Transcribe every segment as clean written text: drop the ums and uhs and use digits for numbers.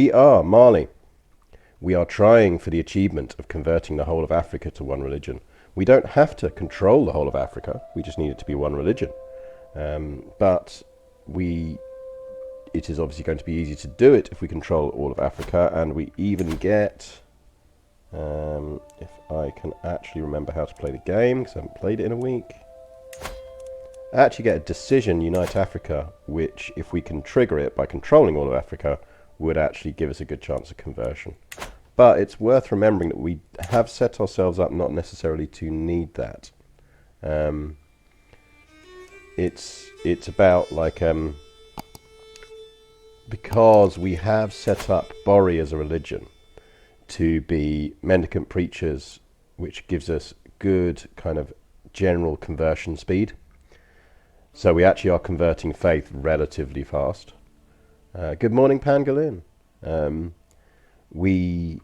We are, Mali. We are trying for the achievement of converting the whole of Africa to one religion. We don't have to control the whole of Africa. We just need it to be one religion. But it is obviously going to be easy to do it if we control all of Africa, and we even get, if I can actually remember how to play the game, because I haven't played it in a week, I actually get a decision, Unite Africa, which, if we can trigger it by controlling all of Africa, would actually give us a good chance of conversion. But it's worth remembering that we have set ourselves up not necessarily to need that. It's about like because we have set up Bori as a religion to be mendicant preachers, which gives us good kind of general conversion speed. So we actually are converting faith relatively fast. Good morning, Pangolin. We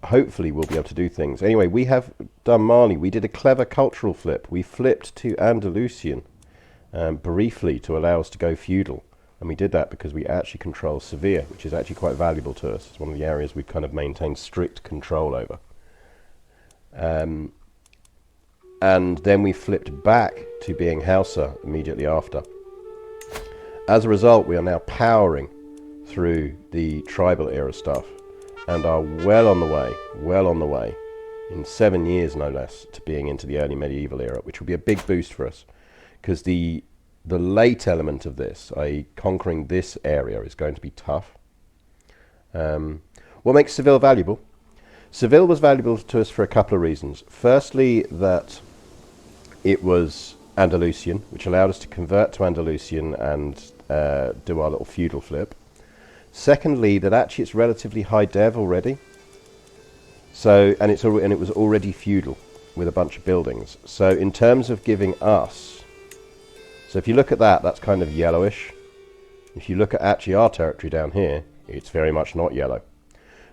hopefully will be able to do things. Anyway, we have done Mali. We did a clever cultural flip. We flipped to Andalusian briefly to allow us to go feudal. And we did that because we actually control Seville, which is actually quite valuable to us. It's one of the areas we've kind of maintained strict control over. And then we flipped back to being Hausa immediately after. As a result, we are now powering through the tribal era stuff and are well on the way, in 7 years no less, to being into the early medieval era, which will be a big boost for us, because the late element of this, i.e. conquering this area, is going to be tough. What makes Seville valuable? Seville was valuable to us for a couple of reasons. Firstly, that it was Andalusian, which allowed us to convert to Andalusian and do our little feudal flip. Secondly, that actually it's relatively high dev already. So, and it was already feudal with a bunch of buildings. So in terms of giving us, so if you look at that, that's kind of yellowish. If you look at actually our territory down here, it's very much not yellow.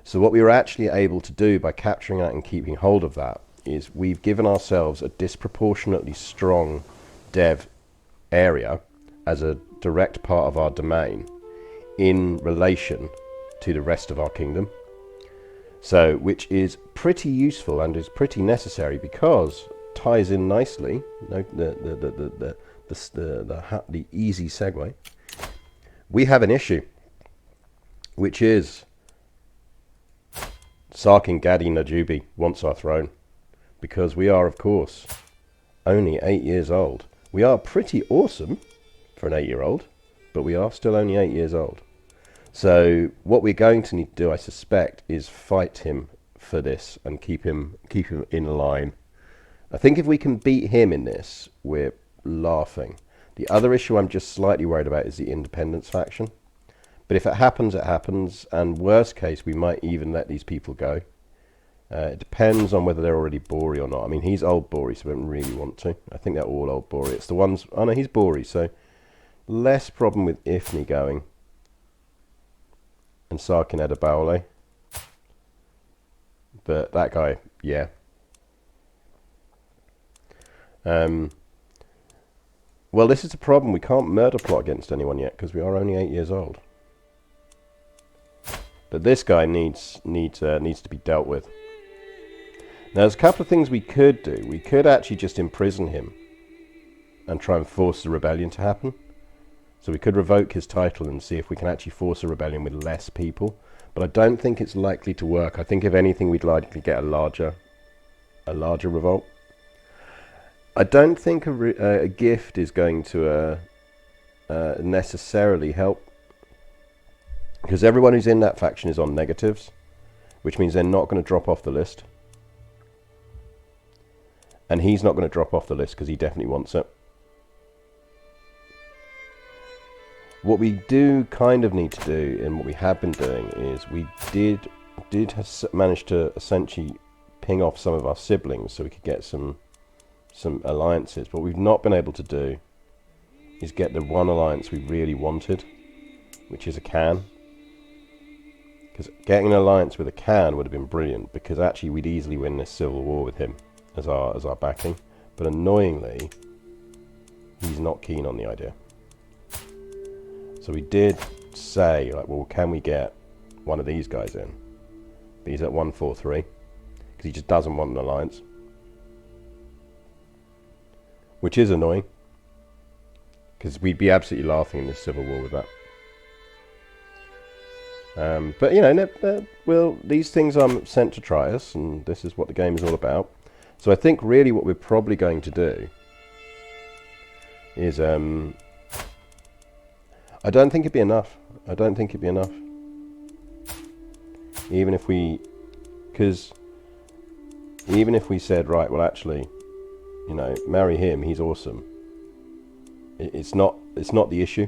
So what we were actually able to do by capturing that and keeping hold of that is we've given ourselves a disproportionately strong dev area as a direct part of our domain in relation to the rest of our kingdom. So, which is pretty useful and is pretty necessary because ties in nicely. The easy segue. We have an issue, which is Sarkin Kadi Najubi wants our throne, because we are, of course, only 8 years old. We are pretty awesome for an 8-year-old, but we are still only 8 years old. So what we're going to need to do, I suspect, is fight him for this and keep him in line. I think if we can beat him in this, we're laughing. The other issue I'm just slightly worried about is the independence faction. But if it happens, it happens. And worst case, we might even let these people go. It depends on whether they're already Bori or not. I mean, he's old Bori, so we don't really want to. I think they're all old Bori. It's the ones... Oh, no, he's Bori, so less problem with Ifni going. And Sarkin Edabaole. But that guy, yeah. Well, this is the problem. We can't murder plot against anyone yet because we are only 8 years old. But this guy needs to be dealt with. Now, there's a couple of things we could do. We could actually just imprison him and try and force the rebellion to happen. So we could revoke his title and see if we can actually force a rebellion with less people. But I don't think it's likely to work. I think if anything, we'd likely get a larger revolt. I don't think a gift is going to necessarily help, because everyone who's in that faction is on negatives, which means they're not going to drop off the list. And he's not going to drop off the list because he definitely wants it. What we do kind of need to do, and what we have been doing, is we did manage to essentially ping off some of our siblings so we could get some alliances. But what we've not been able to do is get the one alliance we really wanted, which is a Khan. Because getting an alliance with a Khan would have been brilliant, because actually we'd easily win this civil war with him as our backing. But annoyingly, he's not keen on the idea. So we did say, like, well, can we get one of these guys in. But he's at 143 because he just doesn't want an alliance, which is annoying because we'd be absolutely laughing in this civil war with that. But you know, well, these things are sent to try us, and this is what the game is all about. So I think really what we're probably going to do is, I don't think it'd be enough. I don't think it'd be enough. Even if we, because even if we said, right, well, actually, you know, marry him, he's awesome. It's not the issue.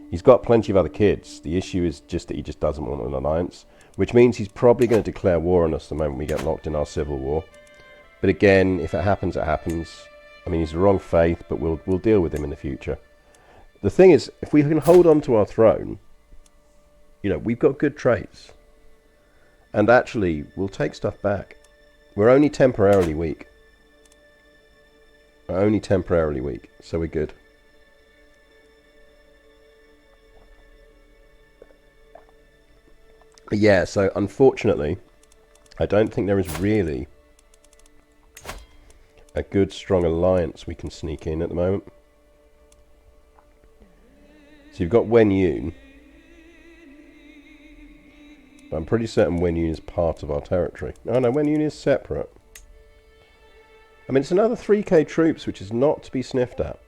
He's got plenty of other kids. The issue is just that he just doesn't want an alliance, which means he's probably going to declare war on us the moment we get locked in our civil war. But again, if it happens, it happens. I mean, he's the wrong faith, but we'll deal with him in the future. The thing is, if we can hold on to our throne, you know, we've got good traits. And actually, we'll take stuff back. We're only temporarily weak. We're only temporarily weak, so we're good. Yeah, so unfortunately, I don't think there is really a good, strong alliance we can sneak in at the moment. So you've got Wen Yun. But I'm pretty certain Wen Yun is part of our territory. Oh no, Wen Yun is separate. I mean, it's another 3k troops, which is not to be sniffed at.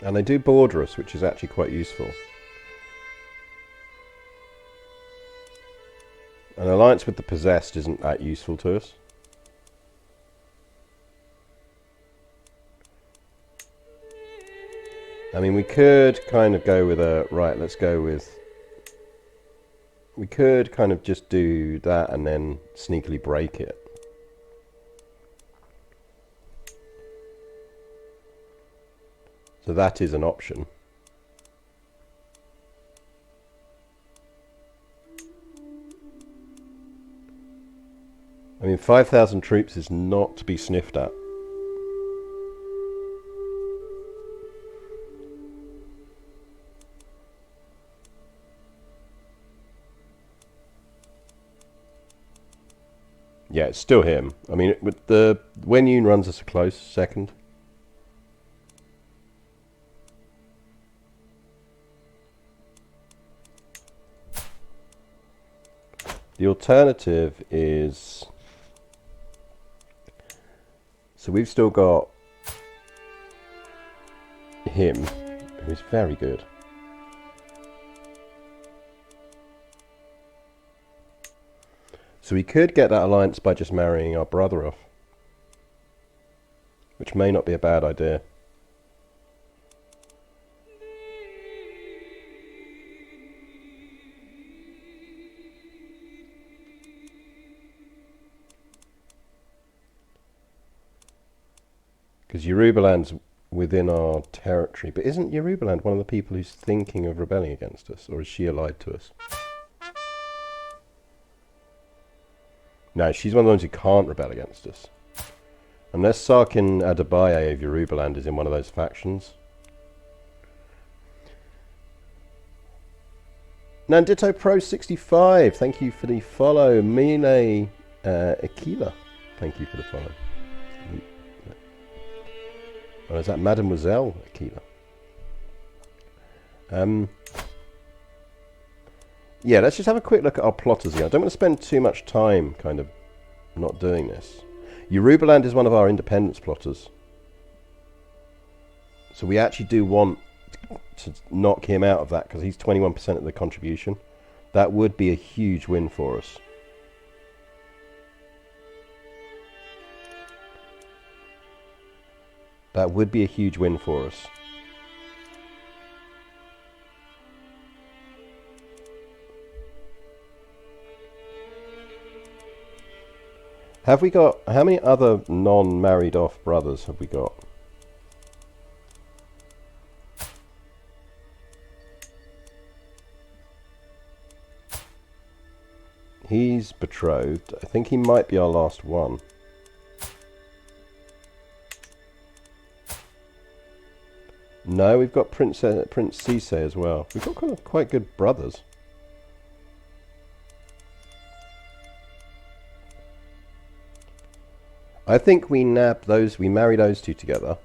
And they do border us, which is actually quite useful. An alliance with the possessed isn't that useful to us. I mean, we could kind of go with a... Right, let's go with... We could kind of just do that and then sneakily break it. So that is an option. I mean, 5,000 troops is not to be sniffed at. Yeah, it's still him. I mean, with the Wen Yun runs us a close second. The alternative is... So we've still got him, who is very good. So we could get that alliance by just marrying our brother off, which may not be a bad idea. Because Yorubaland's within our territory. But isn't Yorubaland one of the people who's thinking of rebelling against us? Or is she allied to us? No, she's one of the ones who can't rebel against us. Unless Sarkin Adebaye of Yorubaland is in one of those factions. Nandito Pro 65, thank you for the follow. Mile Aquila, thank you for the follow. Or is that Mademoiselle Aquila? Yeah, let's just have a quick look at our plotters here. I don't want to spend too much time kind of not doing this. Yorubaland is one of our independence plotters. So we actually do want to knock him out of that because he's 21% of the contribution. That would be a huge win for us. That would be a huge win for us. Have we got... How many other non-married off brothers have we got? He's betrothed. I think he might be our last one. No, we've got Prince Cisse as well. We've got kind of quite good brothers. I think we marry those two together.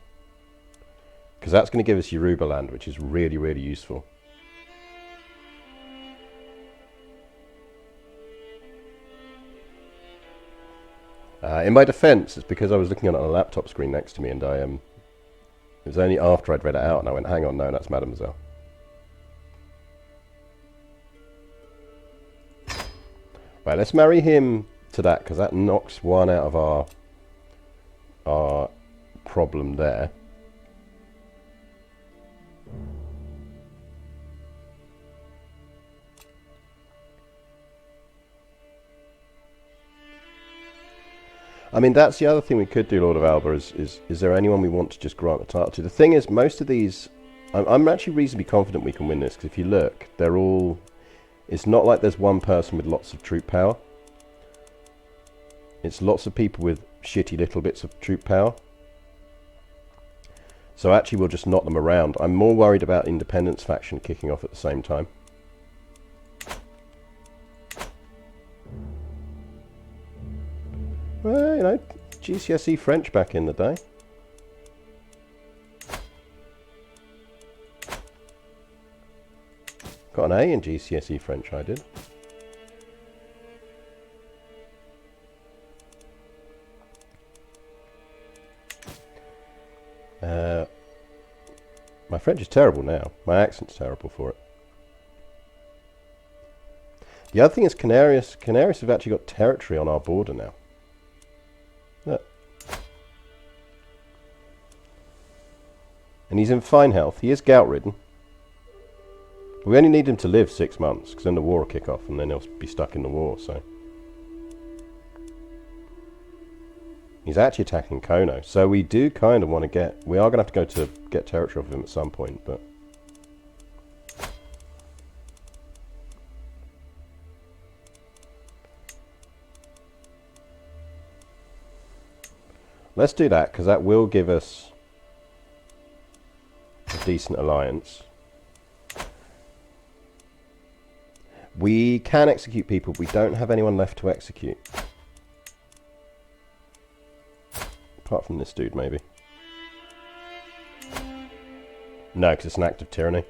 Because that's going to give us Yoruba land, which is really, really useful. In my defense, it's because I was looking at it on a laptop screen next to me, and it was only after I'd read it out, and I went, hang on, no, that's Mademoiselle. Right, let's marry him to that, because that knocks one out of our problem there. I mean, that's the other thing we could do, Lord of Alba, is there anyone we want to just grant the title to? The thing is, most of these, I'm actually reasonably confident we can win this, because if you look, they're all, it's not like there's one person with lots of troop power. It's lots of people with shitty little bits of troop power. So actually we'll just knock them around. I'm more worried about Independence faction kicking off at the same time. Well, you know, GCSE French back in the day. Got an A in GCSE French, I did. My French is terrible now. My accent's terrible for it. The other thing is Canarius have actually got territory on our border now. Look. And he's in fine health. He is gout-ridden. We only need him to live 6 months, because then the war will kick off, and then he'll be stuck in the war, so. He's actually attacking Kono, so we do kind of want to get... We are going to have to go to get territory off of him at some point, but... Let's do that, because that will give us a decent alliance. We can execute people, but we don't have anyone left to execute. Apart from this dude, maybe. No, because it's an act of tyranny.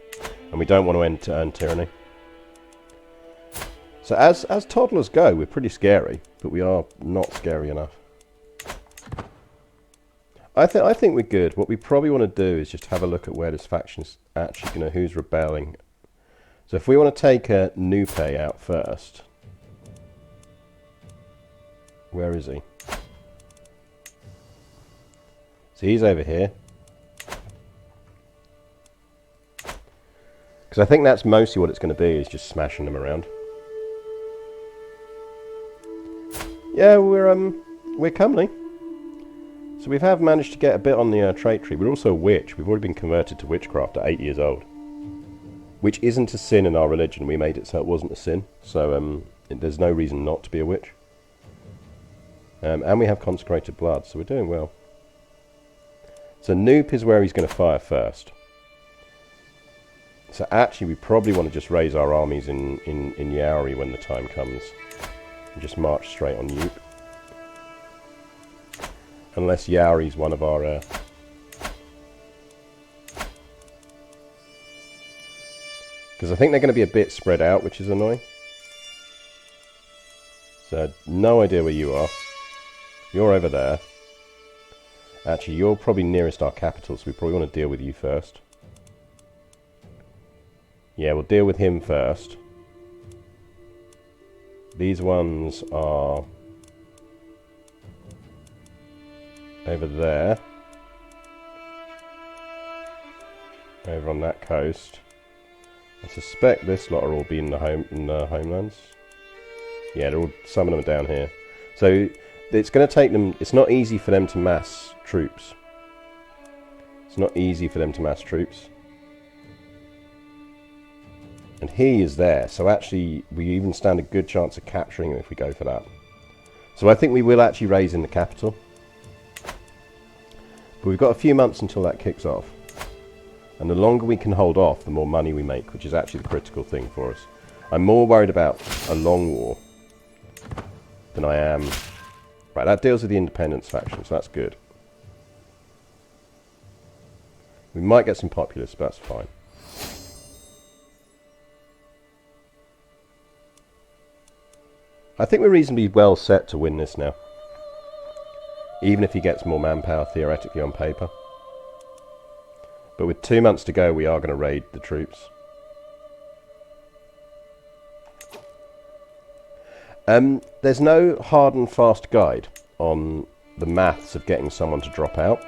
And we don't want to earn tyranny. So as toddlers go, we're pretty scary. But we are not scary enough. I think we're good. What we probably want to do is just have a look at where this faction's actually, you know, who's rebelling. So if we want to take a Nupe out first. Where is he? So he's over here. Because I think that's mostly what it's going to be, is just smashing them around. Yeah, we're comely. So we have managed to get a bit on the trait tree. We're also a witch. We've already been converted to witchcraft at 8 years old. Which isn't a sin in our religion. We made it so it wasn't a sin. So there's no reason not to be a witch. And we have consecrated blood, so we're doing well. So Noop is where he's going to fire first. So actually we probably want to just raise our armies in Yauri when the time comes. And just march straight on Noop. Unless Yauri's one of our... Because I think they're going to be a bit spread out, which is annoying. So no idea where you are. You're over there. Actually, you're probably nearest our capital, so we probably want to deal with you first. Yeah, we'll deal with him first. These ones are over there. Over on that coast. I suspect this lot are all be in the homelands. Yeah, they're all, some of them are down here. So it's going to take them... It's not easy for them to mass troops. It's not easy for them to mass troops. And he is there, so actually we even stand a good chance of capturing him if we go for that. So I think we will actually raise in the capital. But we've got a few months until that kicks off. And the longer we can hold off, the more money we make, which is actually the critical thing for us. I'm more worried about a long war than I am... Right, that deals with the independence faction, so that's good. We might get some populists, but that's fine. I think we're reasonably well set to win this now. Even if he gets more manpower, theoretically, on paper. But with 2 months to go, we are going to raid the troops. There's no hard and fast guide on the maths of getting someone to drop out.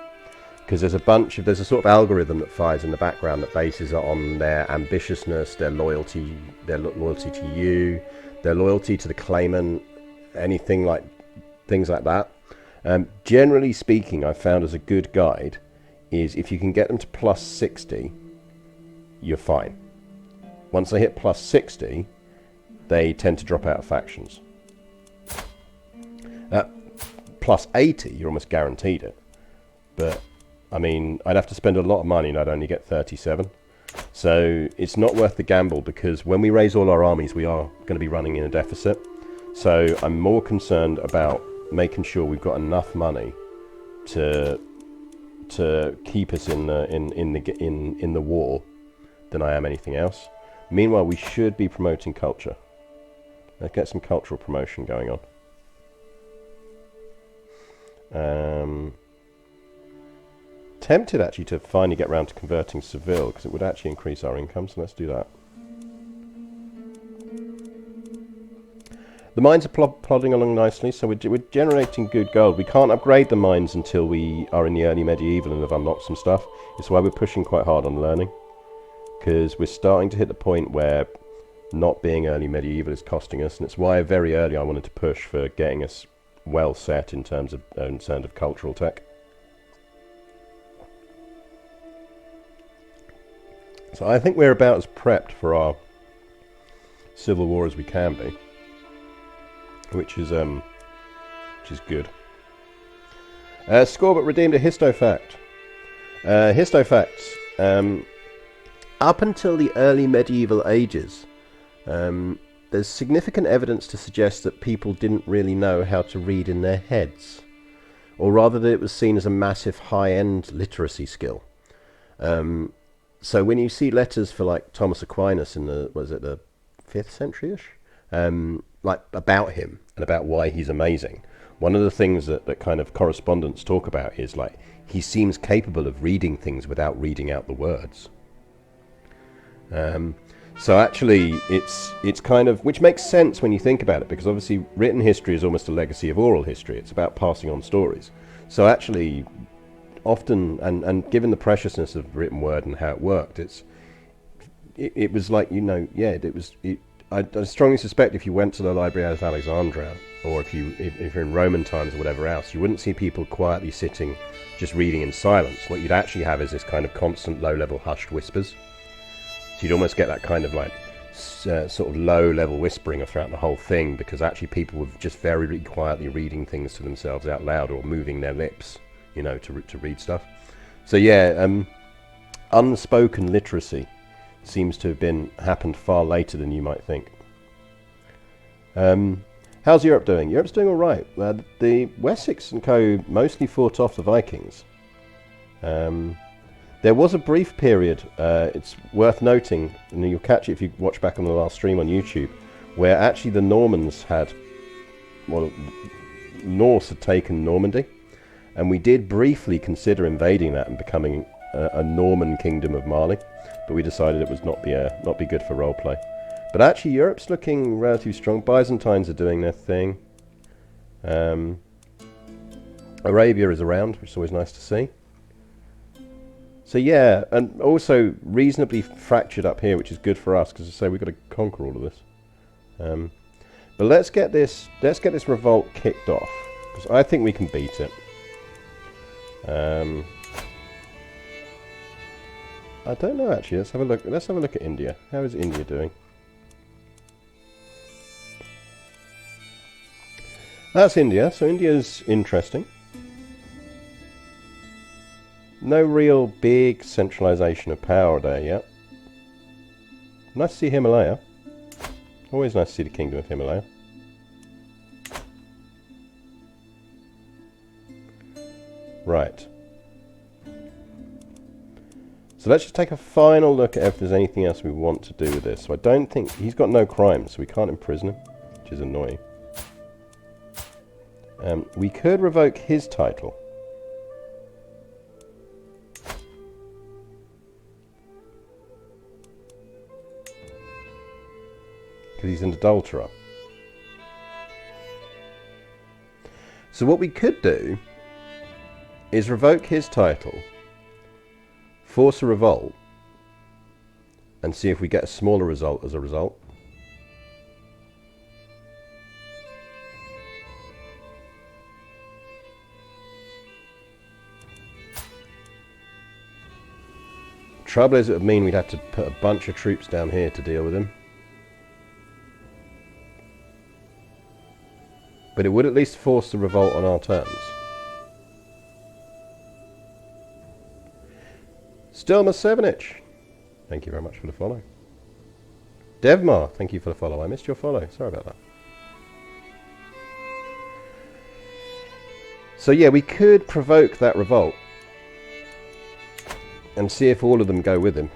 Because there's a sort of algorithm that fires in the background that bases it on their ambitiousness, their loyalty to you, their loyalty to the claimant, things like that. Generally speaking, I've found as a good guide is if you can get them to plus 60, you're fine. Once they hit plus 60, they tend to drop out of factions. At plus 80, you're almost guaranteed it. But, I mean, I'd have to spend a lot of money and I'd only get 37. So it's not worth the gamble, because when we raise all our armies, we are going to be running in a deficit. So I'm more concerned about making sure we've got enough money to keep us in the war than I am anything else. Meanwhile, we should be promoting culture. Let's get some cultural promotion going on. Tempted actually to finally get around to converting Seville, because it would actually increase our income, so let's do that. The mines are plodding along nicely, so we're generating good gold. We can't upgrade the mines until we are in the early medieval and have unlocked some stuff. It's why we're pushing quite hard on learning, because we're starting to hit the point where not being early medieval is costing us, and it's why very early I wanted to push for getting us well set in terms of cultural tech. So I think we're about as prepped for our civil war as we can be, which is good. Scorbut redeemed a histofact. Histofacts. Up until the early medieval ages, there's significant evidence to suggest that people didn't really know how to read in their heads, or rather that it was seen as a massive high-end literacy skill. So when you see letters for like Thomas Aquinas in the 5th century-ish, like about him and about why he's amazing, one of the things that kind of correspondents talk about is like he seems capable of reading things without reading out the words. So actually it's kind of, which makes sense when you think about it, because obviously written history is almost a legacy of oral history. It's about passing on stories. So actually often, and given the preciousness of written word and how it worked, it was like, I strongly suspect if you went to the Library of Alexandria, or if you're in Roman times or whatever else, you wouldn't see people quietly sitting just reading in silence. What you'd actually have is this kind of constant low-level hushed whispers. So you'd almost get that kind of like sort of low-level whispering throughout the whole thing, because actually people were just very quietly reading things to themselves out loud, or moving their lips, to read stuff. So yeah, unspoken literacy seems to have happened far later than you might think. How's Europe doing? Europe's doing all right. The Wessex and co mostly fought off the Vikings. There was a brief period, it's worth noting, and you'll catch it if you watch back on the last stream on YouTube, where actually the Normans Norse had taken Normandy, and we did briefly consider invading that and becoming a Norman kingdom of Mali, but we decided it was not be good for roleplay. But actually Europe's looking relatively strong. Byzantines are doing their thing. Arabia is around, which is always nice to see. So yeah, and also reasonably fractured up here, which is good for us, because I say we've got to conquer all of this. But let's get this revolt kicked off, because I think we can beat it. I don't know actually. Let's have a look. Let's have a look at India. How is India doing? That's India. So India's interesting. no real big centralization of power there yet. Nice to see Himalaya. Always nice to see the Kingdom of Himalaya. Right. So let's just take a final look at if there's anything else we want to do with this. So I don't think... He's got no crimes, so we can't imprison him, which is annoying. We could revoke his title. Because he's an adulterer. So what we could do is revoke his title, force a revolt, and see if we get a smaller result as a result. Trouble is, it would mean we'd have to put a bunch of troops down here to deal with him. But it would at least force the revolt on our terms. Stilma Sevenich, thank you very much for the follow. Devmar, thank you for the follow. I missed your follow. Sorry about that. So yeah, we could provoke that revolt and see if all of them go with him,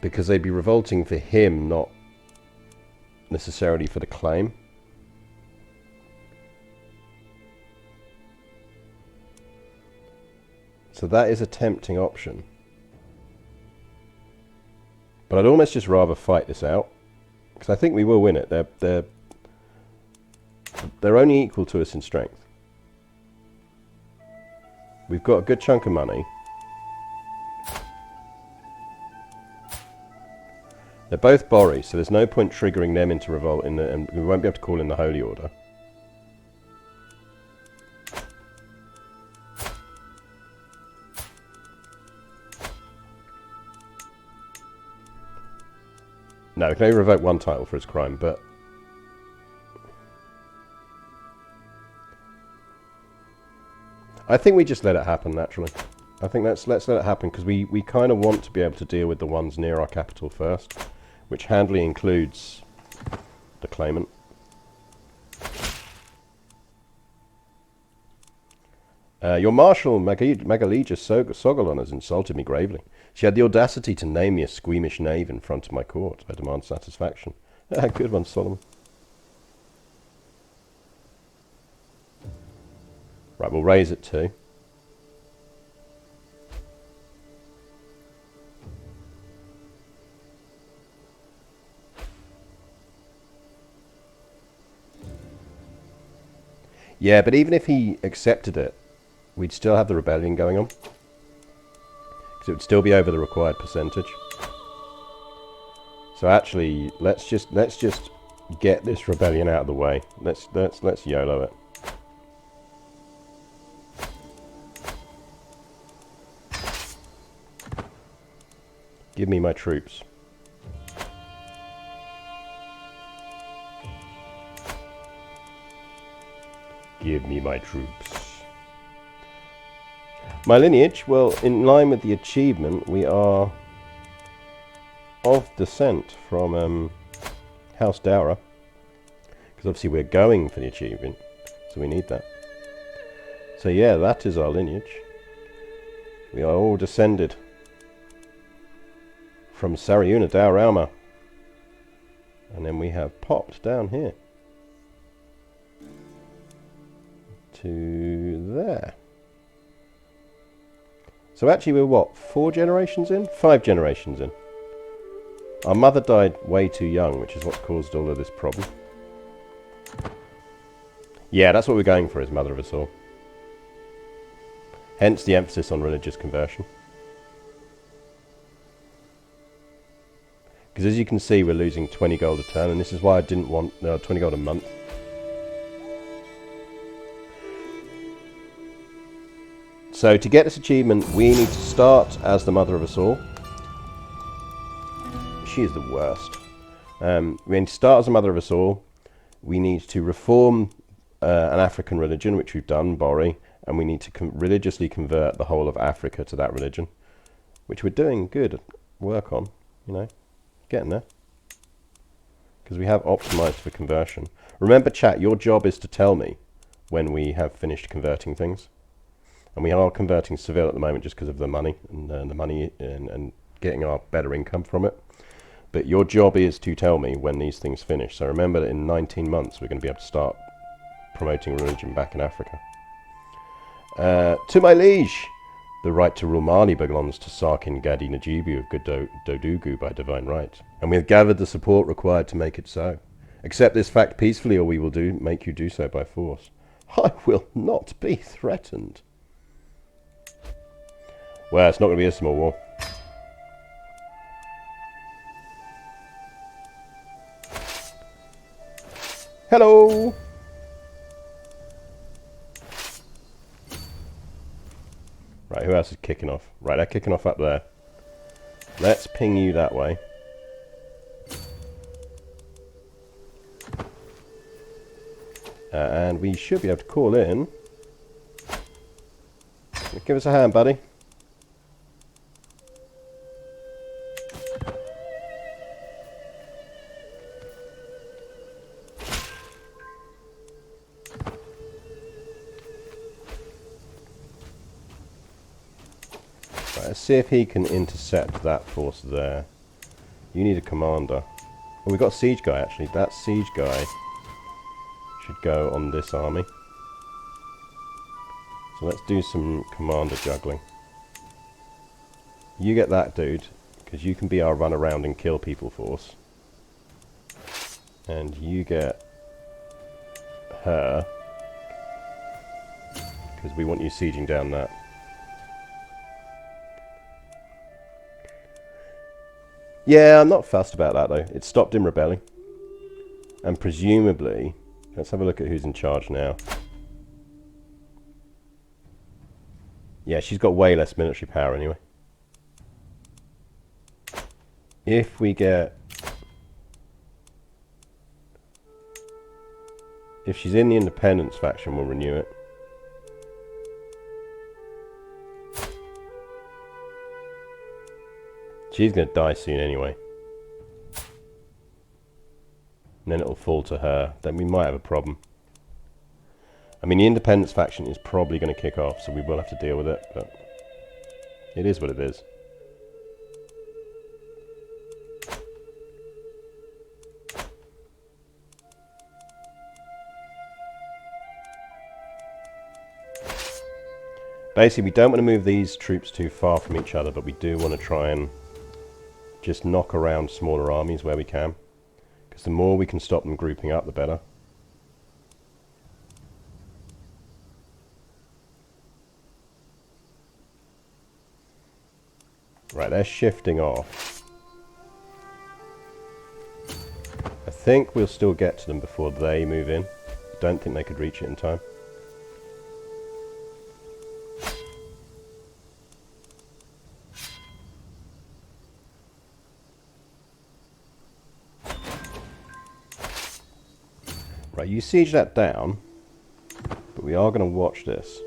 because they'd be revolting for him, not necessarily for the claim. So that is a tempting option. But I'd almost just rather fight this out, because I think we will win it. They're only equal to us in strength. We've got a good chunk of money. They're both Bori, so there's no point triggering them into revolt, and we won't be able to call in the Holy Order. No, we can only revoke one title for his crime, but... I think we just let it happen naturally. I think let's let it happen, because we kind of want to be able to deal with the ones near our capital first, which handily includes the claimant. Your Marshal, Magalija Sogolon, has insulted me gravely. She had the audacity to name me a squeamish knave in front of my court. I demand satisfaction. Good one, Solomon. Right, we'll raise it too. Yeah, but even if he accepted it, we'd still have the rebellion going on, because it would still be over the required percentage. So actually, let's just get this rebellion out of the way. Let's YOLO it. Give me my troops. Give me my troops. My lineage, well, in line with the achievement, we are of descent from House Daura, because obviously we're going for the achievement, so we need that. So yeah, that is our lineage. We are all descended from Sariuna Daurauma, and then we have popped down here to there. So actually we're what, 4 generations in? 5 generations in. Our mother died way too young, which is what caused all of this problem. Yeah, that's what we're going for, is mother of us all. Hence the emphasis on religious conversion. Because as you can see, we're losing 20 gold a turn, and this is why I didn't want 20 gold a month. So to get this achievement, we need to start as the mother of us all. She is the worst. We need to start as the mother of us all. We need to reform an African religion, which we've done, Bori, and we need to religiously convert the whole of Africa to that religion, which we're doing good work on, you know, getting there. Because we have optimized for conversion. Remember, chat, your job is to tell me when we have finished converting things. And we are converting Seville at the moment just because of the money and getting our better income from it. But your job is to tell me when these things finish. So remember that in 19 months we're going to be able to start promoting religion back in Africa. To my liege! The right to rule Mali belongs to Sarkin Gadi Najibu of Dodougou by divine right, and we have gathered the support required to make it so. Accept this fact peacefully, or we will make you do so by force. I will not be threatened. Well, it's not going to be a small war. Hello! Right, who else is kicking off? Right, they're kicking off up there. Let's ping you that way. And we should be able to call in. Give us a hand, buddy. Let's see if he can intercept that force there. You need a commander. Oh, we've got a siege guy, actually. That siege guy should go on this army. So let's do some commander juggling. You get that dude, because you can be our run around and kill people force. And you get her, because we want you sieging down that. Yeah, I'm not fussed about that though. It stopped him rebelling. And presumably, let's have a look at who's in charge now. Yeah, she's got way less military power anyway. If we get... If she's in the independence faction, we'll renew it. She's going to die soon anyway. And then it'll fall to her. Then we might have a problem. I mean, the independence faction is probably going to kick off, so we will have to deal with it, but it is what it is. Basically, we don't want to move these troops too far from each other, but we do want to try and just knock around smaller armies where we can. Because the more we can stop them grouping up, the better. Right, they're shifting off. I think we'll still get to them before they move in. Don't think they could reach it in time. Right, you siege that down, but we are going to watch this.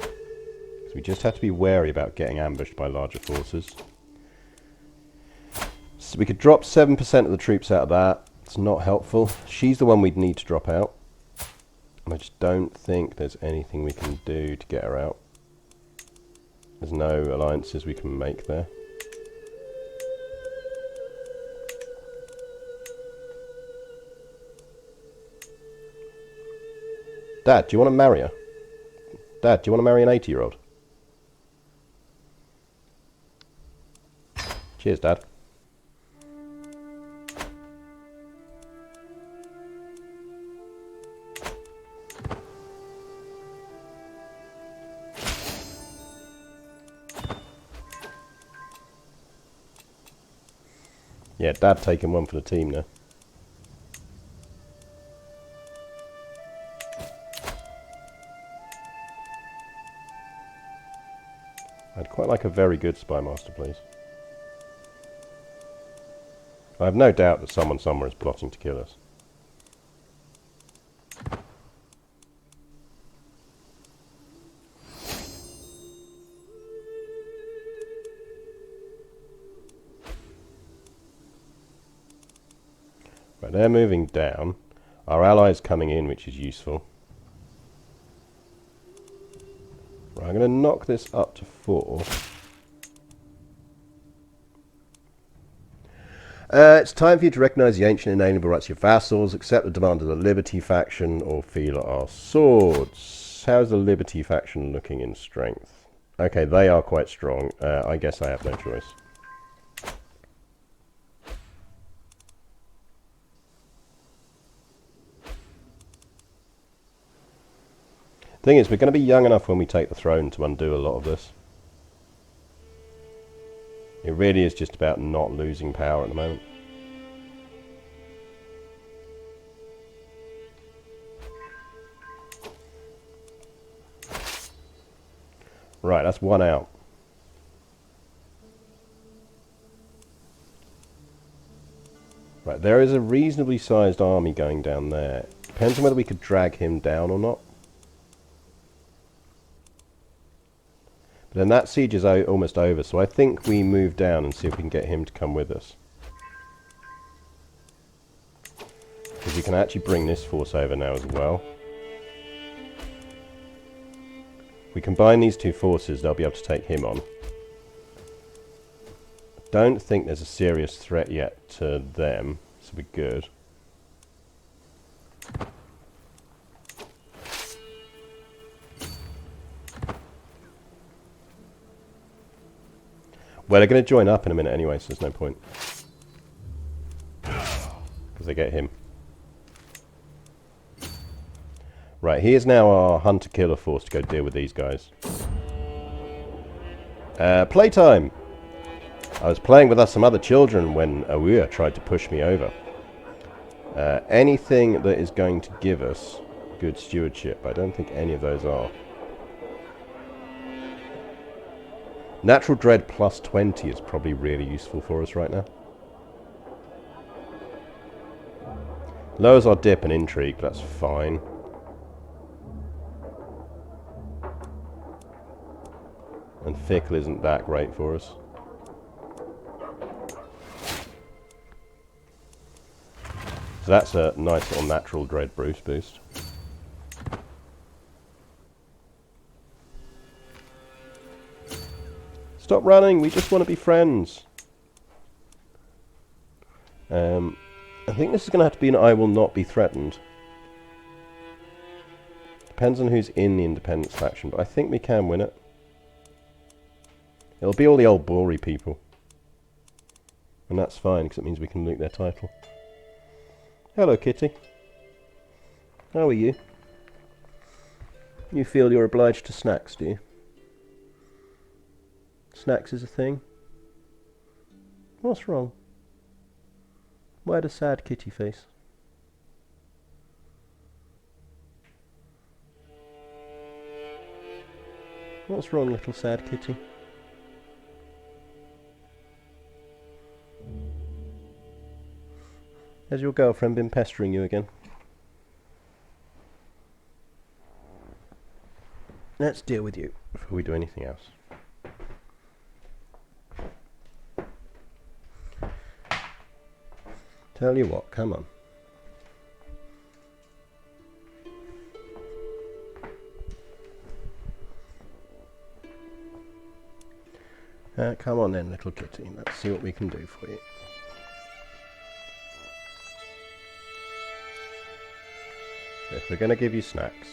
So we just have to be wary about getting ambushed by larger forces. So we could drop 7% of the troops out of that. It's not helpful. She's the one we'd need to drop out. And I just don't think there's anything we can do to get her out. There's no alliances we can make there. Dad, do you want to marry her? Dad, do you want to marry an 80-year-old? Cheers, Dad. Yeah, Dad taking one for the team now. I'd quite like a very good spy master, please. I have no doubt that someone somewhere is plotting to kill us. Right, they're moving down. Our allies coming in, which is useful. Right, I'm going to knock this up to 4. It's time for you to recognise the ancient inalienable rights of your vassals, accept the demand of the Liberty faction, or feel our swords. How's the Liberty faction looking in strength? Okay, they are quite strong. I guess I have no choice. Thing is, we're going to be young enough when we take the throne to undo a lot of this. It really is just about not losing power at the moment. Right, that's one out. Right, there is a reasonably sized army going down there. Depends on whether we could drag him down or not. But then that siege is almost over, so I think we move down and see if we can get him to come with us. Because we can actually bring this force over now as well. If we combine these two forces, they'll be able to take him on. I don't think there's a serious threat yet to them, so we're good. Well, they're going to join up in a minute anyway, so there's no point. Because they get him. Right, here's now our hunter-killer force to go deal with these guys. Playtime! I was playing with some other children when Awua tried to push me over. Anything that is going to give us good stewardship, I don't think any of those are. Natural Dread plus 20 is probably really useful for us right now. Lowers our dip and intrigue, but that's fine. And Fickle isn't that great for us. So that's a nice little Natural Dread boost. Stop running, we just want to be friends. I think this is going to have to be an I will not be threatened. Depends on who's in the independence faction, but I think we can win it. It'll be all the old Bory people. And that's fine, because it means we can loot their title. Hello, Kitty. How are you? You feel you're obliged to snacks, do you? Snacks is a thing? What's wrong? Why the sad kitty face? What's wrong, little sad kitty? Has your girlfriend been pestering you again? Let's deal with you before we do anything else. Tell you what, come on. Come on then, little kitty. Let's see what we can do for you. If we're going to give you snacks.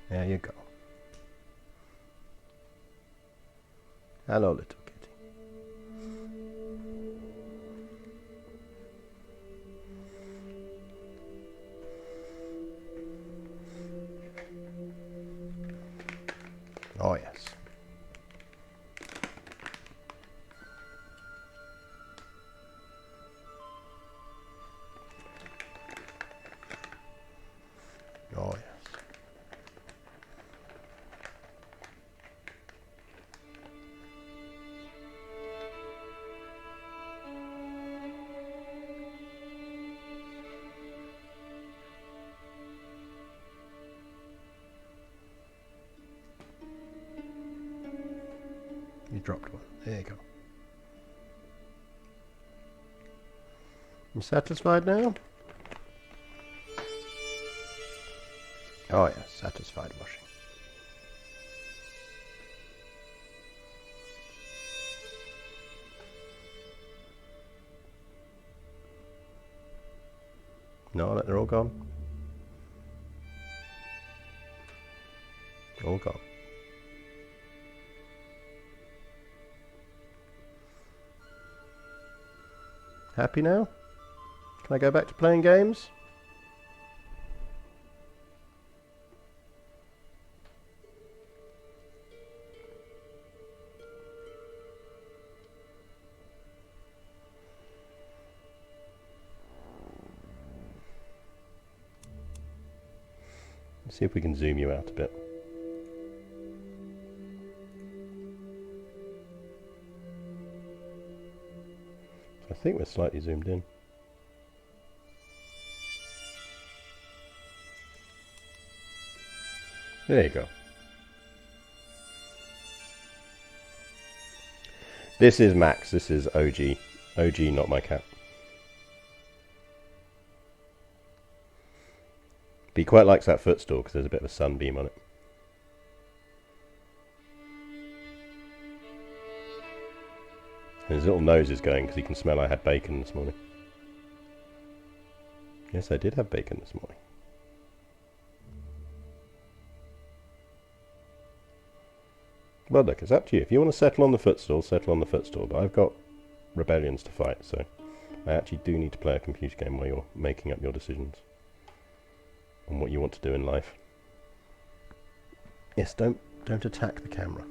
There you go. Hello, little kitty. Oh, yes. Oh, yes. You dropped one. There you go. You satisfied now? Oh yeah, satisfied washing. No, they're all gone. All gone. Happy now? Can I go back to playing games? Let's see if we can zoom you out a bit. I think we're slightly zoomed in. There you go. This is Max. This is OG. OG, not my cat. But he quite likes that footstool because there's a bit of a sunbeam on it. And his little nose is going because he can smell I had bacon this morning. Yes, I did have bacon this morning. Well, look, it's up to you. If you want to settle on the footstool, settle on the footstool. But I've got rebellions to fight, so I actually do need to play a computer game while you're making up your decisions on what you want to do in life. Yes, don't attack the camera.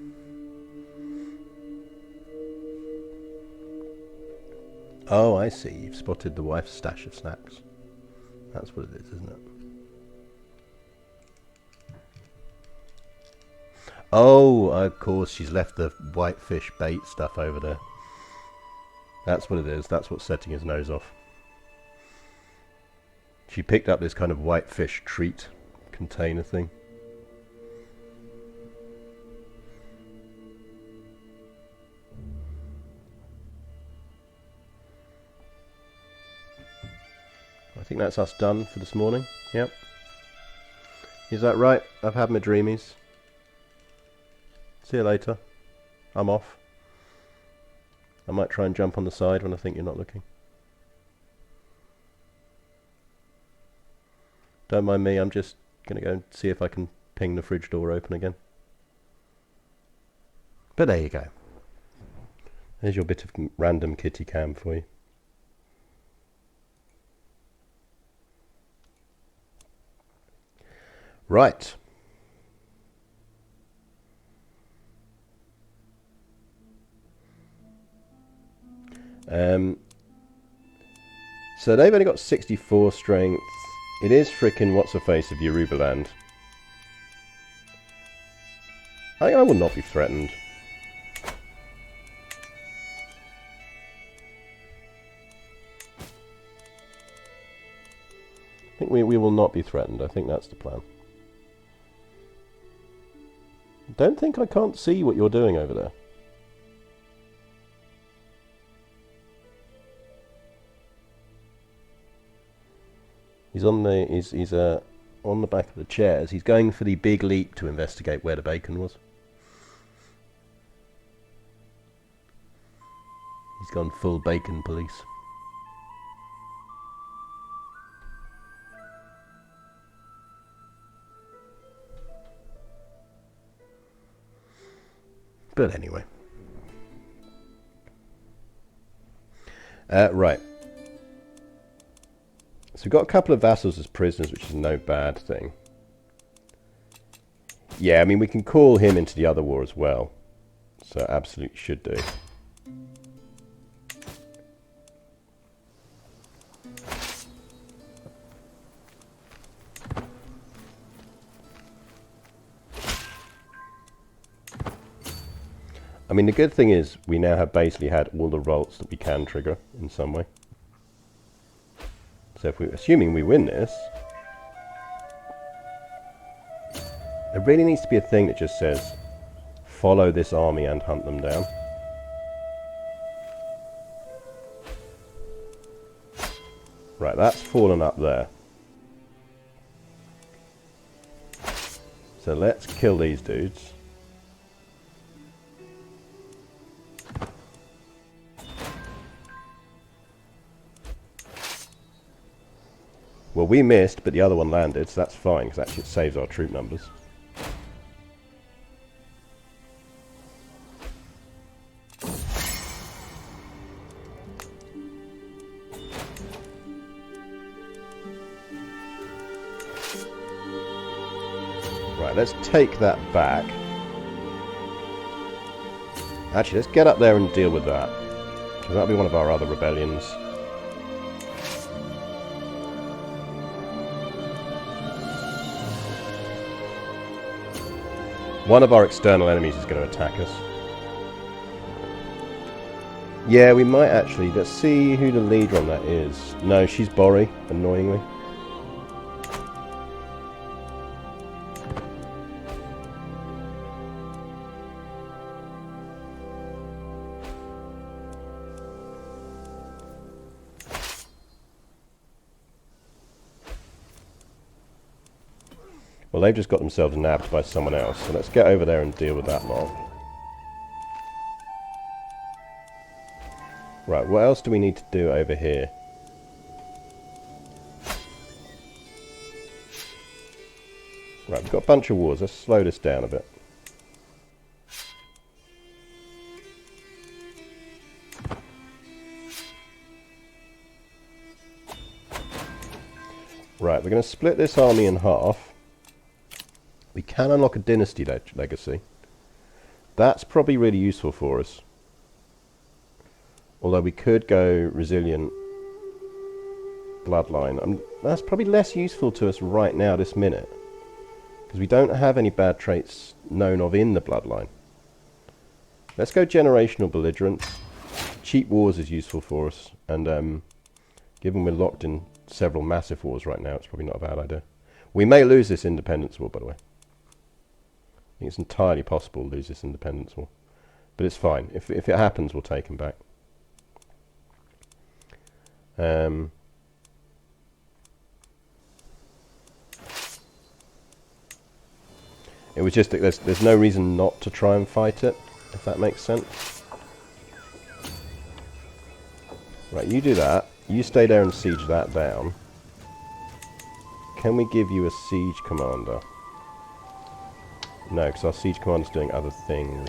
Oh, I see. You've spotted the wife's stash of snacks. That's what it is, isn't it? Oh, of course, she's left the whitefish bait stuff over there. That's what it is. That's what's setting his nose off. She picked up this kind of whitefish treat container thing. I think that's us done for this morning. Yep. Is that right? I've had my dreamies. See you later. I'm off. I might try and jump on the side when I think you're not looking. Don't mind me, I'm just going to go and see if I can ping the fridge door open again. But there you go. There's your bit of random kitty cam for you. Right. So they've only got 64 strength. It is frickin' what's-her-face of Yorubaland. I will not be threatened. I think we will not be threatened. I think that's the plan. Don't think I can't see what you're doing over there. He's on the back of the chairs. He's going for the big leap to investigate where the bacon was. He's gone full bacon police. But anyway. Right. So we've got a couple of vassals as prisoners, which is no bad thing. Yeah, I mean, we can call him into the other war as well. So absolutely should do. I mean, the good thing is we now have basically had all the revolts that we can trigger in some way. So if we're assuming we win this, there really needs to be a thing that just says, follow this army and hunt them down. Right, that's fallen up there. So let's kill these dudes. Well, we missed, but the other one landed, so that's fine, because actually it saves our troop numbers. Right, let's take that back. Actually, let's get up there and deal with that, because that'll be one of our other rebellions. One of our external enemies is going to attack us. Yeah, we might actually. Let's see who the leader on that is. No, she's Bori, annoyingly. Well, they've just got themselves nabbed by someone else, so let's get over there and deal with that lot. Right, what else do we need to do over here? Right, we've got a bunch of wars. Let's slow this down a bit. Right, we're going to split this army in half. We can unlock a dynasty legacy. That's probably really useful for us. Although we could go resilient bloodline. That's probably less useful to us right now, this minute. Because we don't have any bad traits known of in the bloodline. Let's go generational belligerence. Cheap wars is useful for us. And given we're locked in several massive wars right now, it's probably not a bad idea. We may lose this independence war, by the way. I think it's entirely possible to lose this independence war. But it's fine. If it happens, we'll take them back. It was just that there's no reason not to try and fight it, if that makes sense. Right, you do that. You stay there and siege that down. Can we give you a siege commander? No, because our siege commander's doing other things.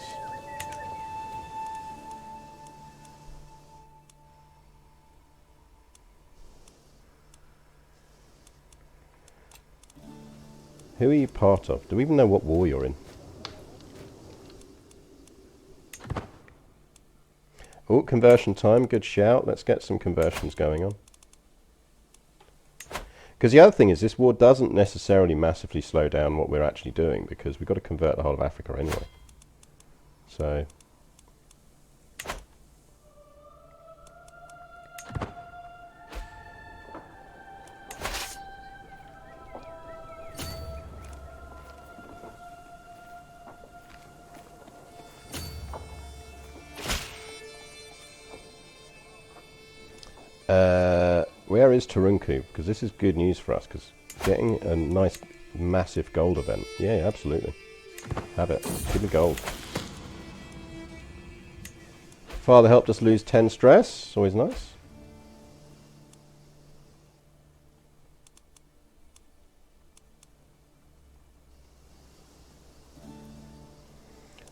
Who are you part of? Do we even know what war you're in? Oh, conversion time. Good shout. Let's get some conversions going on. Because the other thing is, this war doesn't necessarily massively slow down what we're actually doing, because we've got to convert the whole of Africa anyway. So... where is Turunku? Because this is good news for us, because getting a nice massive gold event. Yeah, absolutely. Have it. Give me gold. Father helped us lose 10 stress. Always nice.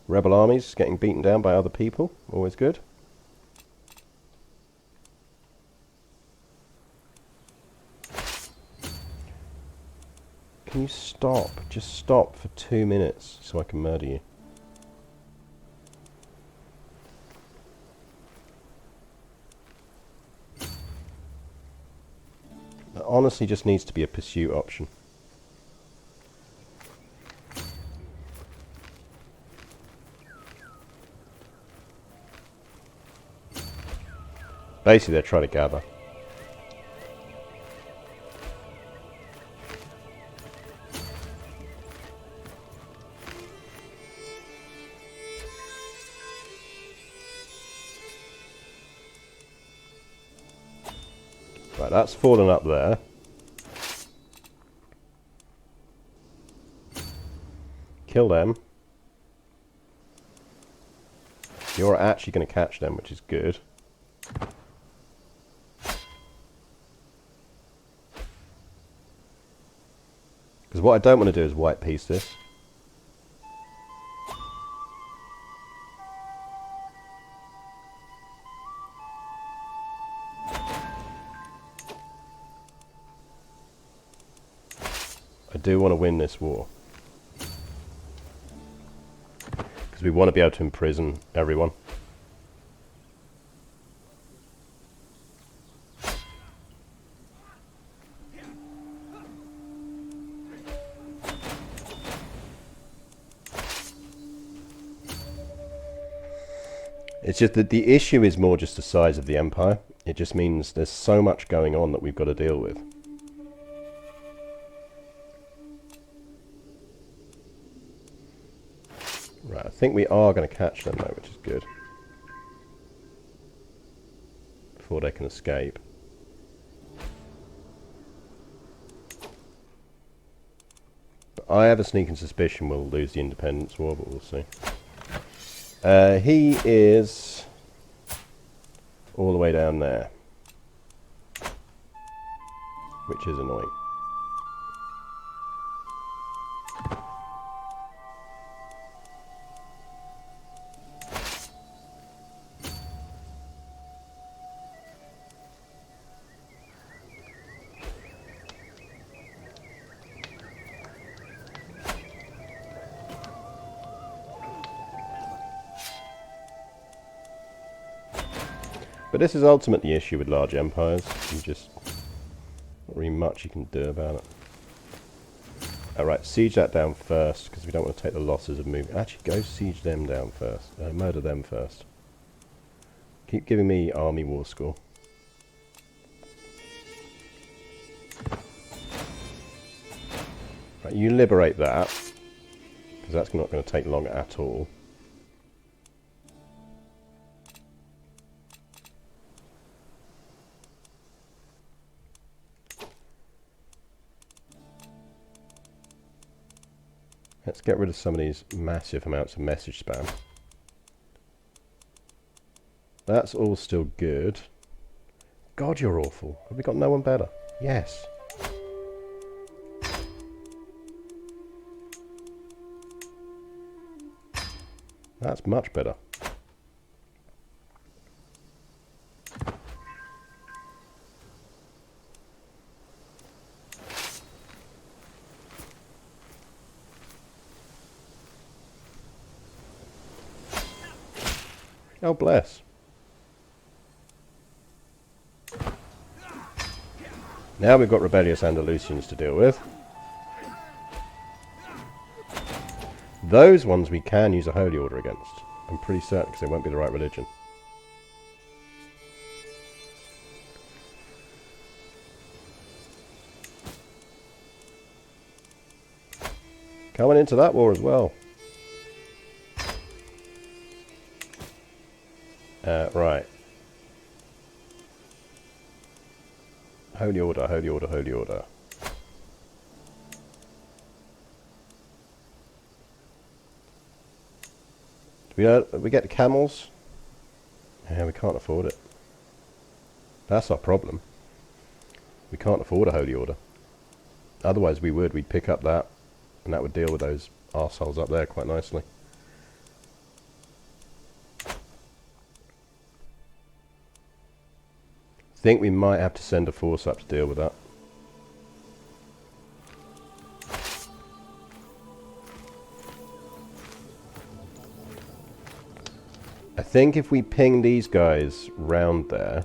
Rebel armies getting beaten down by other people. Always good. Can you stop? Just stop for 2 minutes so I can murder you. That honestly just needs to be a pursuit option. Basically, they're trying to gather. Right, that's fallen up there. Kill them. You're actually going to catch them, which is good. Because what I don't want to do is white piece this. I do want to win this war. Because we want to be able to imprison everyone. It's just that the issue is more just the size of the empire. It just means there's so much going on that we've got to deal with. Right, I think we are going to catch them though, which is good. Before they can escape. But I have a sneaking suspicion we'll lose the independence war, but we'll see. He is all the way down there, which is annoying. But this is ultimately the issue with large empires. You just not really much you can do about it. Alright, siege that down first, because we don't want to take the losses of moving. Actually, go siege them down first. Murder them first. Keep giving me army war score. Right, you liberate that, because that's not going to take long at all. Let's get rid of some of these massive amounts of message spam. That's all still good. God, you're awful. Have we got no one better? Yes. That's much better. Oh, bless. Now we've got rebellious Andalusians to deal with. Those ones we can use a holy order against. I'm pretty certain, because they won't be the right religion. Coming into that war as well. Right. Holy order, holy order, holy order. Do we get the camels? Yeah, we can't afford it. That's our problem. We can't afford a holy order. Otherwise we'd pick up that, and that would deal with those arseholes up there quite nicely. I think we might have to send a force up to deal with that. I think if we ping these guys round there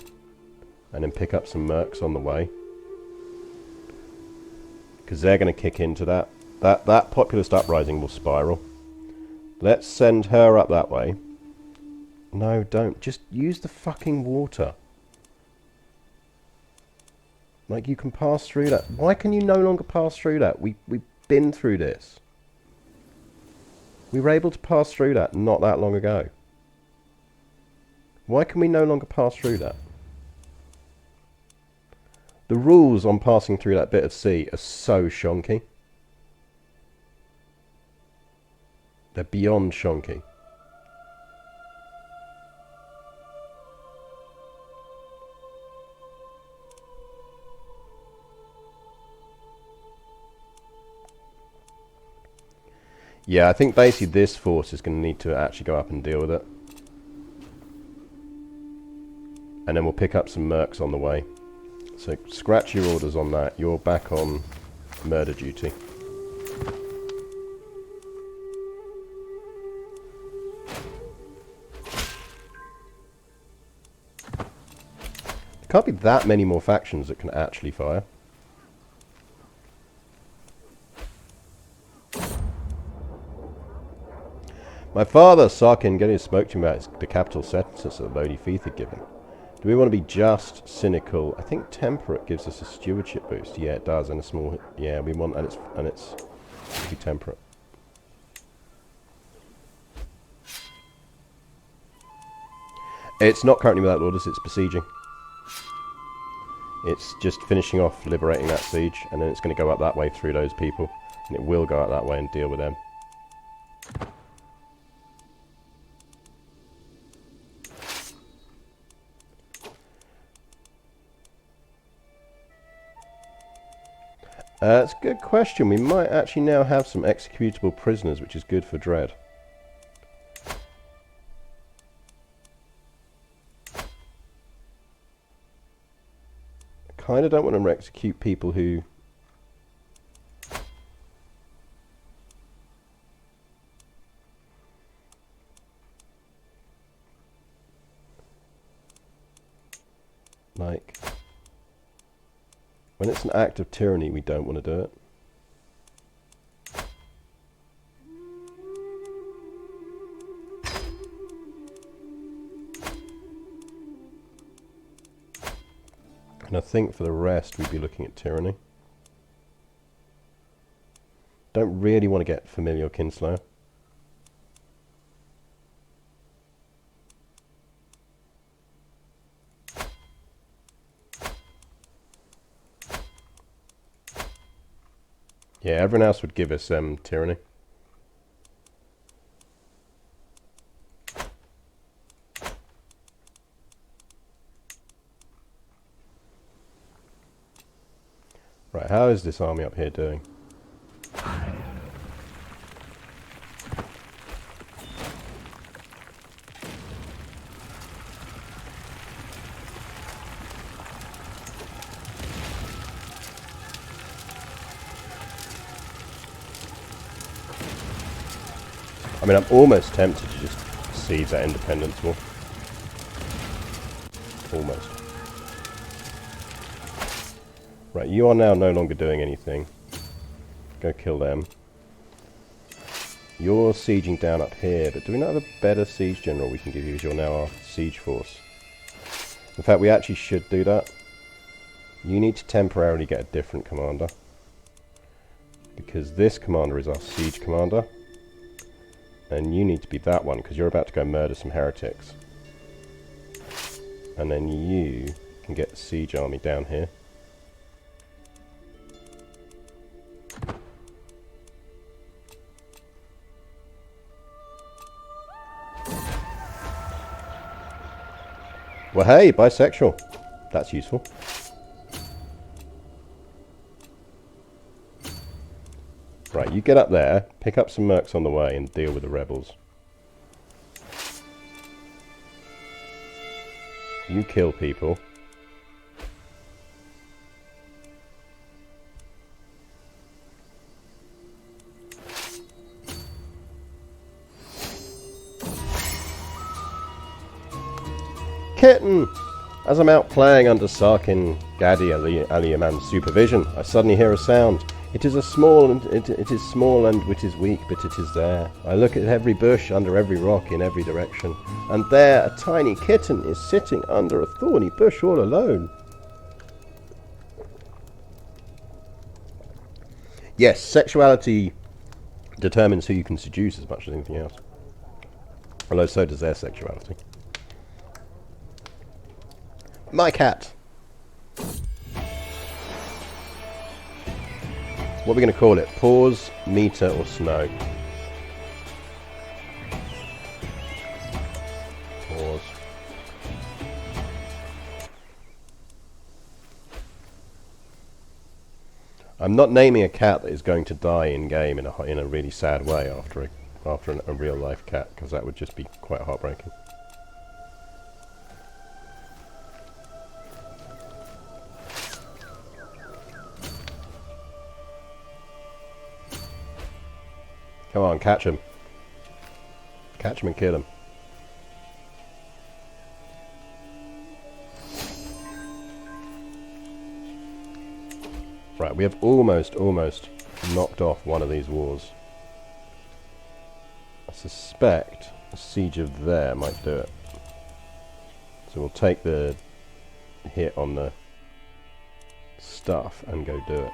and then pick up some mercs on the way, because they're going to kick into that populist uprising will spiral. Let's send her up that way. No, don't. Just use the fucking water. Like, you can pass through that. Why can you no longer pass through that? We've been through this. We were able to pass through that not that long ago. Why can we no longer pass through that? The rules on passing through that bit of sea are so shonky. They're beyond shonky. Yeah, I think basically this force is going to need to actually go up and deal with it. And then we'll pick up some mercs on the way. So scratch your orders on that. You're back on murder duty. There can't be that many more factions that can actually fire. My father, Sarkin, getting spoke to me about the capital sentence that Lodi Feith had given. Do we want to be just, cynical? I think temperate gives us a stewardship boost. Yeah, it does, and a small. Yeah, we want, and it's to be temperate. It's not currently without orders. It's besieging. It's just finishing off liberating that siege, and then it's going to go up that way through those people, and it will go out that way and deal with them. It's a good question. We might actually now have some executable prisoners, which is good for Dread. I kind of don't want to execute people who... like... when it's an act of tyranny, we don't want to do it. And I think for the rest, we'd be looking at tyranny. Don't really want to get familial kinslayer. Yeah, everyone else would give us tyranny. Right, how is this army up here doing? I mean, I'm almost tempted to just siege that independence war. Almost. Right, you are now no longer doing anything. Go kill them. You're sieging down up here, but do we not have a better siege general we can give you, as you're now our siege force? In fact, we actually should do that. You need to temporarily get a different commander, because this commander is our siege commander. And you need to be that one, because you're about to go murder some heretics. And then you can get the siege army down here. Well, hey, bisexual. That's useful. Right, you get up there, pick up some mercs on the way, and deal with the rebels. You kill people. Kitten! As I'm out playing under Sarkin Kadi Aliyaman's supervision, I suddenly hear a sound. It is small and it is small and it is weak, but it is there. I look at every bush, under every rock, in every direction, and there a tiny kitten is sitting under a thorny bush all alone. Yes, sexuality determines who you can seduce as much as anything else. Although so does their sexuality. My cat. What are we going to call it? Pause, meter, or snow? Pause. I'm not naming a cat that is going to die in game in a really sad way after a real life cat, because that would just be quite heartbreaking. Come on, catch him. Catch him and kill him. Right, we have almost knocked off one of these wars. I suspect a siege of there might do it. So we'll take the hit on the stuff and go do it.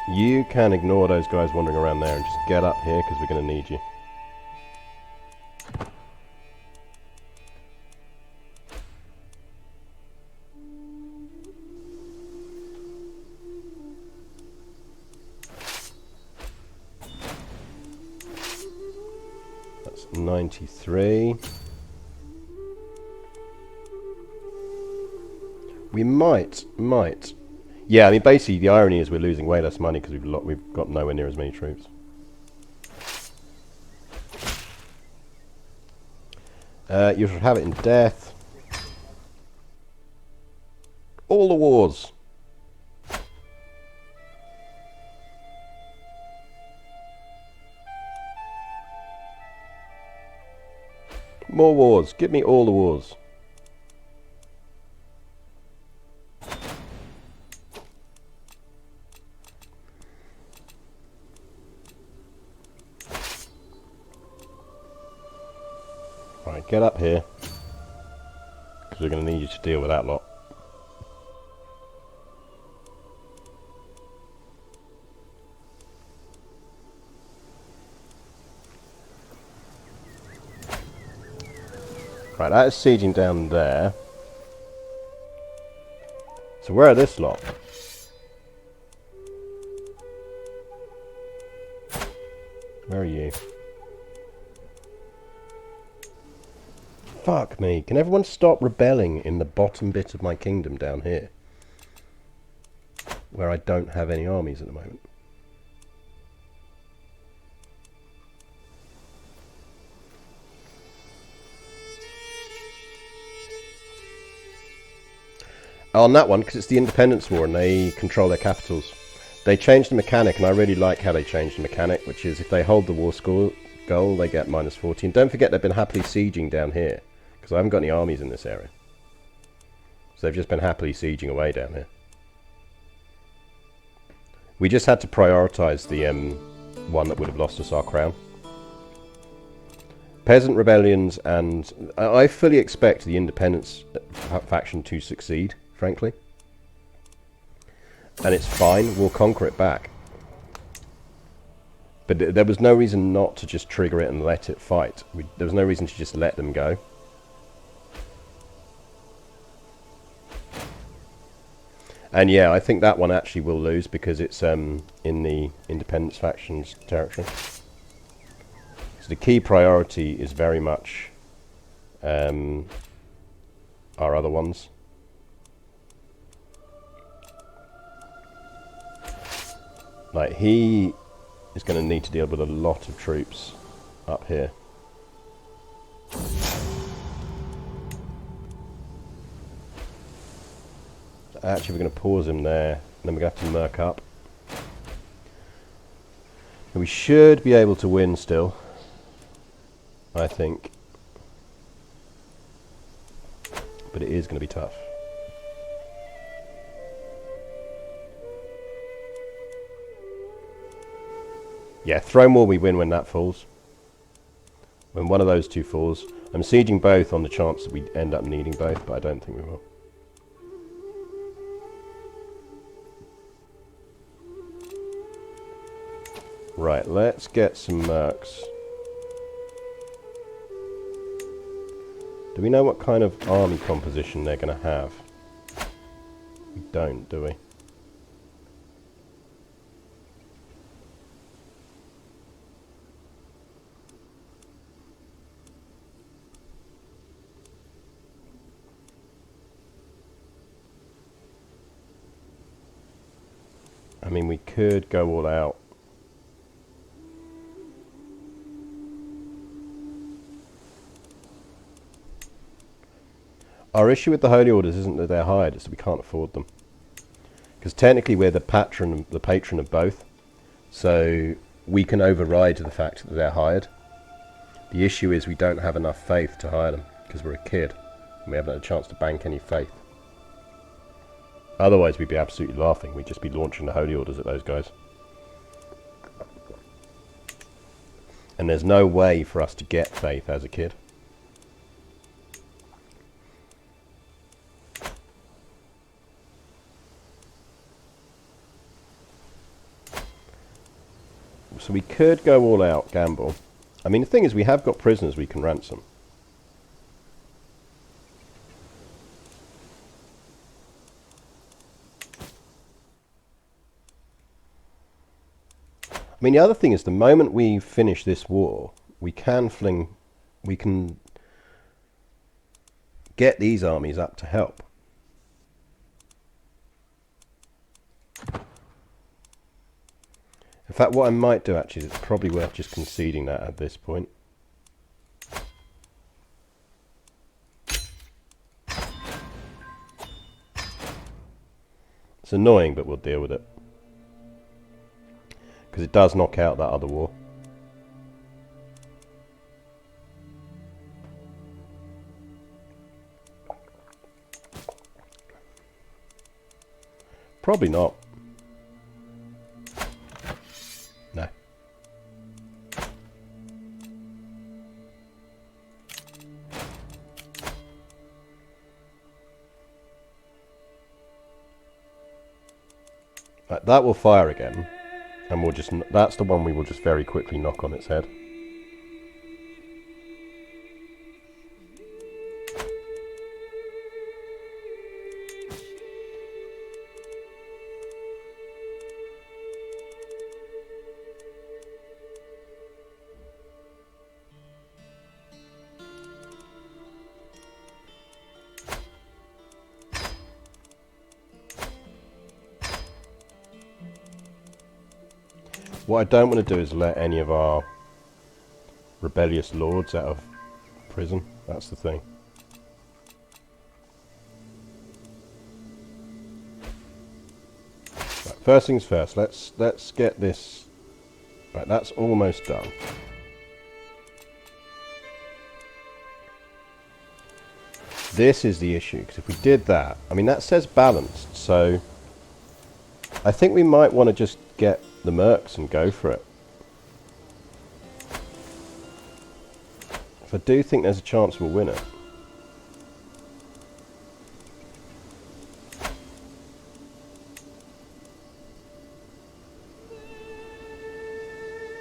You can ignore those guys wandering around there and just get up here because we're going to need you. That's 93. We might. Yeah, I mean, basically, the irony is we're losing way less money because we've got nowhere near as many troops. You should have it in death. All the wars. More wars. Give me all the wars. Right, get up here, because we're going to need you to deal with that lot. Right, that is sieging down there. So where are this lot? Where are you? Fuck me. Can everyone stop rebelling in the bottom bit of my kingdom down here? Where I don't have any armies at the moment. On that one, because it's the Independence War and they control their capitals. They changed the mechanic, and I really like how they changed the mechanic, which is if they hold the war score goal, they get -14. Don't forget they've been happily sieging down here, because I haven't got any armies in this area. So they've just been happily sieging away down here. We just had to prioritise the one that would have lost us our crown. Peasant rebellions, and I fully expect the Independence faction to succeed, frankly. And it's fine, we'll conquer it back. But there was no reason not to just trigger it and let it fight. There was no reason to just let them go. And yeah, I think that one actually will lose because it's in the Independence faction's territory. So the key priority is very much our other ones. Like, he is going to need to deal with a lot of troops up here. Actually, we're going to pause him there, and then we're going to have to merc up. And we should be able to win still, I think. But it is going to be tough. Yeah, Throne War we win when that falls. When one of those two falls. I'm sieging both on the chance that we end up needing both, but I don't think we will. Right, let's get some mercs. Do we know what kind of army composition they're going to have? We don't, do we? I mean, we could go all out. Our issue with the Holy Orders isn't that they're hired, it's that we can't afford them. Because technically we're the patron of both, so we can override the fact that they're hired. The issue is we don't have enough faith to hire them, because we're a kid, and we haven't had a chance to bank any faith. Otherwise we'd be absolutely laughing, we'd just be launching the Holy Orders at those guys. And there's no way for us to get faith as a kid. So we could go all out, gamble. I mean, the thing is, we have got prisoners we can ransom. I mean, the other thing is, the moment we finish this war, we can get these armies up to help. In fact, what I might do actually is it's probably worth just conceding that at this point. It's annoying, but we'll deal with it. Because it does knock out that other war. Probably not. No. Right, that will fire again, and we'll just, that's the one we will just very quickly knock on its head. What I don't want to do is let any of our rebellious lords out of prison. That's the thing. Right, first things first. Let's get this. Right, that's almost done. This is the issue, because if we did that, I mean, that says balanced, so I think we might want to just get the mercs and go for it. If I do think there's a chance we'll win it.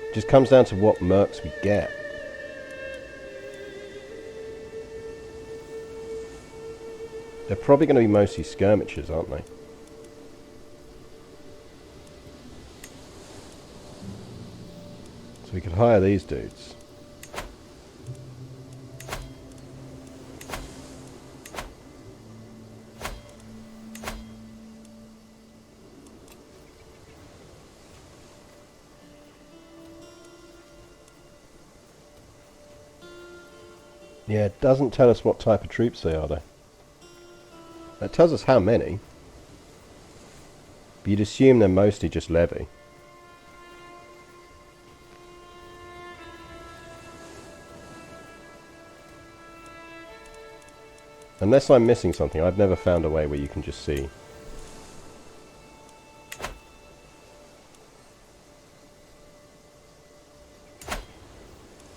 It just comes down to what mercs we get. They're probably going to be mostly skirmishers, aren't they? We could hire these dudes. Yeah, it doesn't tell us what type of troops they are, though. It tells us how many. But you'd assume they're mostly just levy. Unless I'm missing something, I've never found a way where you can just see.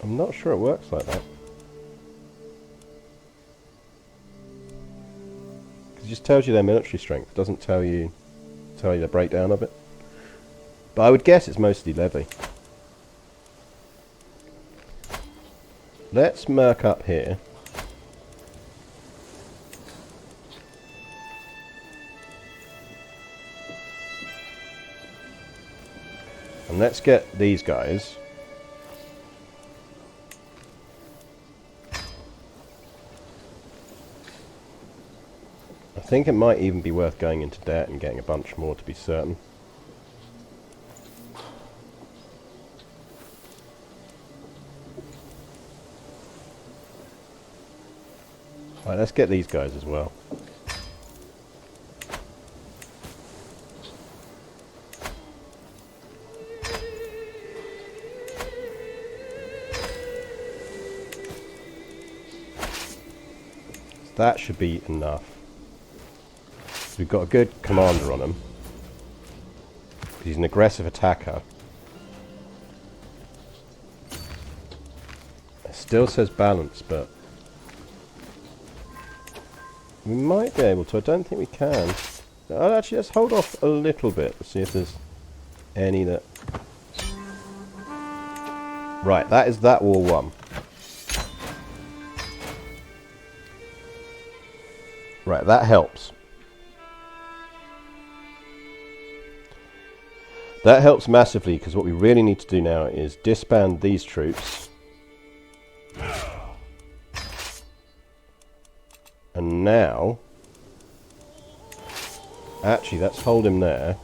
I'm not sure it works like that. Because it just tells you their military strength. It doesn't tell you the breakdown of it. But I would guess it's mostly levy. Let's merc up here. And let's get these guys. I think it might even be worth going into debt and getting a bunch more to be certain. Right, let's get these guys as well. That should be enough. We've got a good commander on him. He's an aggressive attacker. It still says balance, but we might be able to. I don't think we can. Actually, let's hold off a little bit. Let's see if there's any that... Right, that is that war won. Right, that helps. That helps massively, because what we really need to do now is disband these troops. And now... Actually, let's hold him there.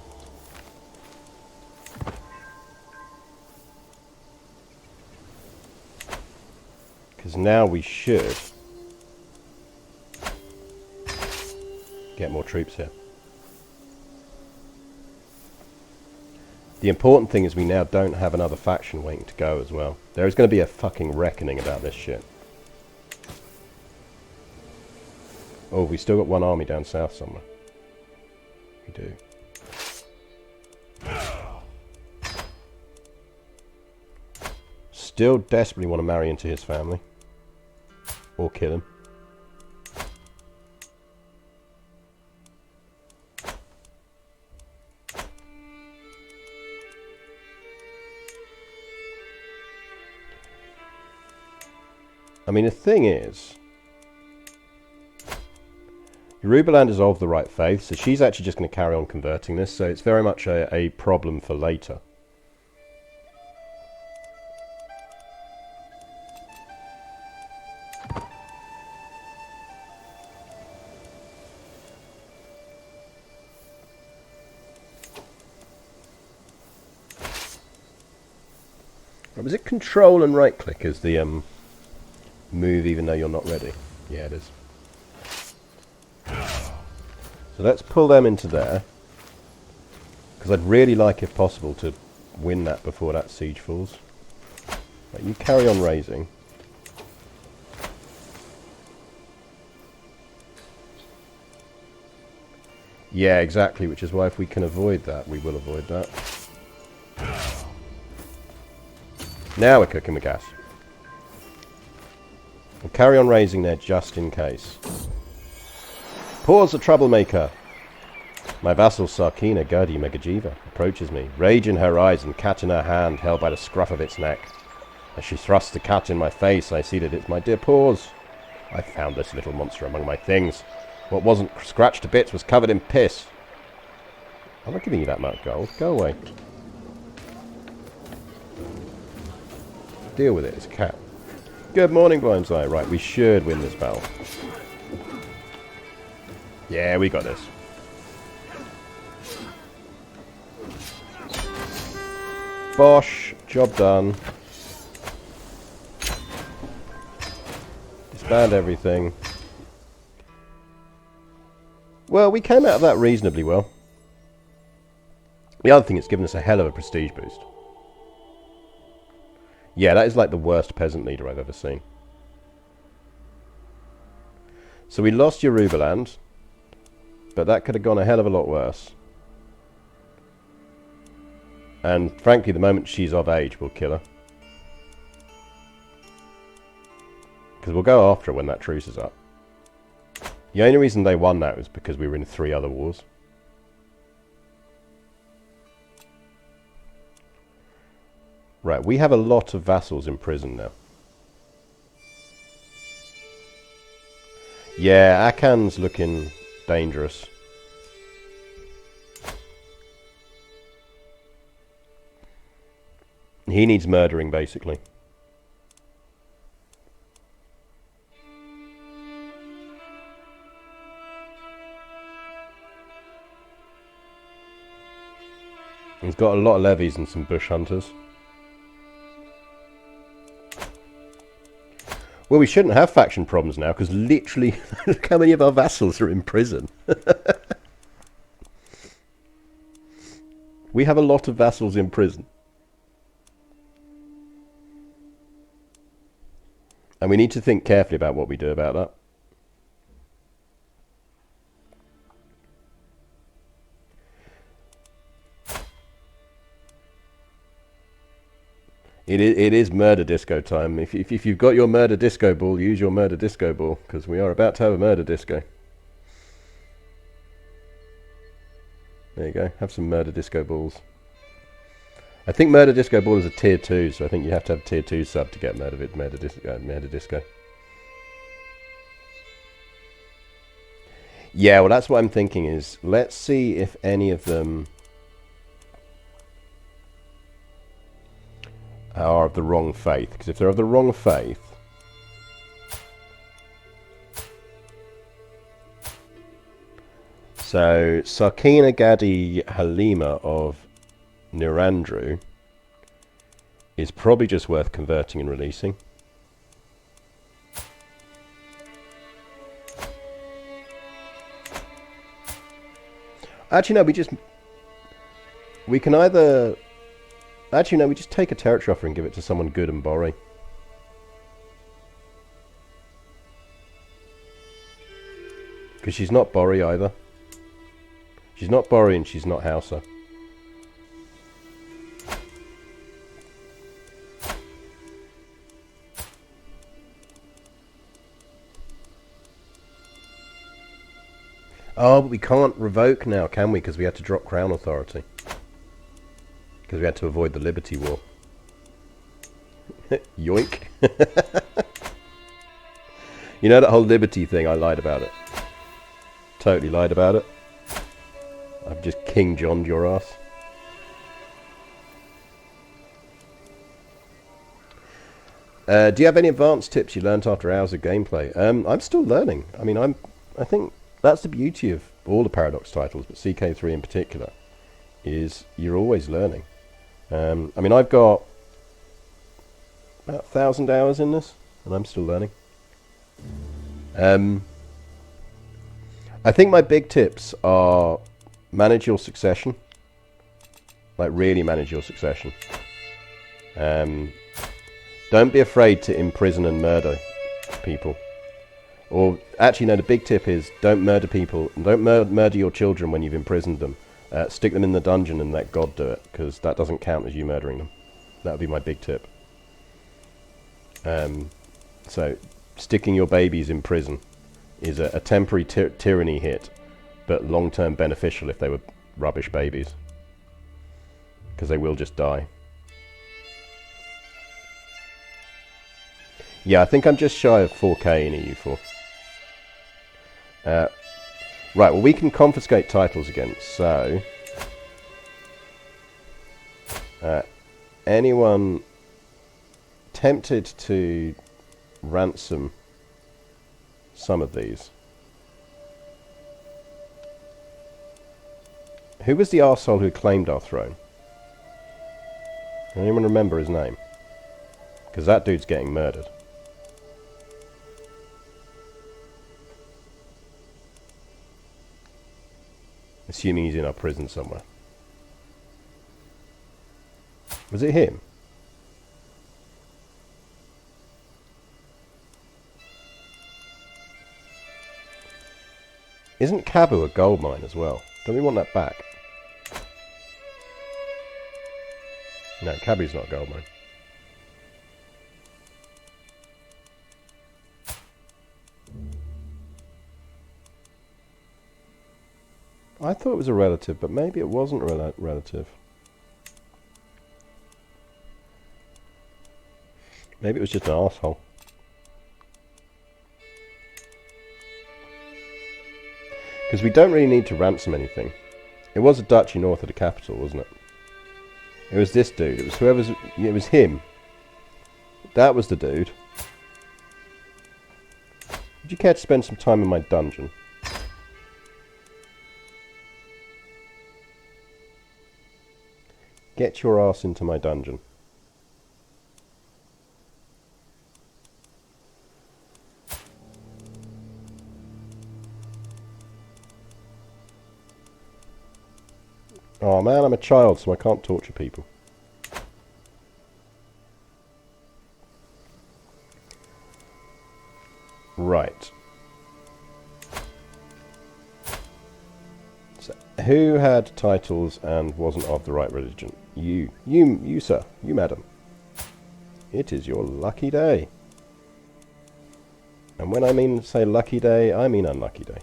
Because now we should get more troops here. The important thing is we now don't have another faction waiting to go as well. There is going to be a fucking reckoning about this shit. Oh, we still got one army down south somewhere. We do. Still desperately want to marry into his family. Or kill him. I mean, the thing is, Yorubaland is of the right faith, so she's actually just going to carry on converting this, so it's very much a problem for later. Was it control and right click as the move even though you're not ready? Yeah, it is. So let's pull them into there, because I'd really like, if possible, to win that before that siege falls. Right, you carry on raising. Yeah, exactly, which is why if we can avoid that, we will avoid that. Now we're cooking with gas. We'll carry on raising there just in case. Pause the troublemaker. My vassal Sarkina Kadi Megajiva approaches me, rage in her eyes and cat in her hand, held by the scruff of its neck. As she thrusts the cat in my face, I see that it's my dear Pause. I found this little monster among my things. What wasn't scratched to bits was covered in piss. I'm not giving you that much gold. Go away. Deal with it, it's a cat. Good morning, Blindseye. Right, we should win this battle. Yeah, we got this. Bosh, job done. Disband everything. Well, we came out of that reasonably well. The other thing, it's given us a hell of a prestige boost. Yeah, that is like the worst peasant leader I've ever seen. So we lost Yorubaland, but that could have gone a hell of a lot worse. And frankly, the moment she's of age, we'll kill her. Because we'll go after her when that truce is up. The only reason they won that was because we were in 3 other wars. Right, we have a lot of vassals in prison now. Yeah, Akan's looking dangerous. He needs murdering, basically. He's got a lot of levies and some bush hunters. Well, we shouldn't have faction problems now, because literally, look how many of our vassals are in prison. We have a lot of vassals in prison. And we need to think carefully about what we do about that. It is murder disco time. If you've got your murder disco ball, use your murder disco ball, because we are about to have a murder disco. There you go. Have some murder disco balls. I think murder disco ball is a tier 2, so I think you have to have tier 2 sub to get murder disco. Yeah, well, that's what I'm thinking is, let's see if any of them are of the wrong faith. Because if they're of the wrong faith, so Sarkina Gadi Halima of Nirandru is probably just worth converting and releasing. Actually, no, we can either... Actually, no, we just take a territory offer and give it to someone good and borrow. Because she's not Borry either. She's not Borry and she's not Hausa. Oh, but we can't revoke now, can we? Because we had to drop Crown Authority. Because we had to avoid the Liberty War. Yoink. You know that whole Liberty thing, I lied about it. Totally lied about it. I've just King John'd your ass. Do you have any advanced tips you learnt after hours of gameplay? I'm still learning. I mean, I think that's the beauty of all the Paradox titles, but CK3 in particular, is you're always learning. I mean, I've got about 1,000 hours in this, and I'm still learning. I think my big tips are manage your succession. Like, really manage your succession. Don't be afraid to imprison and murder people. Or, actually, no, the big tip is don't murder people. Don't murder your children when you've imprisoned them. Stick them in the dungeon and let God do it, because that doesn't count as you murdering them. That would be my big tip. So, sticking your babies in prison is a temporary tyranny hit, but long-term beneficial if they were rubbish babies. Because they will just die. Yeah, I think I'm just shy of 4k in EU4. Right, well, we can confiscate titles again, so... anyone tempted to ransom some of these? Who was the arsehole who claimed our throne? Can anyone remember his name? Because that dude's getting murdered. Assuming he's in our prison somewhere. Was it him? Isn't Cabu a gold mine as well? Don't we want that back? No, Cabu's not a gold mine. I thought it was a relative, but maybe it wasn't a relative. Maybe it was just an arsehole. Because we don't really need to ransom anything. It was a duchy north of the capital, wasn't it? It was this dude. It was whoever's... It was him. That was the dude. Would you care to spend some time in my dungeon? Get your ass into my dungeon. Oh man, I'm a child, so I can't torture people. Right. So, who had titles and wasn't of the right religion? You, sir. You, madam. It is your lucky day. And when I mean say lucky day, I mean unlucky day.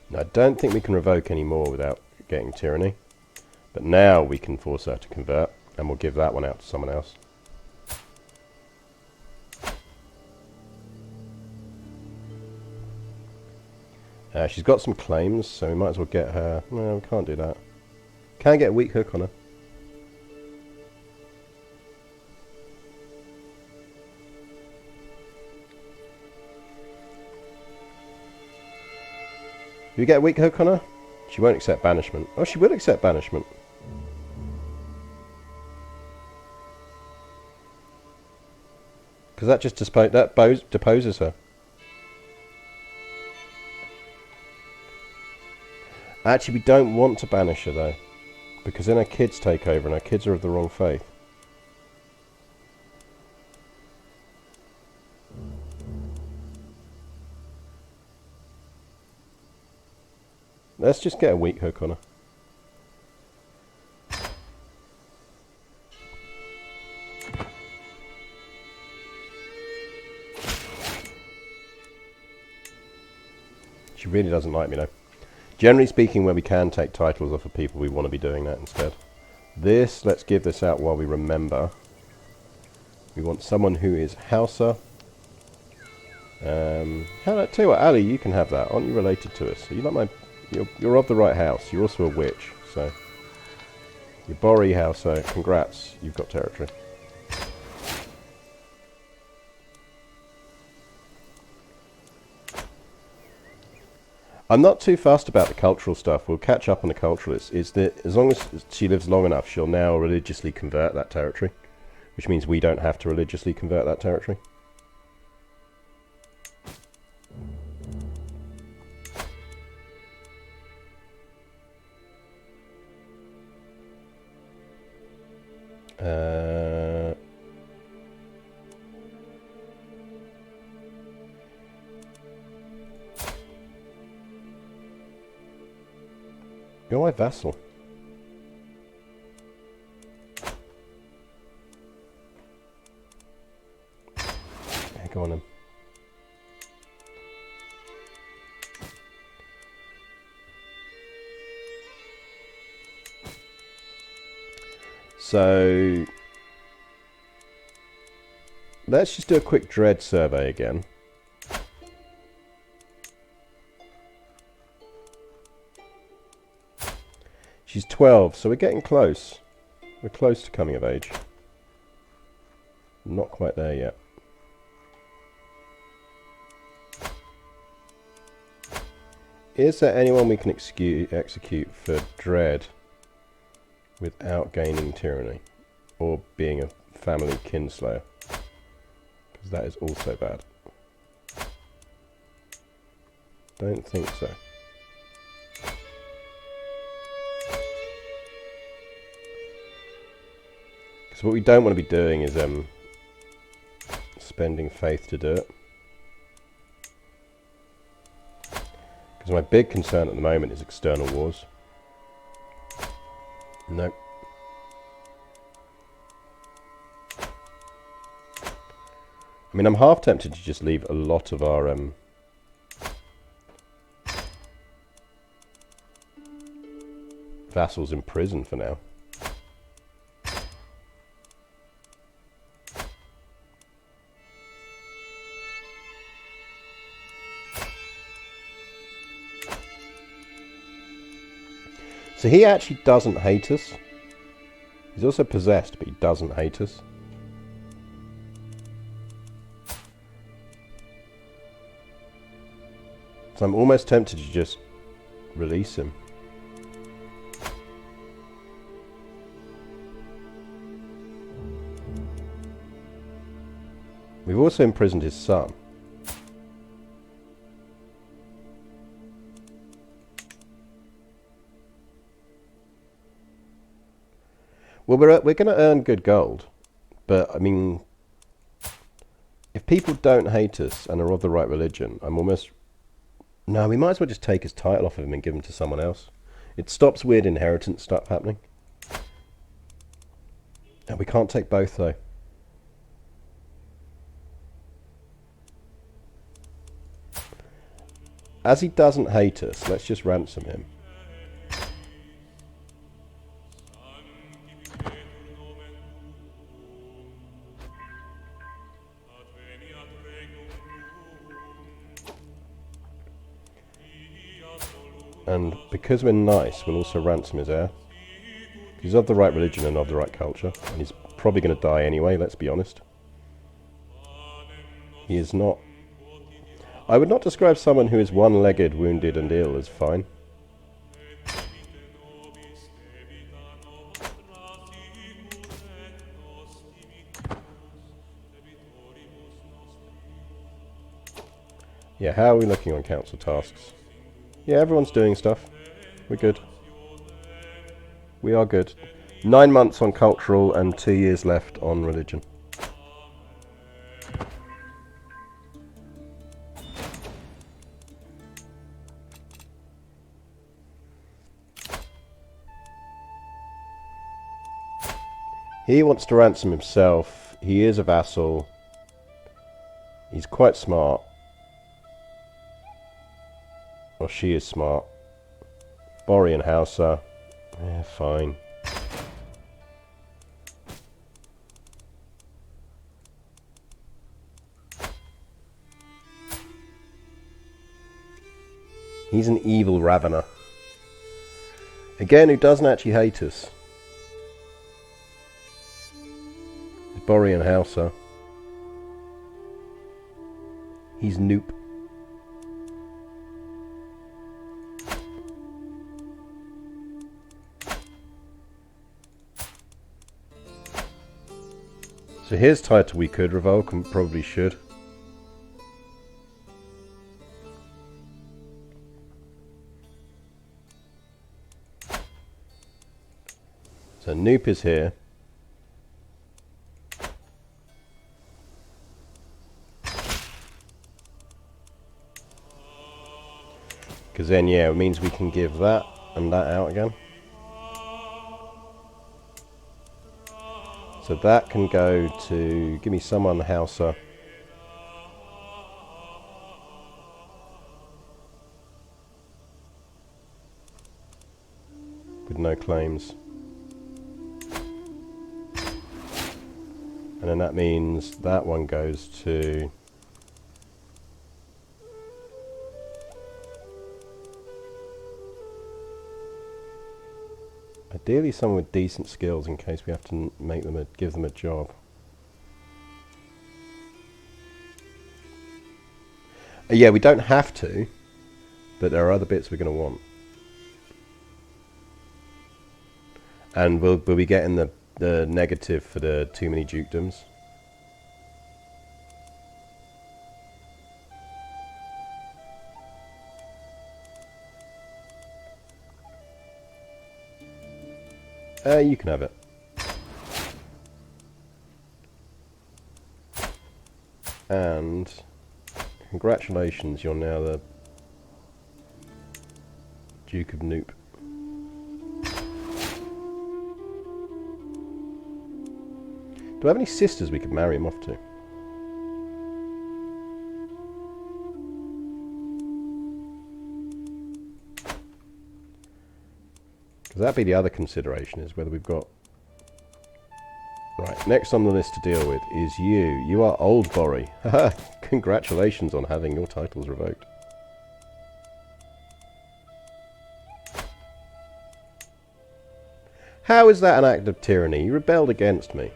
Now, I don't think we can revoke any more without getting tyranny. But now we can force her to convert, and we'll give that one out to someone else. She's got some claims, so we might as well get her... No, we can't do that. Can get a weak hook on her. Do you get a weak hook on her? She won't accept banishment. Oh, she will accept banishment. Because that just deposes her. Actually, we don't want to banish her, though. Because then her kids take over, and her kids are of the wrong faith. Let's just get a weak hook on her. She really doesn't like me, though. Generally speaking, when we can take titles off of people, we want to be doing that instead. This, let's give this out while we remember. We want someone who is Hausa. Tell you what, Ali, you can have that. Aren't you related to us? Are you not my... You're of the right house. You're also a witch, so... You're Bori Hausa. Congrats, you've got territory. I'm not too fussed about the cultural stuff. We'll catch up on the cultural. It's that as long as she lives long enough, she'll now religiously convert that territory, which means we don't have to religiously convert that territory. You're my vassal. Yeah, go on then. So let's just do a quick dread survey again. She's 12, so we're getting close. We're close to coming of age. Not quite there yet. Is there anyone we can execute for dread without gaining tyranny? Or being a family kinslayer? Because that is also bad. Don't think so. So what we don't want to be doing is spending faith to do it. Because my big concern at the moment is external wars. Nope. I mean, I'm half tempted to just leave a lot of our vassals in prison for now. So he actually doesn't hate us. He's also possessed, but he doesn't hate us. So I'm almost tempted to just release him. We've also imprisoned his son. Well, we're going to earn good gold, but I mean, if people don't hate us and are of the right religion, I'm almost... No, we might as well just take his title off of him and give him to someone else. It stops weird inheritance stuff happening. And we can't take both, though. As he doesn't hate us, let's just ransom him. And because we're nice, we'll also ransom his heir. He's of the right religion and of the right culture. And he's probably going to die anyway, let's be honest. He is not... I would not describe someone who is one-legged, wounded and ill as fine. Yeah, how are we looking on council tasks? Yeah, everyone's doing stuff. We're good. We are good. 9 months on cultural and 2 years left on religion. He wants to ransom himself. He is a vassal. He's quite smart. Or she is smart. Borean Hausa. Yeah, fine. He's an evil ravener. Again, who doesn't actually hate us. Borean Hausa. He's Noop. So his title we could revoke and probably should. So Noop is here. Because then, yeah, it means we can give that and that out again. So that can go to... Give me someone Hausa. With no claims. And then that means that one goes to... Ideally someone with decent skills in case we have to make them give them a job. Yeah, we don't have to, but there are other bits we're going to want. And we'll be getting the negative for the too many dukedoms. You can have it. And congratulations, you're now the Duke of Noop. Do I have any sisters we could marry him off to? Because that'd be the other consideration, is whether we've got... Right, next on the list to deal with is you. You are Old Borry. Haha, congratulations on having your titles revoked. How is that an act of tyranny? You rebelled against me.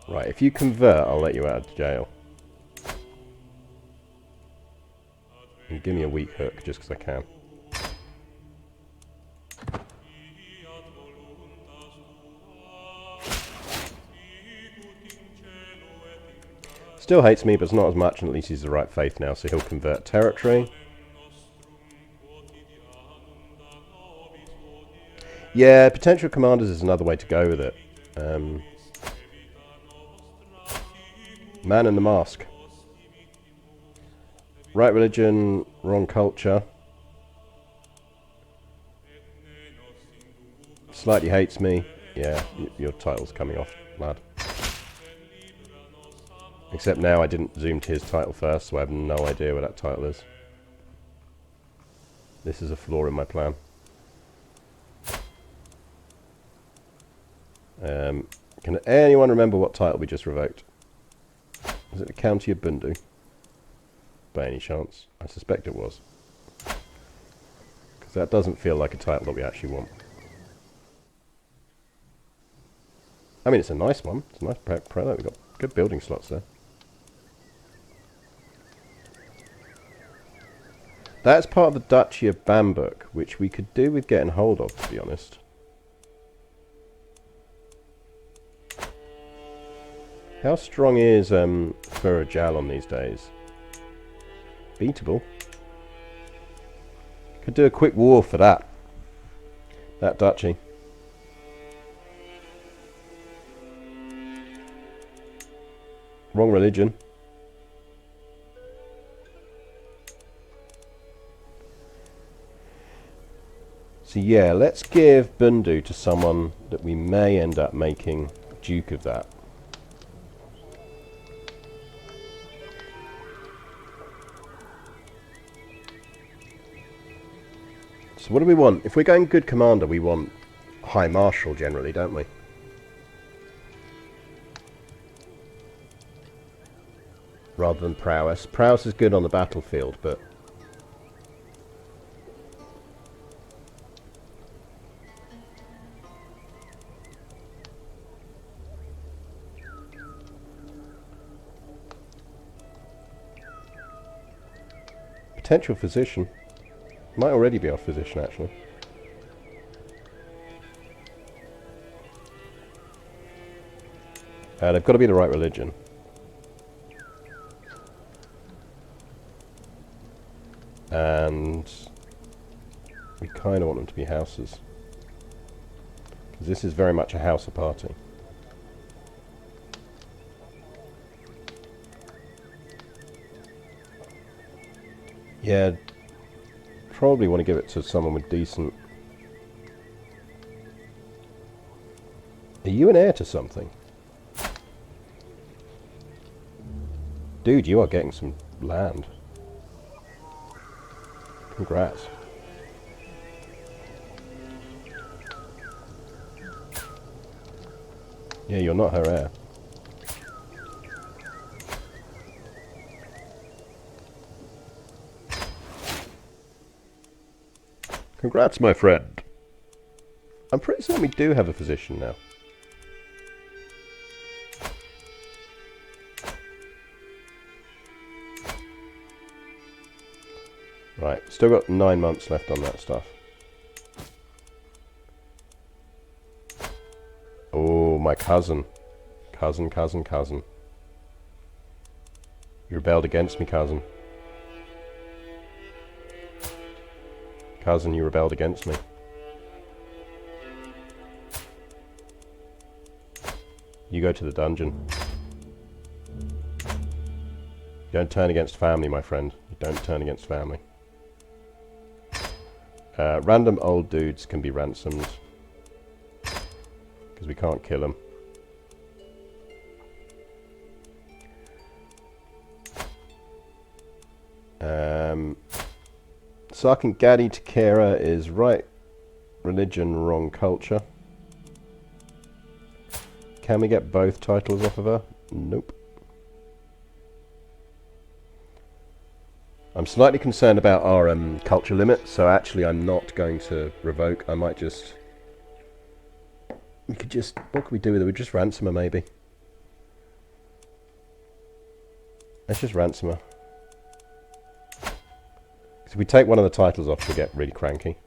Right, if you convert, I'll let you out of jail. And give me a weak hook, just because I can. Still hates me, but it's not as much, and at least he's the right faith now, so he'll convert territory. Yeah, potential commanders is another way to go with it. Man in the mask. Right religion, wrong culture. Slightly hates me. Yeah, your title's coming off, lad. Except now I didn't zoom to his title first, so I have no idea what that title is. This is a flaw in my plan. Can anyone remember what title we just revoked? Was it the County of Bundu? By any chance? I suspect it was. Because that doesn't feel like a title that we actually want. I mean, it's a nice one. It's a nice prelate. We've got good building slots there. That's part of the Duchy of Bamberg, which we could do with getting hold of, to be honest. How strong is Furajal on these days? Beatable. Could do a quick war for that. That duchy. Wrong religion. So yeah, let's give Bundu to someone that we may end up making Duke of that. So what do we want? If we're going good commander, we want High Marshal generally, don't we? Rather than prowess. Prowess is good on the battlefield, but... Potential physician. Might already be our physician, actually. They've got to be the right religion. And we kind of want them to be houses. Because this is very much a house of party. Yeah, probably want to give it to someone with decent... Are you an heir to something? Dude, you are getting some land. Congrats. Yeah, you're not her heir. Congrats, my friend. I'm pretty certain we do have a physician now. Right, still got 9 months left on that stuff. Oh, my cousin. Cousin. You rebelled against me, cousin. Cousin, you rebelled against me. You go to the dungeon. You don't turn against family, my friend. You don't turn against family. Random old dudes can be ransomed. Because we can't kill them. Sarkin Kadi Takera is right religion, wrong culture. Can we get both titles off of her? Nope. I'm slightly concerned about our culture limit, so actually I'm not going to revoke. I might just... We could just... What could we do with it? We'd just ransom her, maybe. Let's just ransom her. If we take one of the titles off, she'll get really cranky.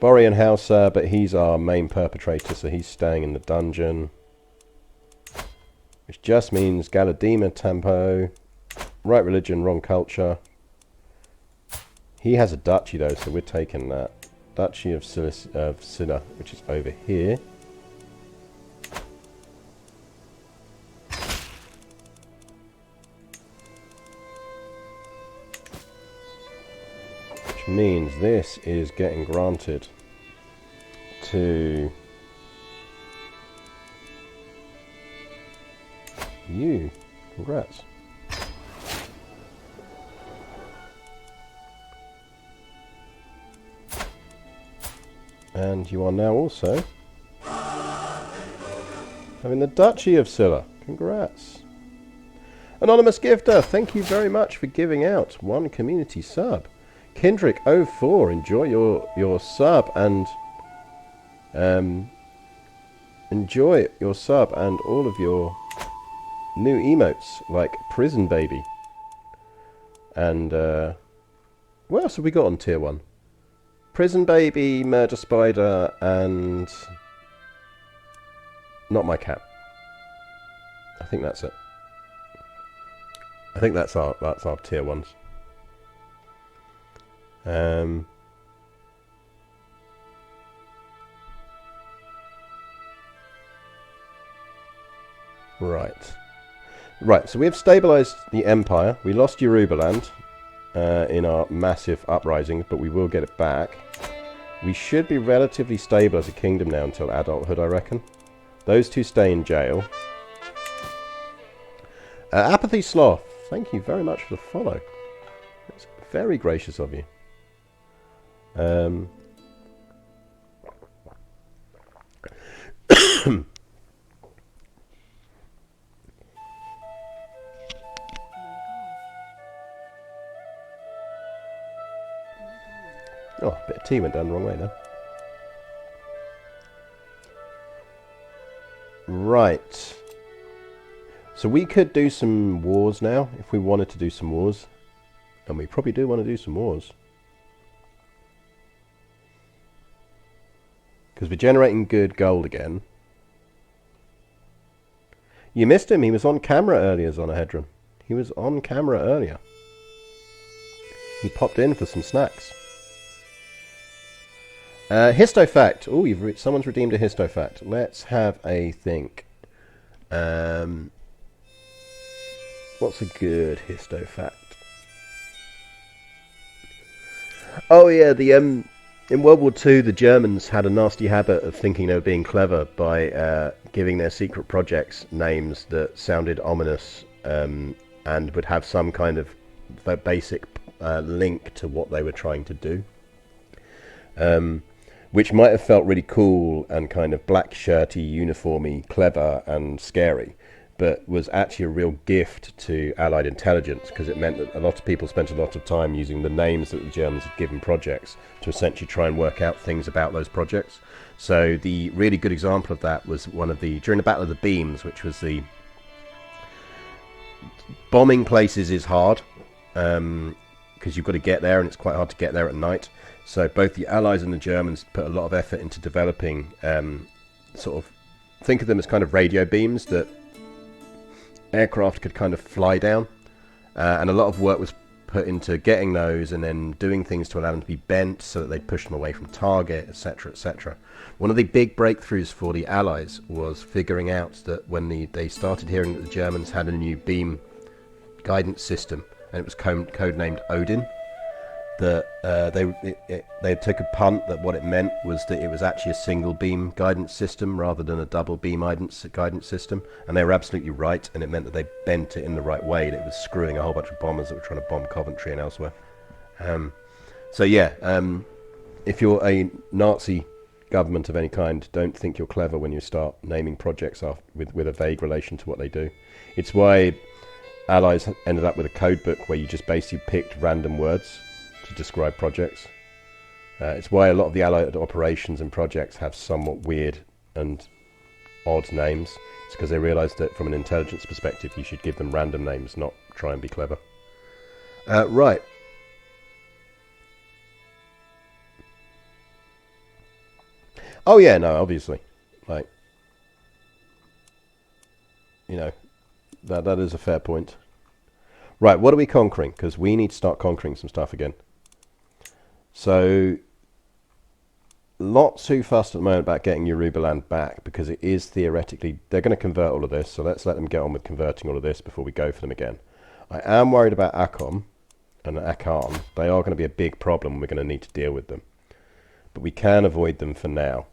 Borean Hauser, but he's our main perpetrator, so he's staying in the dungeon. Which just means Galadima tempo, right religion, wrong culture. He has a duchy though, so we're taking that. Duchy of Silla, which is over here. Which means this is getting granted to you. Congrats. And you are now also having the Duchy of Silla. Congrats. Anonymous Gifter, thank you very much for giving out one community sub. Kindrick04, enjoy your sub and enjoy your sub and all of your new emotes like Prison Baby. And what else have we got on tier 1? Prison Baby, Murder Spider, and Not My Cat. I think that's it. I think that's our tier 1s. Right, so we have stabilized the Empire. We lost Yorubaland in our massive uprising, but we will get it back. We should be relatively stable as a kingdom now until adulthood, I reckon. Those two stay in jail. Apathy Sloth, thank you very much for the follow. It's very gracious of you. Oh, a bit of tea went down the wrong way there. Right. So we could do some wars now, if we wanted to do some wars. And we probably do want to do some wars. Because we're generating good gold again. You missed him, he was on camera earlier, Zonahedron. He was on camera earlier. He popped in for some snacks. Histofact. Oh, someone's redeemed a histofact. Let's have a think. What's a good histofact? Oh yeah, in World War II, the Germans had a nasty habit of thinking they were being clever by giving their secret projects names that sounded ominous and would have some kind of basic link to what they were trying to do. Which might have felt really cool and kind of black shirty, uniformy, clever and scary, but was actually a real gift to Allied intelligence because it meant that a lot of people spent a lot of time using the names that the Germans had given projects to essentially try and work out things about those projects. So the really good example of that was during the Battle of the Beams, which was the bombing places is hard because you've got to get there and it's quite hard to get there at night. So both the Allies and the Germans put a lot of effort into developing sort of, think of them as kind of radio beams that aircraft could kind of fly down. And a lot of work was put into getting those and then doing things to allow them to be bent so that they'd push them away from target, etc., etc. One of the big breakthroughs for the Allies was figuring out that when they started hearing that the Germans had a new beam guidance system, and it was codenamed Odin, that they took a punt that what it meant was that it was actually a single beam guidance system rather than a double beam guidance system, and they were absolutely right, and it meant that they bent it in the right way, that it was screwing a whole bunch of bombers that were trying to bomb Coventry and elsewhere. So yeah, if you're a Nazi government of any kind, don't think you're clever when you start naming projects with a vague relation to what they do. It's why Allies ended up with a code book where you just basically picked random words to describe projects. It's why a lot of the Allied operations and projects have somewhat weird and odd names. It's because they realised that from an intelligence perspective you should give them random names, not try and be clever. Right. Oh yeah, no, obviously. Like, you know, that is a fair point. Right, what are we conquering? Because we need to start conquering some stuff again. So, not too fussed at the moment about getting Yorubaland back, because it is theoretically, they're going to convert all of this, so let's let them get on with converting all of this before we go for them again. I am worried about Akom and Akan. They are going to be a big problem, and we're going to need to deal with them. But we can avoid them for now.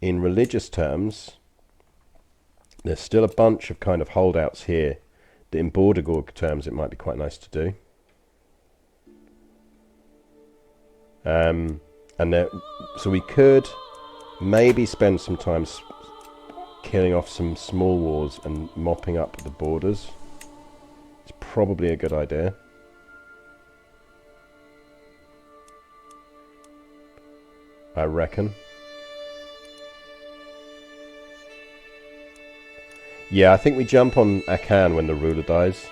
In religious terms, there's still a bunch of kind of holdouts here that in border gorg terms it might be quite nice to do. So we could maybe spend some time killing off some small wars and mopping up the borders. It's probably a good idea. I reckon. Yeah, I think we jump on Akan when the ruler dies.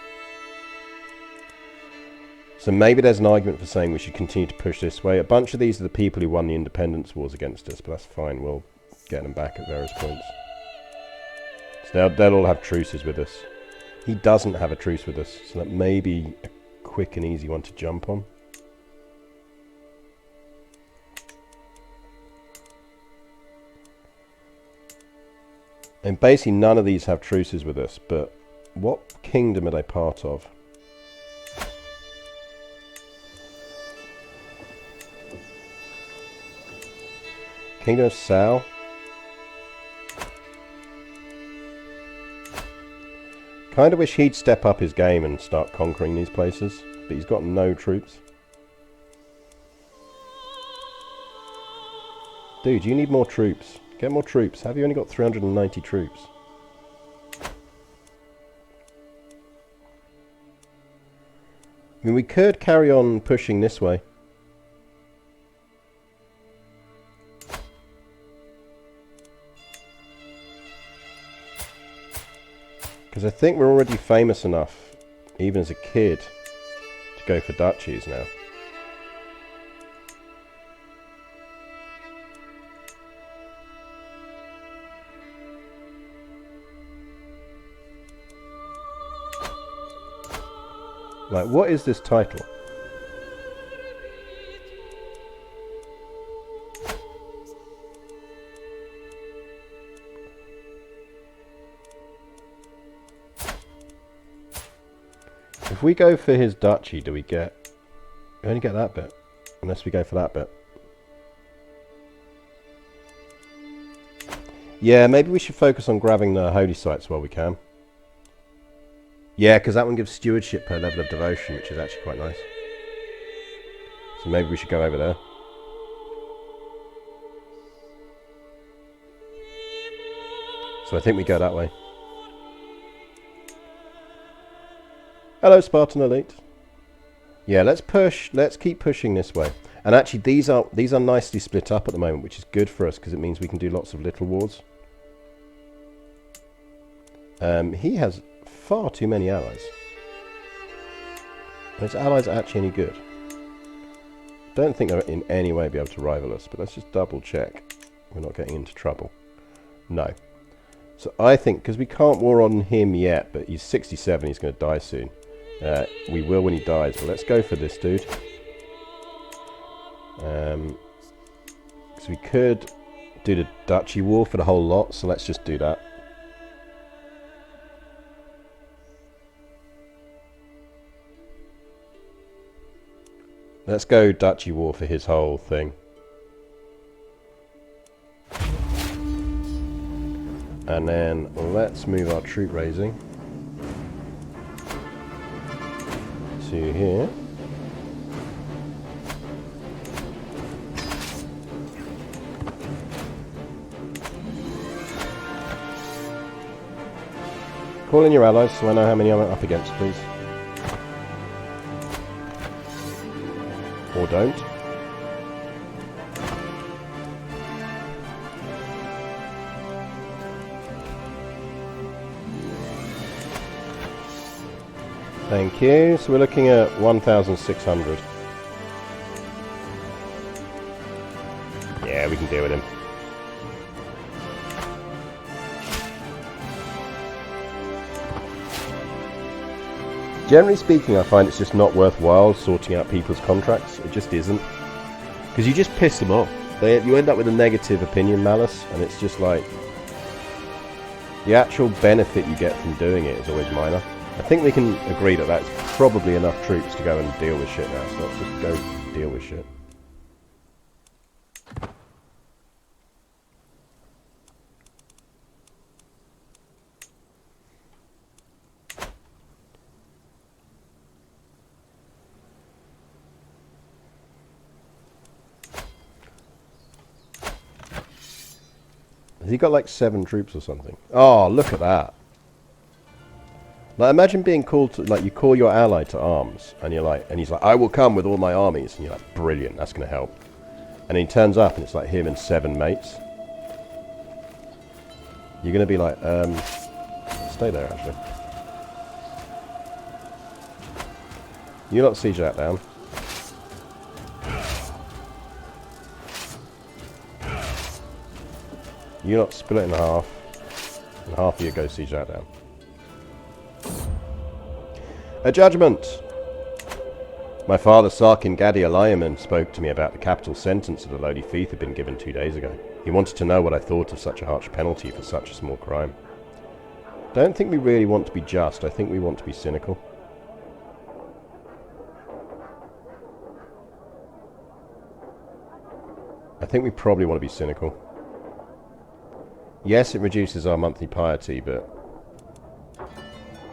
So maybe there's an argument for saying we should continue to push this way. A bunch of these are the people who won the independence wars against us, but that's fine. We'll get them back at various points. So they'll all have truces with us. He doesn't have a truce with us, so that may be a quick and easy one to jump on. And basically none of these have truces with us, but what kingdom are they part of? Kingdom of Sao. Kind of wish he'd step up his game and start conquering these places, but he's got no troops. Dude, you need more troops. Get more troops. Have you only got 390 troops? I mean, we could carry on pushing this way. Because I think we're already famous enough, even as a kid, to go for duchies now. Like, what is this title? If we go for his duchy, do we get... We only get that bit. Unless we go for that bit. Yeah, maybe we should focus on grabbing the holy sites while we can. Yeah, because that one gives stewardship per level of devotion, which is actually quite nice. So maybe we should go over there. So I think we go that way. Hello, Spartan Elite. Yeah, let's push. Let's keep pushing this way. And actually, these are nicely split up at the moment, which is good for us because it means we can do lots of little wars. He has far too many allies. Are his allies actually any good? Don't think they're in any way be able to rival us, but let's just double check we're not getting into trouble. No. So I think, because we can't war on him yet, but he's 67, he's going to die soon. We will when he dies, but let's go for this dude. So we could do the duchy war for the whole lot, so let's just do that. Let's go duchy war for his whole thing. And then let's move our troop raising to here. Call in your allies so I know how many I'm up against, please. Or don't. Thank you. So we're looking at 1,600. Yeah, we can deal with him. Generally speaking, I find it's just not worthwhile sorting out people's contracts. It just isn't. Because you just piss them off. You end up with a negative opinion malice, and it's just like... the actual benefit you get from doing it is always minor. I think we can agree that that's probably enough troops to go and deal with shit now, so let's just go deal with shit. Has he got like 7 troops or something? Oh, look at that. Like, imagine being called to, like, you call your ally to arms, and you're like, and he's like, I will come with all my armies, and you're like, brilliant, that's going to help. And he turns up, and it's like him and 7 mates. You're going to be like, stay there, actually. You not siege that down. You not split it in half, and half of you go siege that down. A judgment! My father, Sarkin Kadi Alayaman, spoke to me about the capital sentence that the lowly thief had been given 2 days ago. He wanted to know what I thought of such a harsh penalty for such a small crime. Don't think we really want to be just, I think we want to be cynical. I think we probably want to be cynical. Yes, it reduces our monthly piety, but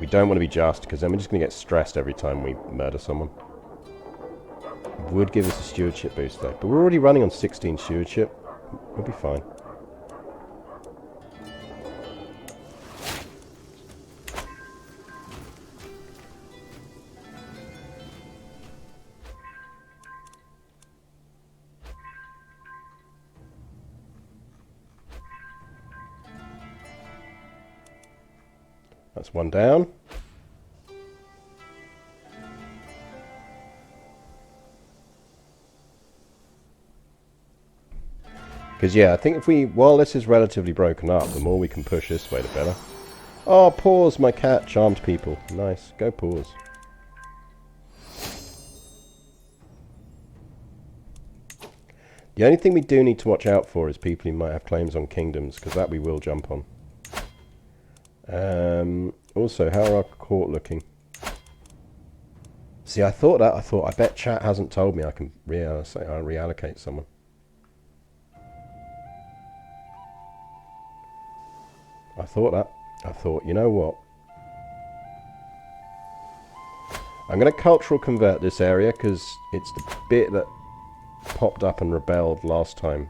we don't want to be just, because then we're just going to get stressed every time we murder someone. It would give us a stewardship boost, though. But we're already running on 16 stewardship. We'll be fine. That's one down. Because, yeah, I think if we... while this is relatively broken up, the more we can push this way, the better. Oh, pause, my cat charmed people. Nice. Go pause. The only thing we do need to watch out for is people who might have claims on kingdoms, because that we will jump on. Also, how are our court looking? See, I bet chat hasn't told me I can reallocate someone. I thought, you know what? I'm going to cultural convert this area, because it's the bit that popped up and rebelled last time.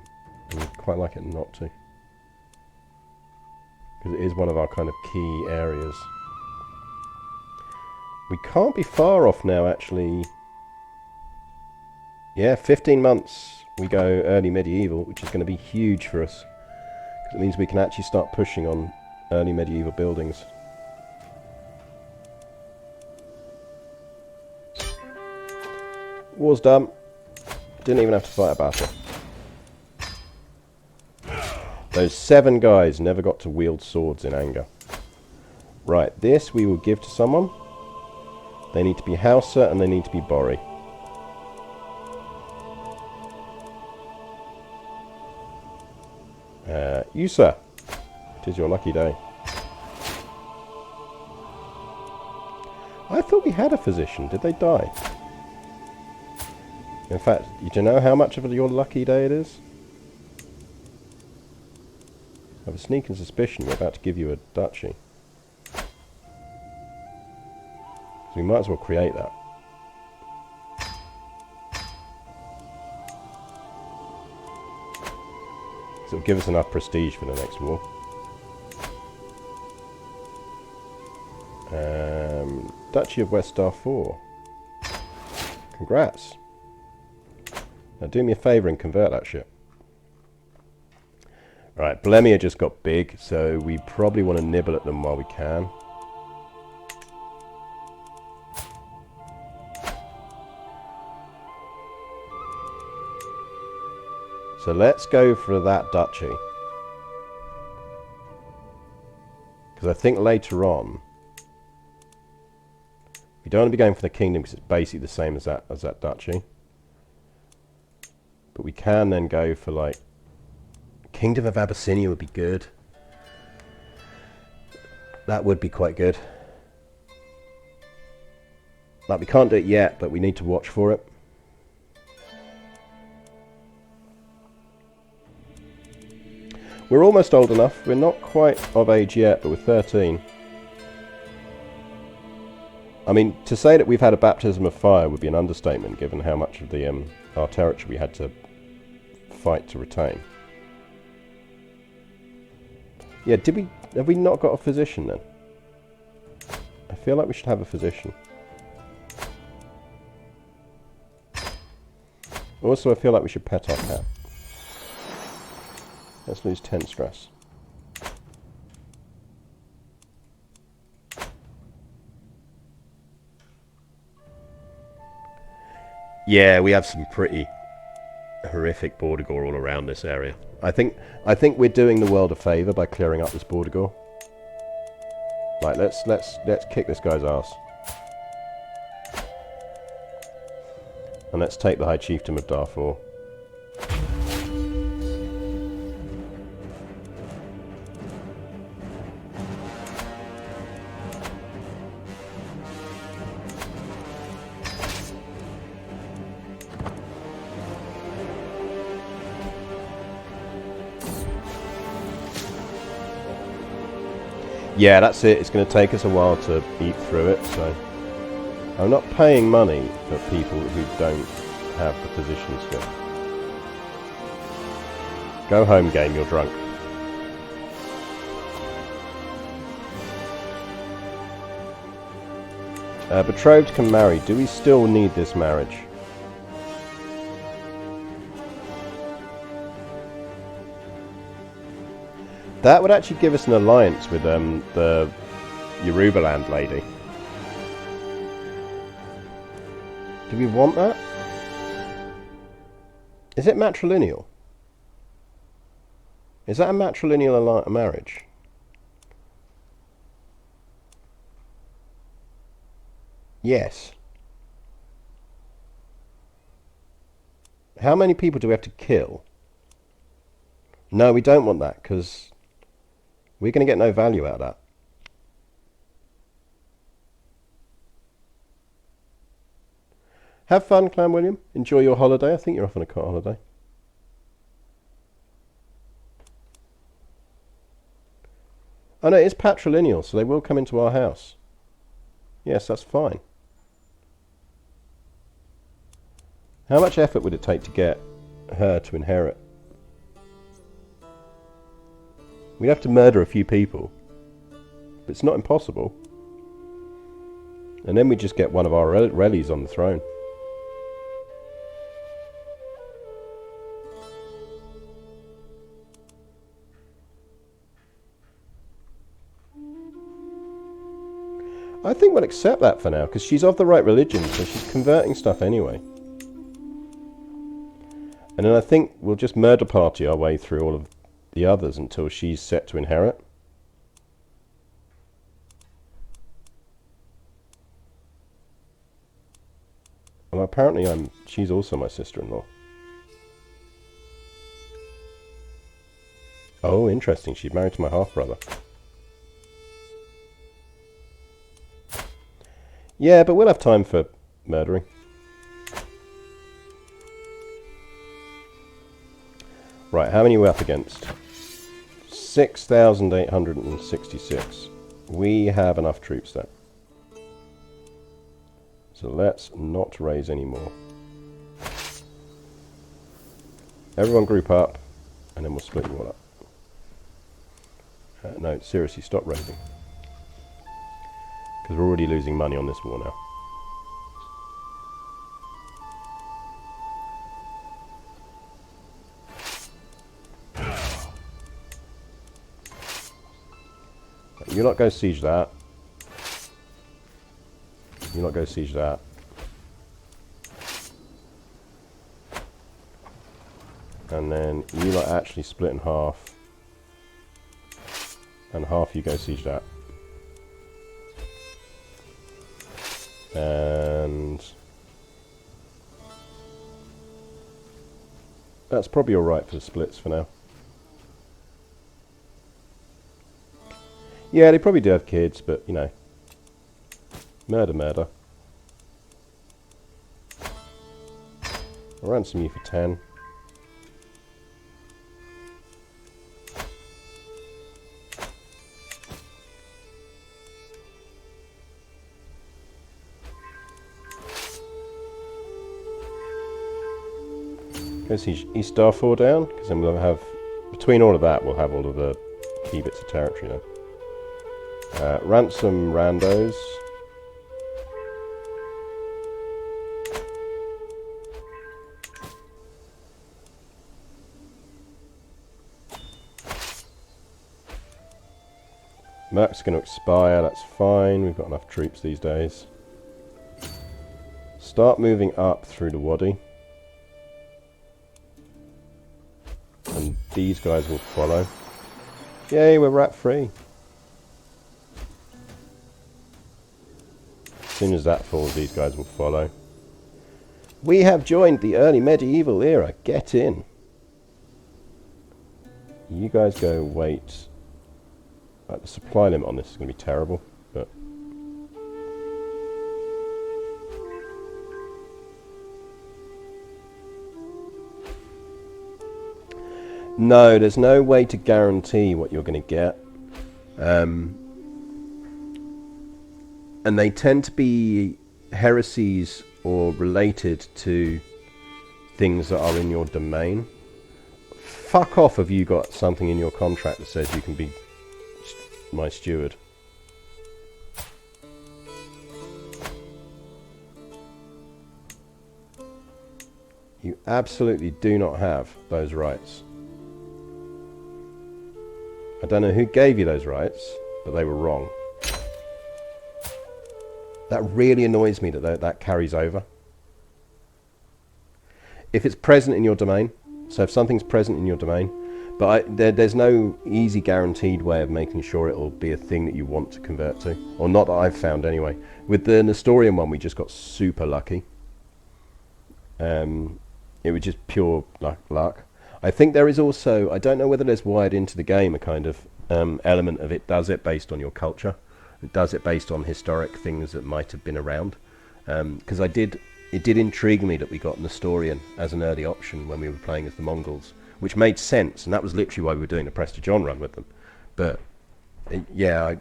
And I'd quite like it not to. Because it is one of our kind of key areas. We can't be far off now, actually. Yeah, 15 months we go early medieval, which is going to be huge for us. Because it means we can actually start pushing on early medieval buildings. War's done. Didn't even have to fight a battle. Those 7 guys never got to wield swords in anger. Right, this we will give to someone. They need to be Hausa and they need to be Bori. You, sir. It is your lucky day. I thought we had a physician. Did they die? In fact, do you know how much of your lucky day it is? I have a sneaking suspicion we're about to give you a duchy. So we might as well create that. So it'll give us enough prestige for the next war. Duchy of West Darfur. Congrats. Now do me a favour and convert that shit. Right, Blemia just got big, so we probably want to nibble at them while we can. So let's go for that duchy. Because I think later on, we We don't want to be going for the kingdom because it's basically the same as that duchy. But we can then go for like Kingdom of Abyssinia would be good. That would be quite good. Like we can't do it yet, but we need to watch for it. We're almost old enough. We're not quite of age yet, but we're 13. I mean, to say that we've had a baptism of fire would be an understatement, given how much of the our territory we had to fight to retain. Yeah, have we not got a physician then? I feel like we should have a physician. Also, I feel like we should pet our cat. Let's lose 10 stress. Yeah, we have some pretty horrific border gore all around this area. I think we're doing the world a favour by clearing up this border gore. Like let's kick this guy's ass. And let's take the High Chiefdom of Darfur. Yeah, that's it. It's going to take us a while to eat through it, so I'm not paying money for people who don't have the position skill. Go home, game, you're drunk. Betrothed can marry. Do we still need this marriage? That would actually give us an alliance with the Yorubaland lady. Do we want that? Is it matrilineal? Is that a matrilineal marriage? Yes. How many people do we have to kill? No, we don't want that, because we're going to get no value out of that. Have fun, Clan William. Enjoy your holiday. I think you're off on a car holiday. Oh no, it's patrilineal, so they will come into our house. Yes, that's fine. How much effort would it take to get her to inherit? We'd have to murder a few people, but it's not impossible. And then we just get one of our relies on the throne. I think we'll accept that for now, because she's of the right religion, so she's converting stuff anyway. And then I think we'll just murder party our way through all of the others until she's set to inherit. Well, apparently she's also my sister-in-law. Oh, interesting. She's married to my half-brother. Yeah, but we'll have time for murdering. Right, how many are we up against? 6,866. We have enough troops then. So let's not raise any more. Everyone group up, and then we'll split you all up. No, seriously, stop raising. Because we're already losing money on this war now. You not go siege that. You not go siege that. And then you lot actually split in half. And half you go siege that. And that's probably alright for the splits for now. Yeah, they probably do have kids, but, you know, murder, murder. I'll ransom you for 10. Guess he's Starfall down, because then we'll have, between all of that, we'll have all of the key bits of territory now. Ransom randos. Merc's going to expire, that's fine, we've got enough troops these days. Start moving up through the Wadi. And these guys will follow. Yay, we're rat free. As soon as that falls, these guys will follow. We have joined the early medieval era. Get in. You guys go wait. The supply limit on this is going to be terrible, but no, there's no way to guarantee what you're going to get, and they tend to be heresies or related to things that are in your domain. Fuck off if you got something in your contract that says you can be my steward. You absolutely do not have those rights. I don't know who gave you those rights, but they were wrong. That really annoys me that that carries over. If it's present in your domain, so if something's present in your domain, but there's no easy guaranteed way of making sure it'll be a thing that you want to convert to. Or not that I've found anyway. With the Nestorian one, we just got super lucky. It was just pure luck. I think there is also, I don't know whether there's wired into the game a kind of element of it does it based on your culture. It does it based on historic things that might have been around. Because it did intrigue me that we got Nestorian as an early option when we were playing as the Mongols. Which made sense, and that was literally why we were doing the Press to John run with them. But yeah,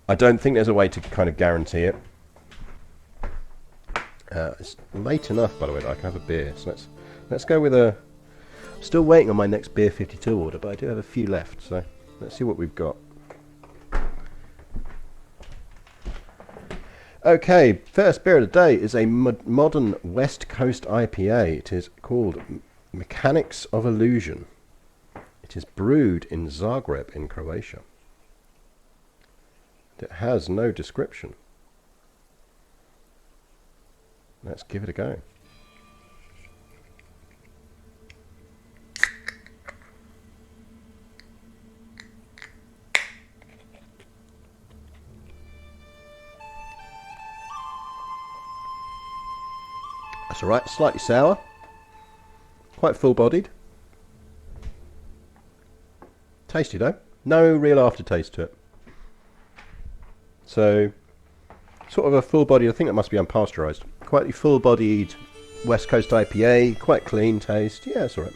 I don't think there's a way to kind of guarantee it. It's late enough, by the way, that I can have a beer. So let's go with a. Still waiting on my next beer 52 order, but I do have a few left. So let's see what we've got. Okay, first beer of the day is a modern West Coast IPA. It is called Mechanics of Illusion. It is brewed in Zagreb in Croatia. It has no description. Let's give it a go. That's alright, slightly sour. Quite full-bodied. Tasty though. No real aftertaste to it. So, sort of a full-bodied, I think that must be unpasteurised. Quite a full-bodied West Coast IPA, quite clean taste. Yeah, it's alright.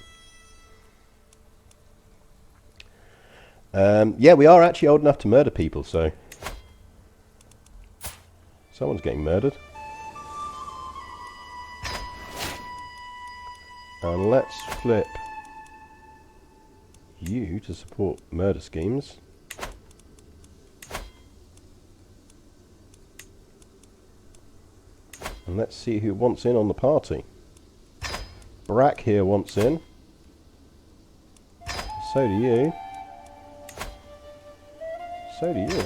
Yeah, we are actually old enough to murder people, so someone's getting murdered. And let's flip you to support murder schemes. And let's see who wants in on the party. Brack here wants in. So do you. So do you.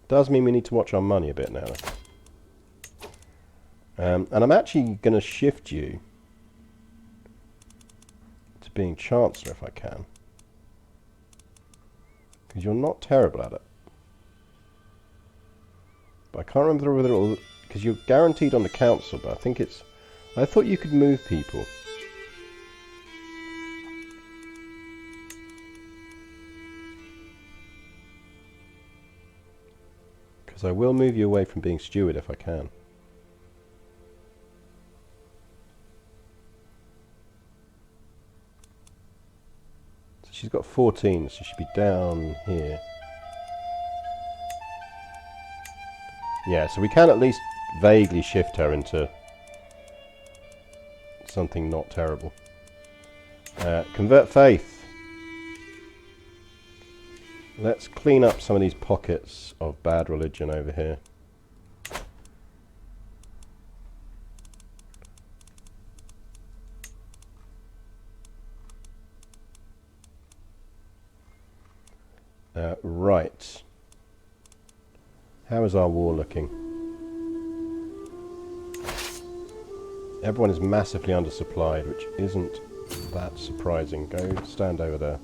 Does mean we need to watch our money a bit now. And I'm actually going to shift you to being Chancellor if I can. Because you're not terrible at it. But I can't remember whether it will... Because you're guaranteed on the council, but I think it's... I thought you could move people. Because I will move you away from being steward if I can. So she's got 14, so she should be down here. Yeah, so we can at least vaguely shift her into something not terrible. Convert faith. Let's clean up some of these pockets of bad religion over here. Right. How is our war looking? Everyone is massively undersupplied, which isn't that surprising. Go stand over there.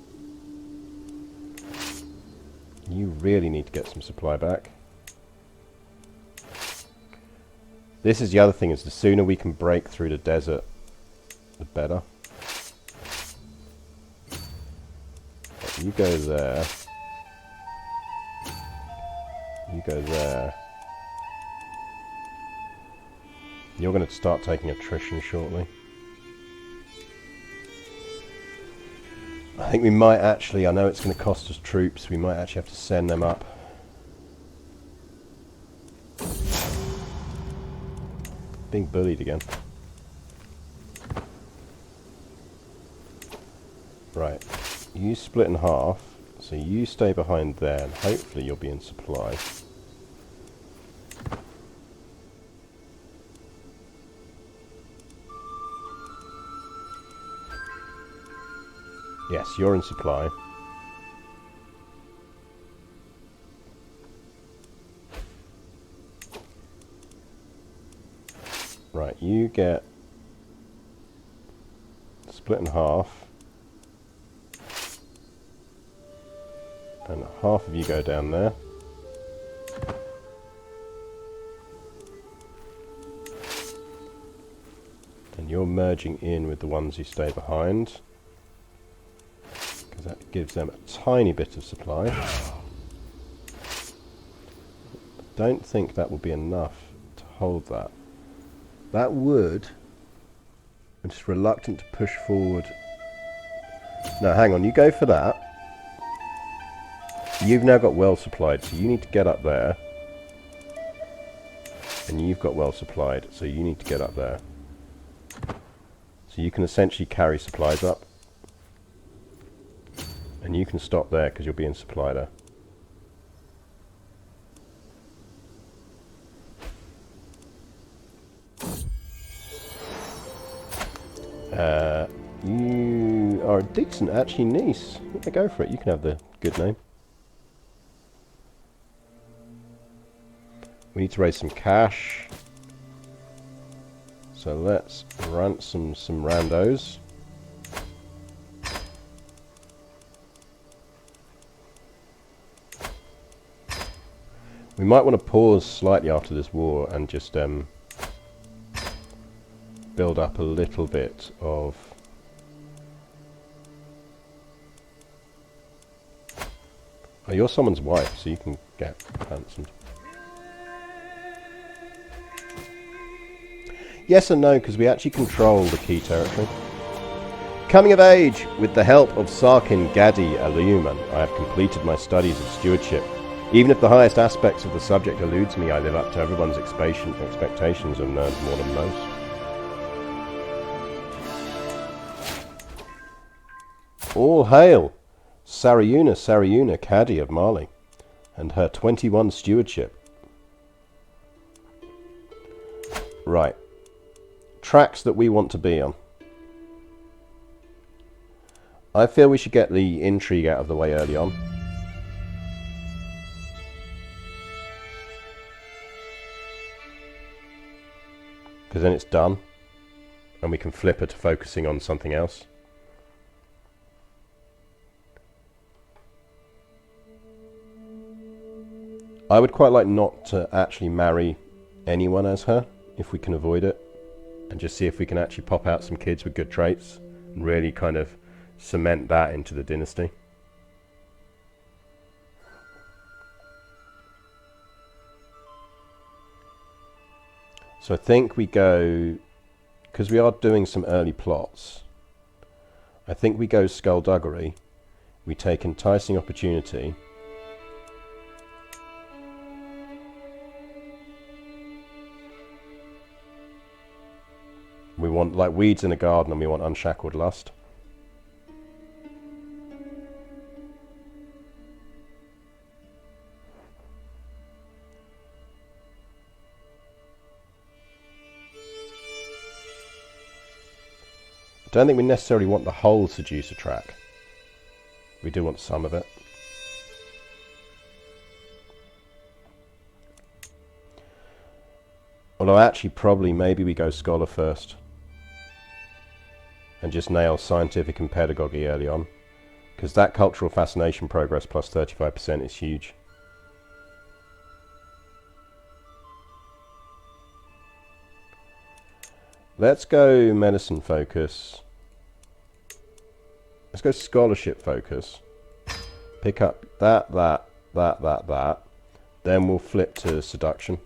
You really need to get some supply back. This is the other thing, is the sooner we can break through the desert, the better. You go there. You go there. You're going to start taking attrition shortly. I think we might actually, I know it's going to cost us troops, we might actually have to send them up. Being bullied again. Right, you split in half, so you stay behind there, and hopefully you'll be in supply. Yes, you're in supply. Right, you get split in half. And half of you go down there. And you're merging in with the ones who stay behind. That gives them a tiny bit of supply. Don't think that will be enough to hold that. That would... I'm just reluctant to push forward. No, hang on, you go for that. You've now got well supplied, so you need to get up there. And you've got well supplied, so you need to get up there. So you can essentially carry supplies up. And you can stop there because you'll be in supply there. You are a decent, actually, niece. Yeah, go for it. You can have the good name. We need to raise some cash. So let's ransom some randos. We might want to pause slightly after this war and just build up a little bit of... Oh, you're someone's wife, so you can get ransomed. Yes and no, because we actually control the key territory. Coming of age! With the help of Sarkin Kadi Aluman, I have completed my studies of stewardship. Even if the highest aspects of the subject eludes me, I live up to everyone's expectations and learn more than most. All hail! Sariuna Kadi of Mali, and her 21 stewardship. Right. Tracks that we want to be on. I feel we should get the intrigue out of the way early on. Because then it's done, and we can flip her to focusing on something else. I would quite like not to actually marry anyone as her, if we can avoid it, and just see if we can actually pop out some kids with good traits and really kind of cement that into the dynasty. So I think we go, because we are doing some early plots, I think we go skullduggery. We take enticing opportunity. We want like weeds in a garden, and we want unshackled lust. I don't think we necessarily want the whole seducer track. We do want some of it. Although actually probably maybe we go scholar first. And just nail scientific and pedagogy early on. Because that cultural fascination progress plus 35% is huge. Let's go medicine focus. Let's go scholarship focus. Pick up that. Then we'll flip to seduction.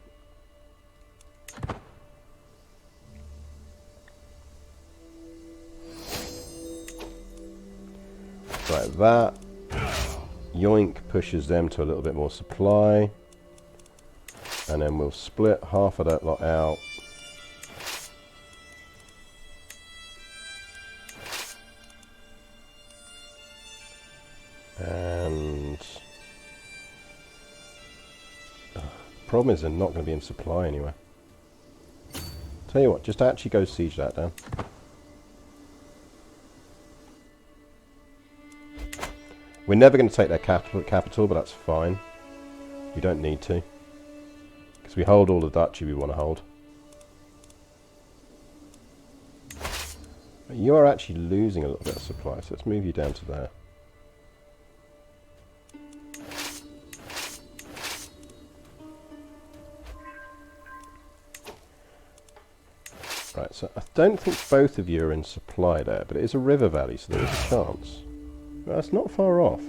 Like that. Yoink pushes them to a little bit more supply. And then we'll split half of that lot out. And problem is they're not going to be in supply anyway. Tell you what, just actually go siege that down. We're never going to take their capital, but that's fine. We don't need to. Because we hold all the duchy we want to hold. You are actually losing a little bit of supply, so let's move you down to there. Right, so I don't think both of you are in supply there, but it is a river valley, so there is a chance. Well, that's not far off.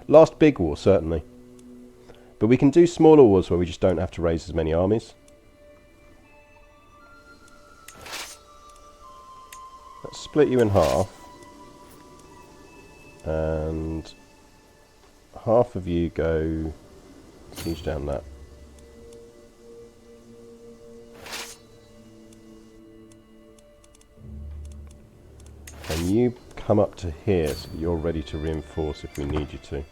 Last big war, certainly. But we can do smaller wars where we just don't have to raise as many armies. Let's split you in half. And half of you go siege down that. And you come up to here so that you're ready to reinforce if we need you to.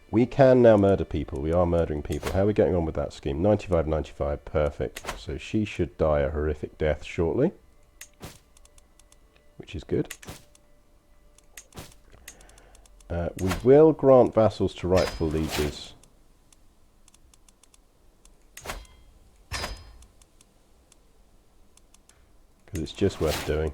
We can now murder people. We are murdering people. How are we getting on with that scheme? 95-95, perfect. So she should die a horrific death shortly, which is good. We will grant vassals to rightful lieges. Because it's just worth doing.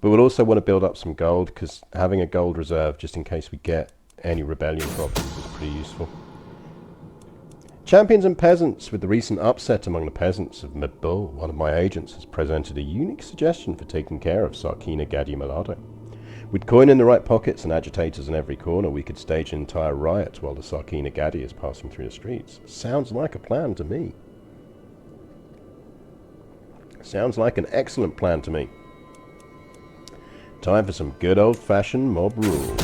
But we'll also want to build up some gold, because having a gold reserve, just in case we get any rebellion problems, is pretty useful. Champions and peasants. With the recent upset among the peasants of Medbul, one of my agents has presented a unique suggestion for taking care of Sarkina Gadi Malado. With coin in the right pockets and agitators in every corner, we could stage an entire riot while the Sarkina Gadi is passing through the streets. Sounds like a plan to me. Sounds like an excellent plan to me. Time for some good old-fashioned mob rule.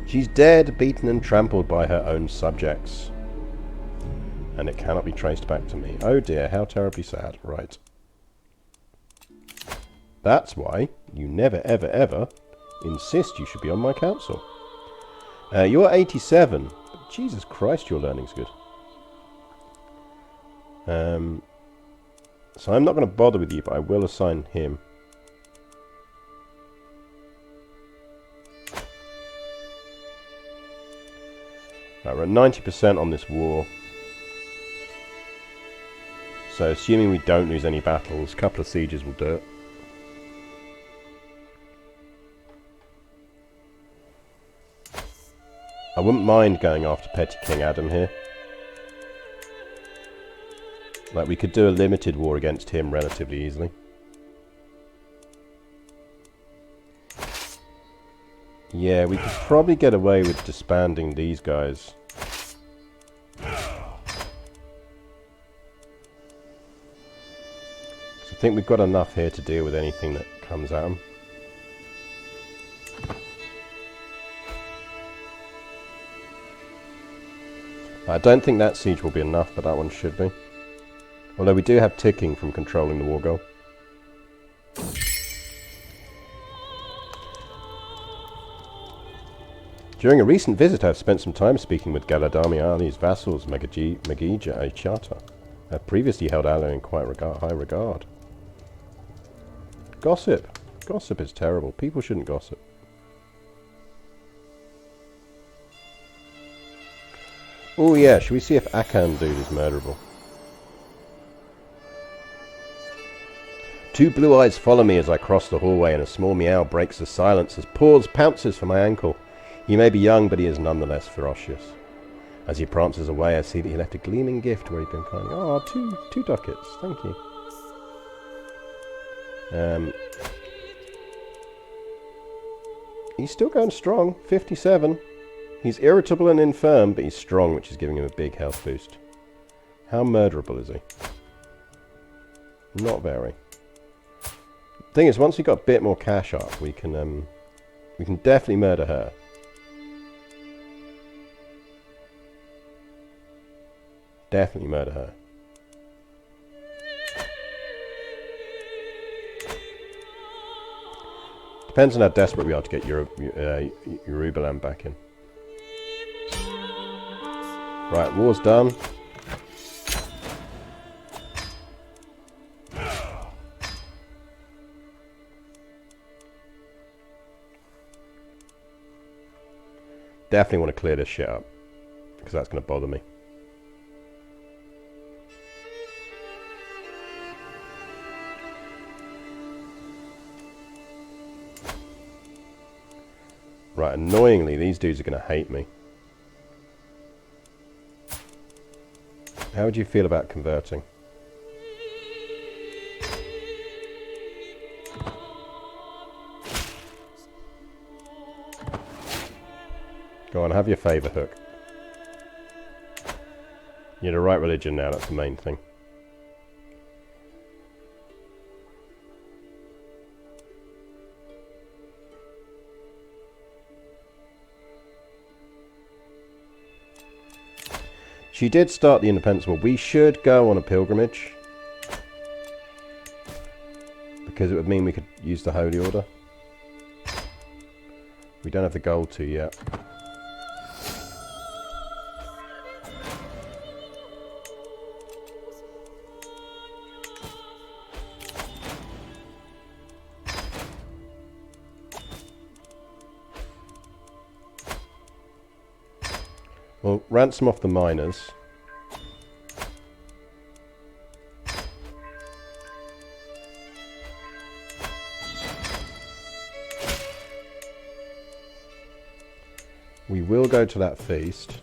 She's dead, beaten and trampled by her own subjects. And it cannot be traced back to me. Oh dear, how terribly sad. Right. That's why you never, ever, ever insist you should be on my council. You're 87. But Jesus Christ, your learning's good. So I'm not going to bother with you, but I will assign him. Right, we're at 90% on this war. So assuming we don't lose any battles, a couple of sieges will do it. I wouldn't mind going after Petty King Adam here. Like, we could do a limited war against him relatively easily. Yeah, we could probably get away with disbanding these guys. So I think we've got enough here to deal with anything that comes at them. I don't think that siege will be enough, but that one should be. Although we do have ticking from controlling the war goal. During a recent visit, I've spent some time speaking with Galadami Ali's vassals, Magija and Chata. I previously held Ali in quite high regard. Gossip. Gossip is terrible. People shouldn't gossip. Oh yeah, should we see if Akan dude is murderable? Two blue eyes follow me as I cross the hallway, and a small meow breaks the silence as Paws pounces for my ankle. He may be young, but he is nonetheless ferocious. As he prances away, I see that he left a gleaming gift where he'd been finding. Oh, two ducats. Thank you. He's still going strong. 57. He's irritable and infirm, but he's strong, which is giving him a big health boost. How murderable is he? Not very. Thing is, once we got a bit more cash up, we can definitely murder her. Definitely murder her. Depends on how desperate we are to get Yorubaland back in. Right, war's done. Definitely want to clear this shit up, because that's going to bother me. Right, annoyingly, these dudes are going to hate me. How would you feel about converting? Go on, have your favour hook. You're the right religion now, that's the main thing. She did start the Independence War. We should go on a pilgrimage, because it would mean we could use the Holy Order. We don't have the gold to yet. Well, ransom off the miners. We will go to that feast.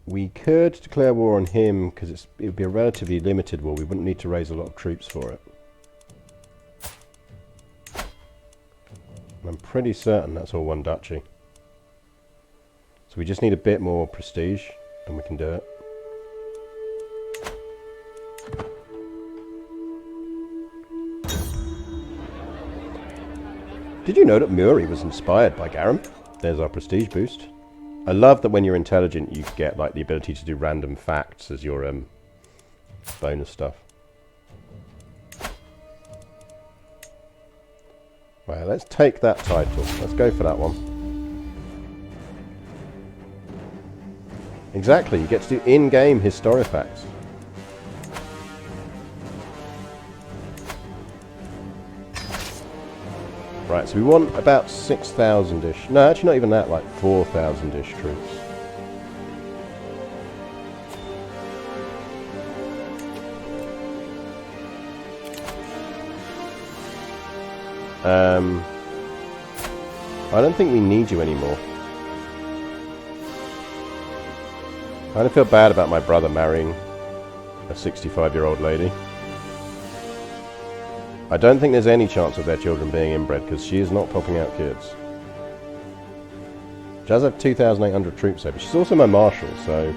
We could declare war on him because it would be a relatively limited war. We wouldn't need to raise a lot of troops for it. I'm pretty certain that's all one duchy. So we just need a bit more prestige and we can do it. Did you know that Muri was inspired by Garum? There's our prestige boost. I love that when you're intelligent you get like the ability to do random facts as your bonus stuff. Right, let's take that title. Let's go for that one. Exactly, you get to do in-game historifacts. Right, so we want about 6,000-ish. No, actually not even that, like 4,000-ish troops. I don't think we need you anymore. I don't feel bad about my brother marrying a 65-year-old lady. I don't think there's any chance of their children being inbred, because she is not popping out kids. She does have 2,800 troops there, but she's also my marshal, so...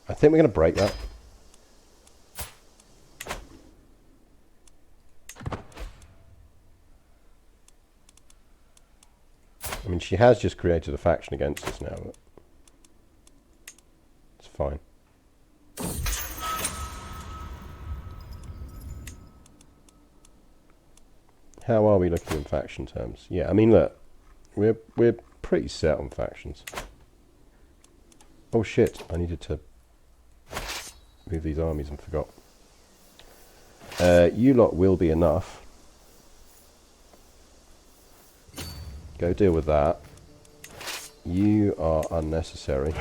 I think we're going to break that. I mean, she has just created a faction against us now, but it's fine. How are we looking in faction terms? Yeah, I mean, look, we're pretty set on factions. Oh shit, I needed to move these armies and forgot. You lot will be enough. Go deal with that. You are unnecessary.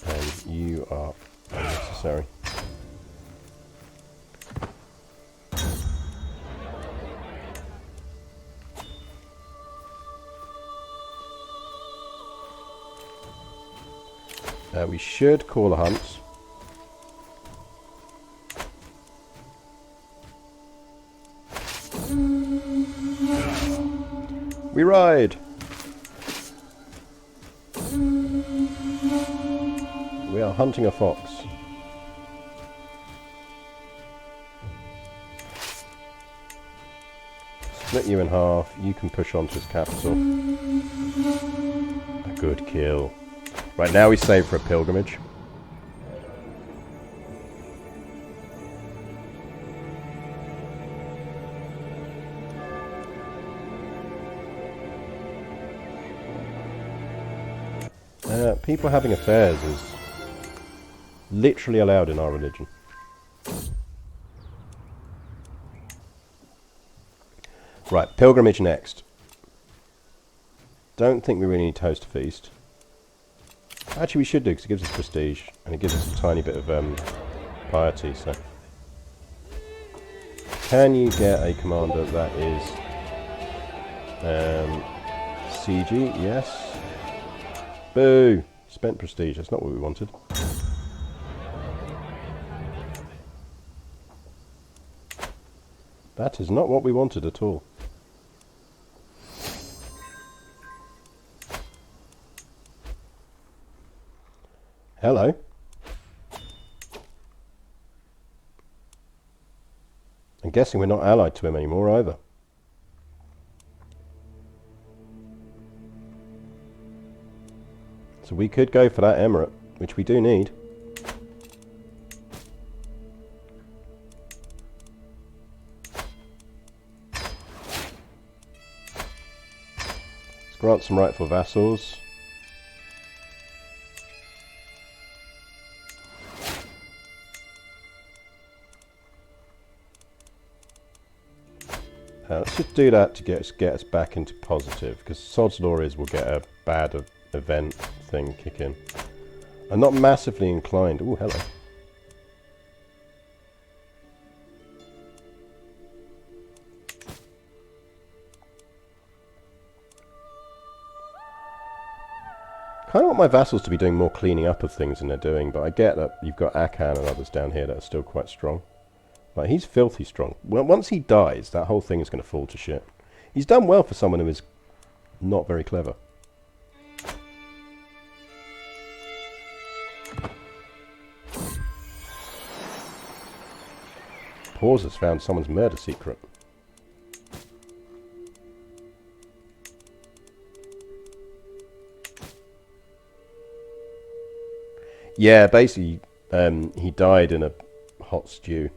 And you are unnecessary. We should call a hunt. We ride! We are hunting a fox. Split you in half. You can push on to his capital. A good kill. Right, now we save for a pilgrimage. People having affairs is literally allowed in our religion. Right, pilgrimage next. Don't think we really need to host a feast. Actually, we should do, because it gives us prestige, and it gives us a tiny bit of piety, so... Can you get a commander that is... CG? Yes. Boo! Spent prestige, that's not what we wanted. That is not what we wanted at all. Hello. I'm guessing we're not allied to him anymore either. So we could go for that emirate, which we do need. Let's grant some rightful vassals. Let's just do that to get us back into positive, because Sod's Law is we'll get a bad event thing kick in. I'm not massively inclined. Ooh, hello. I kind of want my vassals to be doing more cleaning up of things than they're doing, but I get that you've got Akan and others down here that are still quite strong. Like, he's filthy strong. Well, once he dies, that whole thing is going to fall to shit. He's done well for someone who is not very clever. Pause has found someone's murder secret. Yeah, basically, he died in a hot stew.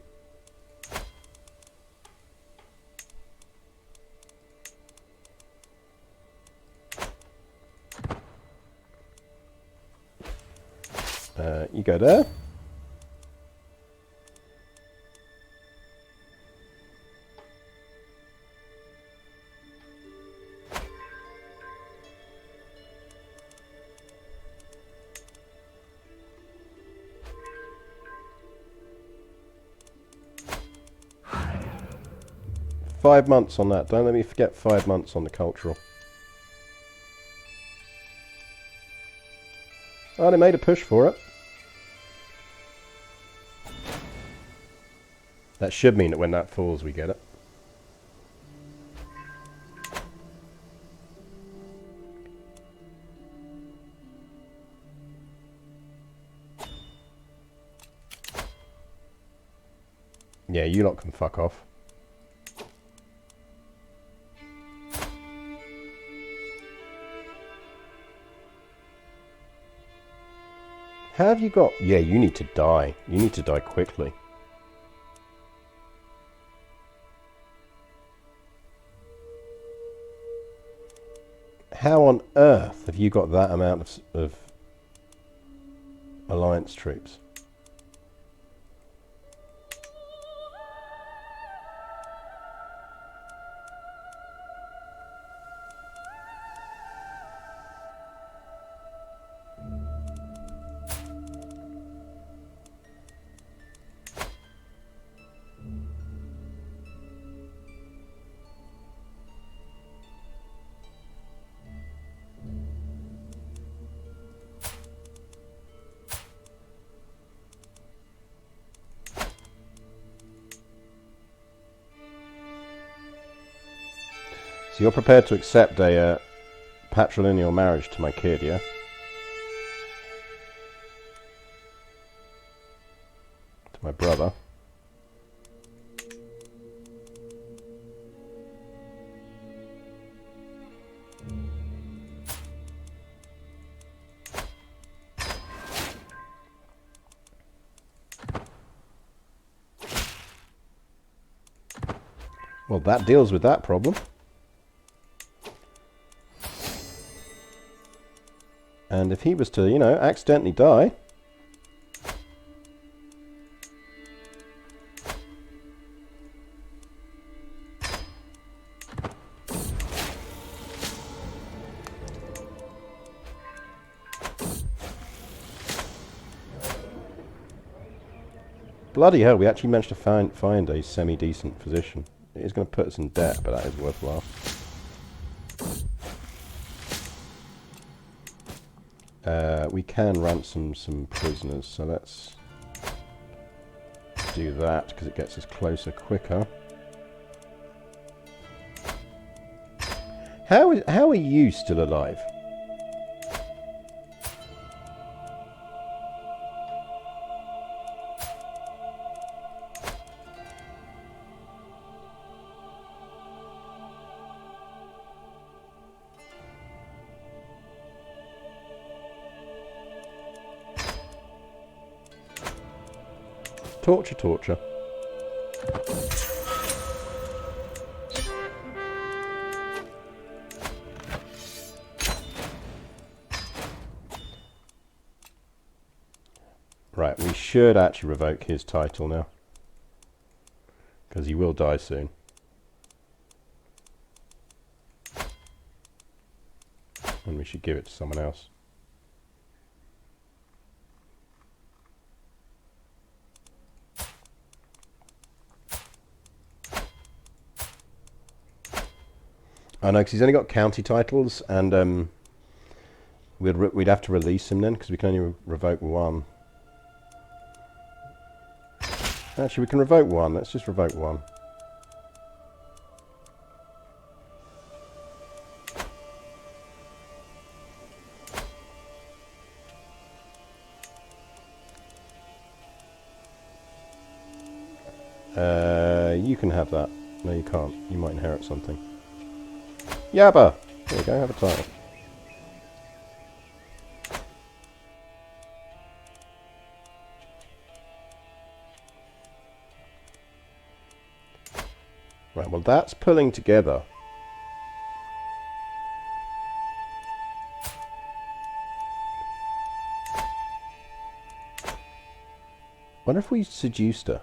You go there. Five months on that. Don't let me forget 5 months on the cultural. Oh, they made a push for it. That should mean that when that falls, we get it. Yeah, you lot can fuck off. How have you got... Yeah, you need to die. You need to die quickly. How on earth have you got that amount of alliance troops? So you're prepared to accept a patrilineal marriage to my kid, yeah? To my brother. Well, that deals with that problem. And if he was to, you know, accidentally die... Bloody hell, we actually managed to find a semi-decent position. It is going to put us in debt, but that is worthwhile. We can ransom some prisoners, so let's do that, because it gets us closer quicker. How are you still alive? Torture, torture. Right, we should actually revoke his title now, because he will die soon. And we should give it to someone else. I know, because he's only got county titles, and we'd have to release him then, because we can only revoke one. Actually, we can revoke one. Let's just revoke one. You can have that. No, you can't. You might inherit something. Yabba! There you go, have a title. Right, well that's pulling together. Wonder if we seduced her.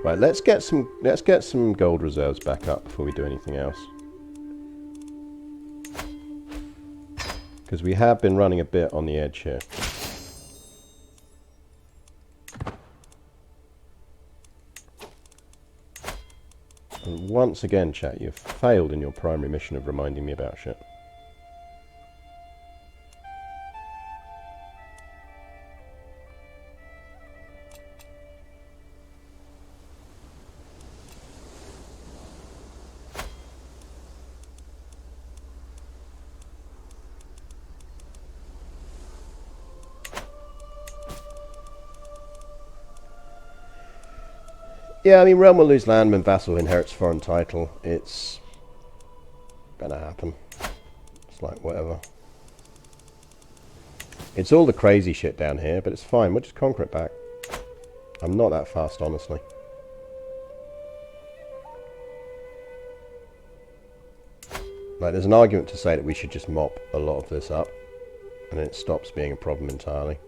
Right, let's get some gold reserves back up before we do anything else. Because we have been running a bit on the edge here. And once again, chat, you've failed in your primary mission of reminding me about shit. Yeah, I mean, realm will lose land when vassal inherits foreign title. It's gonna happen. It's like, whatever. It's all the crazy shit down here, but it's fine. We'll just conquer it back. I'm not that fast, honestly. Like, there's an argument to say that we should just mop a lot of this up, and then it stops being a problem entirely.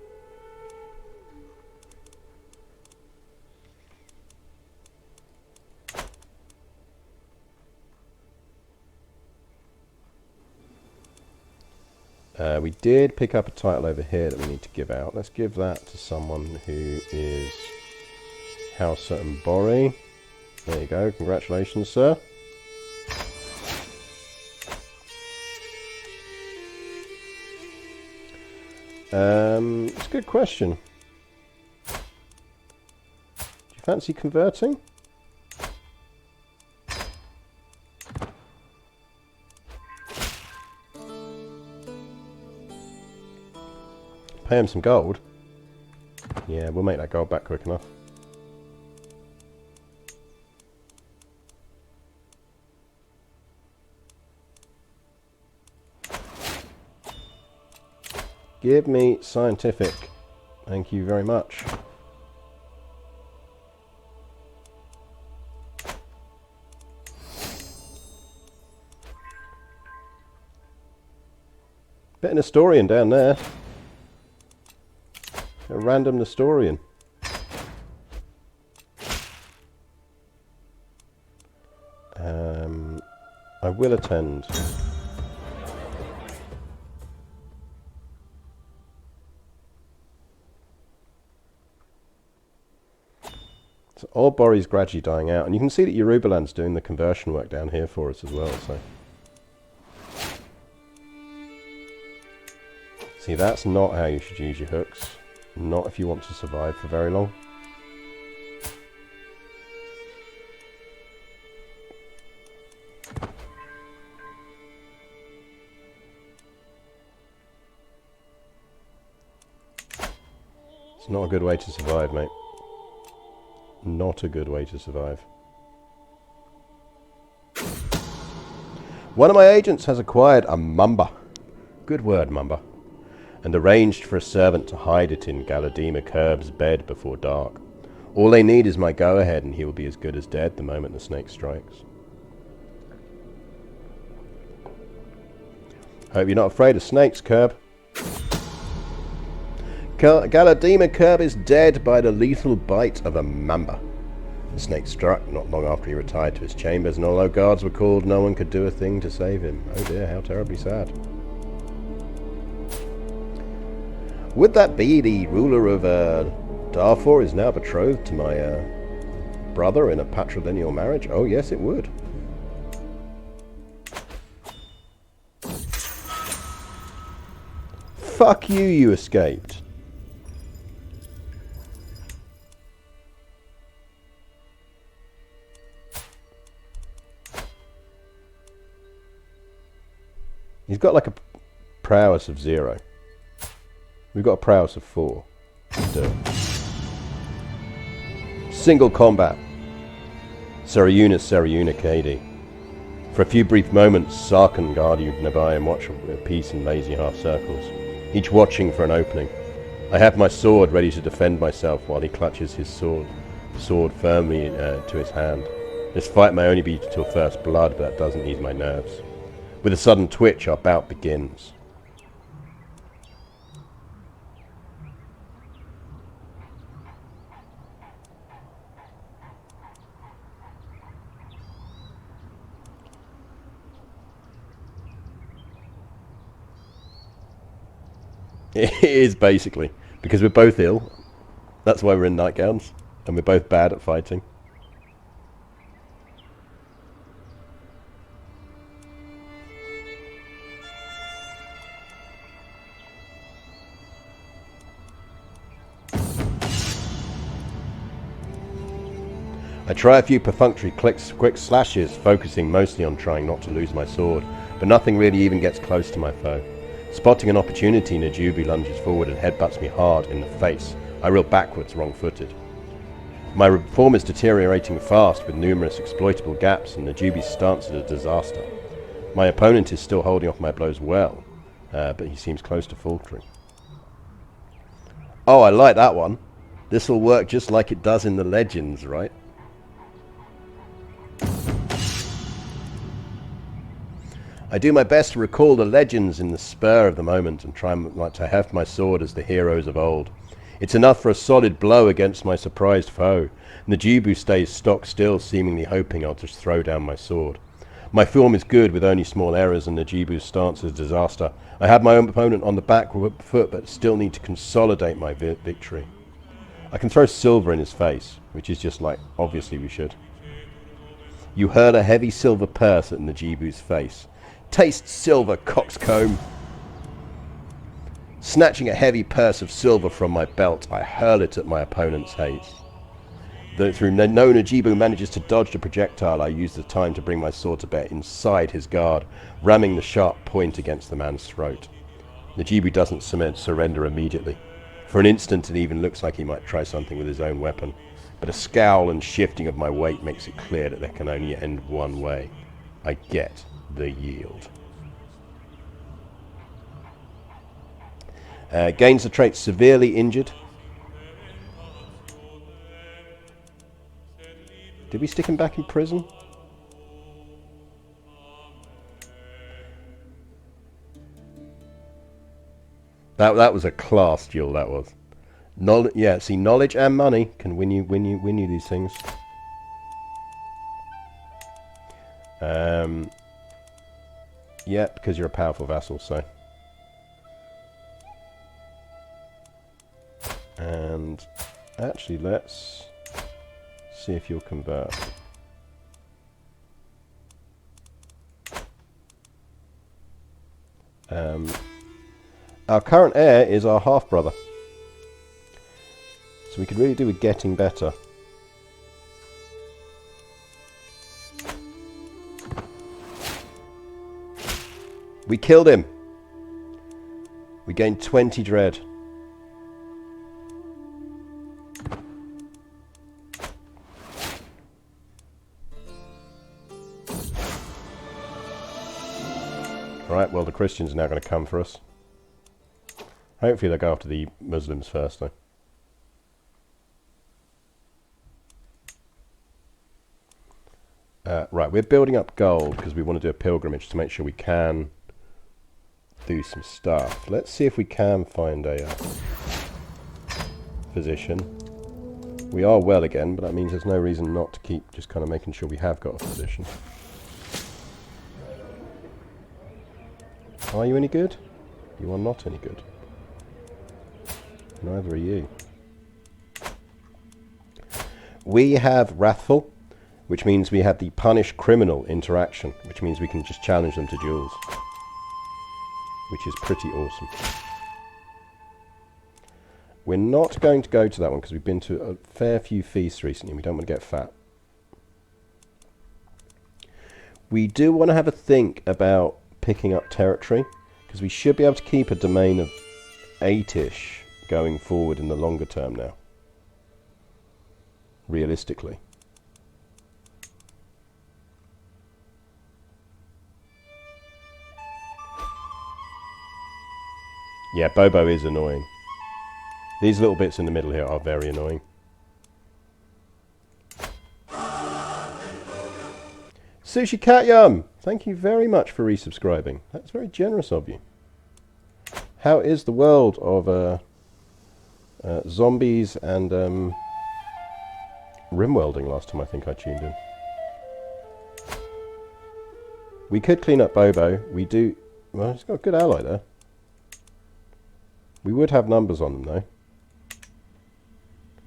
We did pick up a title over here that we need to give out. Let's give that to someone who is House and Borry. There you go. Congratulations, sir. It's a good question. Do you fancy converting? Pay him some gold. Yeah, we'll make that gold back quick enough. Give me scientific. Thank you very much. Bit of Nestorian down there. A random Nestorian. I will attend. So old Borry's gradually dying out, and you can see that Yorubaland's doing the conversion work down here for us as well. So, see, that's not how you should use your hooks. Not if you want to survive for very long. It's not a good way to survive, mate. Not a good way to survive. One of my agents has acquired a mamba. Good word, mamba. And arranged for a servant to hide it in Galadima Curb's bed before dark. All they need is my go-ahead, and he will be as good as dead the moment the snake strikes. Hope you're not afraid of snakes, Curb. Galadima Curb is dead by the lethal bite of a mamba. The snake struck not long after he retired to his chambers, and although guards were called, no one could do a thing to save him. Oh dear, how terribly sad. Would that be the ruler of Darfur is now betrothed to my brother in a patrilineal marriage? Oh yes, it would. Fuck you, you escaped. He's got like a prowess of 0. We've got a prowess of 4. Let's do it. Single combat. Sarayuna, Kadi. For a few brief moments, Sarkhan guard you nearby and watch a piece in lazy half circles, each watching for an opening. I have my sword ready to defend myself while he clutches his sword firmly to his hand. This fight may only be till first blood, but that doesn't ease my nerves. With a sudden twitch, our bout begins. It is basically, because we're both ill. That's why we're in nightgowns, and we're both bad at fighting. I try a few perfunctory quick slashes, focusing mostly on trying not to lose my sword, but nothing really even gets close to my foe. Spotting an opportunity, Najubu lunges forward and headbutts me hard in the face. I reel backwards, wrong-footed. My form is deteriorating fast, with numerous exploitable gaps, and Najubu's stance is a disaster. My opponent is still holding off my blows well, but he seems close to faltering. Oh, I like that one. This will work just like it does in the Legends, right? I do my best to recall the Legends in the spur of the moment and try to heft my sword as the heroes of old. It's enough for a solid blow against my surprised foe. Najubu stays stock still, seemingly hoping I'll just throw down my sword. My form is good with only small errors, and Najubu's stance is disaster. I have my own opponent on the back foot, but still need to consolidate my victory. I can throw silver in his face, which is just like, obviously we should. You hurl a heavy silver purse at Najubu's face. Taste silver, coxcomb! Snatching a heavy purse of silver from my belt, I hurl it at my opponent's face. Though through no Najubu manages to dodge the projectile, I use the time to bring my sword to bear inside his guard, ramming the sharp point against the man's throat. Najubu doesn't surrender immediately. For an instant it even looks like he might try something with his own weapon, but a scowl and shifting of my weight makes it clear that there can only end one way. I get the yield. Gains the trait severely injured. Did we stick him back in prison? That was a class duel. That was. Yeah. See, knowledge and money can win you these things. Yeah, because you're a powerful vassal, so. And actually, let's see if you'll convert. Our current heir is our half-brother. So we could really do with getting better. We killed him. We gained 20 dread. Right, well the Christians are now going to come for us. Hopefully they'll go after the Muslims first though. Right, we're building up gold because we want to do a pilgrimage to make sure we can do some stuff. Let's see if we can find a physician. We are well again, but that means there's no reason not to keep just kind of making sure we have got a physician. Are you any good? You are not any good. Neither are you. We have Wrathful, which means we have the Punish Criminal interaction, which means we can just challenge them to duels. Which is pretty awesome. We're not going to go to that one because we've been to a fair few feasts recently. We don't want to get fat. We do want to have a think about picking up territory, because we should be able to keep a domain of 8-ish going forward in the longer term now. Realistically. Yeah, Bobo is annoying. These little bits in the middle here are very annoying. Sushi Cat Yum! Thank you very much for resubscribing. That's very generous of you. How is the world of zombies and rim welding last time I think I tuned in? We could clean up Bobo. We do... Well, he's got a good ally there. We would have numbers on him though.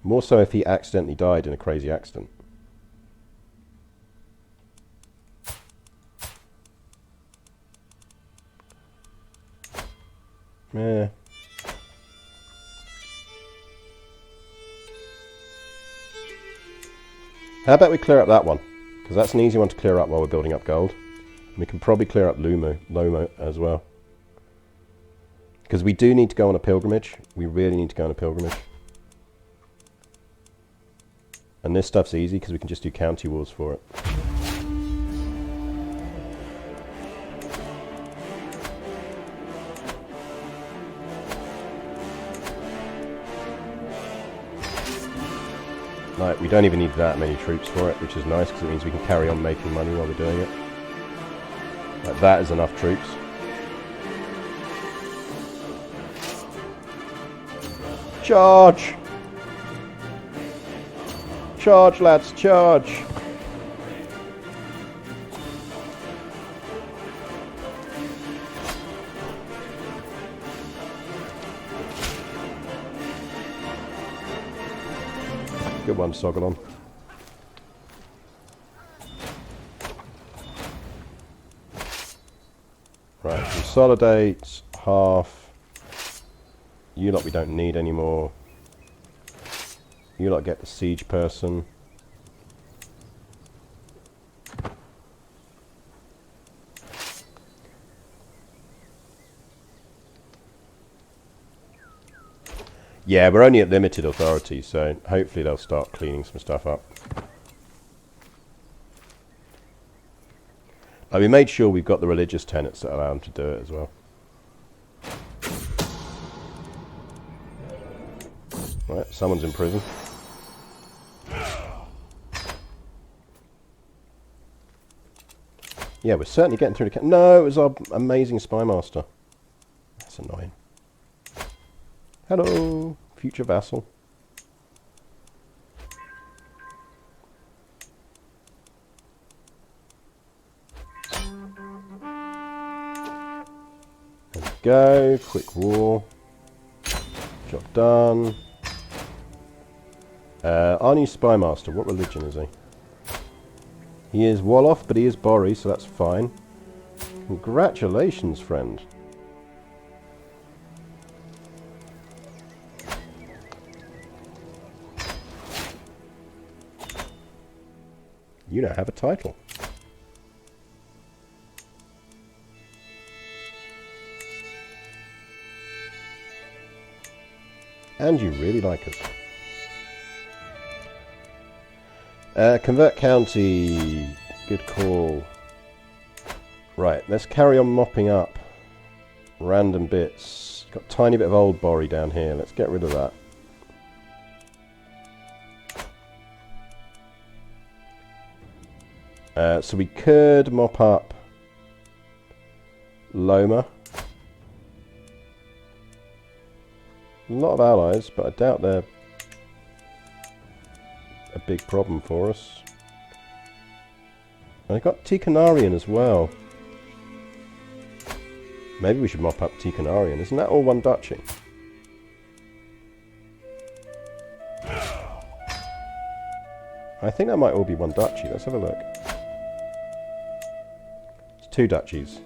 More so if he accidentally died in a crazy accident. Yeah. How about we clear up that one? Because that's an easy one to clear up while we're building up gold. And we can probably clear up Lomo as well. Because we do need to go on a pilgrimage. We really need to go on a pilgrimage. And this stuff's easy because we can just do county wars for it. Like, we don't even need that many troops for it, which is nice because it means we can carry on making money while we're doing it. Like, that is enough troops. Charge! Charge, lads, charge! Good one, Sogalon. Right, consolidate, half. You lot we don't need anymore. You lot get the siege person. Yeah, we're only at limited authority, so hopefully they'll start cleaning some stuff up. We made sure we've got the religious tenets that allow them to do it as well. Right, someone's in prison. Yeah, we're certainly getting through the... No, it was our amazing spy master. That's annoying. Hello, future vassal. There we go, quick war. Job done. Our new spy master, what religion is he? He is Wolof, but he is Bori, so that's fine. Congratulations, friend. You now have a title. And you really like us. Convert county. Good call. Right, let's carry on mopping up random bits. Got a tiny bit of old Bori down here. Let's get rid of that. So we could mop up Loma. A lot of allies, but I doubt they're a big problem for us. And I got Ticonarian as well. Maybe we should mop up Ticonarian. Isn't that all one duchy? I think that might all be one duchy. Let's have a look. It's two duchies.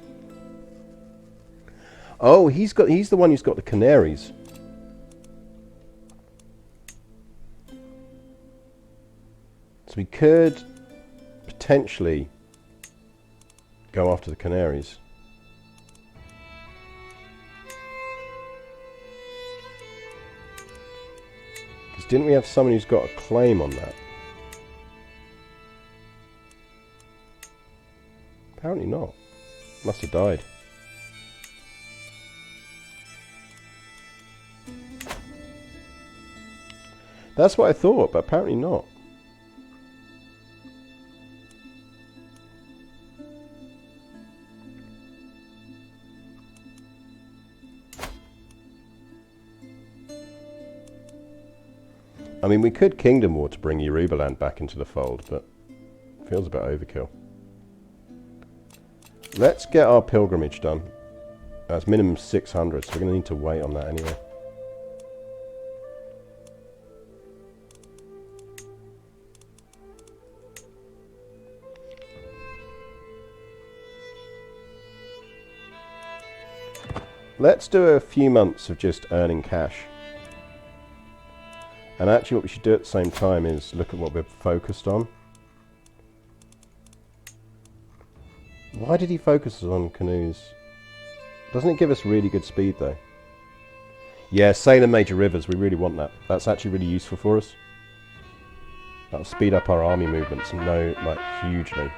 Oh, he's the one who's got the Canaries. So we could potentially go after the Canaries. Because didn't we have someone who's got a claim on that? Apparently not. Must have died. That's what I thought, but apparently not. I mean, we could Kingdom War to bring Yorubaland back into the fold, but it feels a bit overkill. Let's get our pilgrimage done. That's minimum 600, so we're going to need to wait on that anyway. Let's do a few months of just earning cash. And actually what we should do at the same time is look at what we're focused on. Why did he focus on canoes? Doesn't it give us really good speed though? Yeah, sailing major rivers, we really want that. That's actually really useful for us. That'll speed up our army movements, hugely.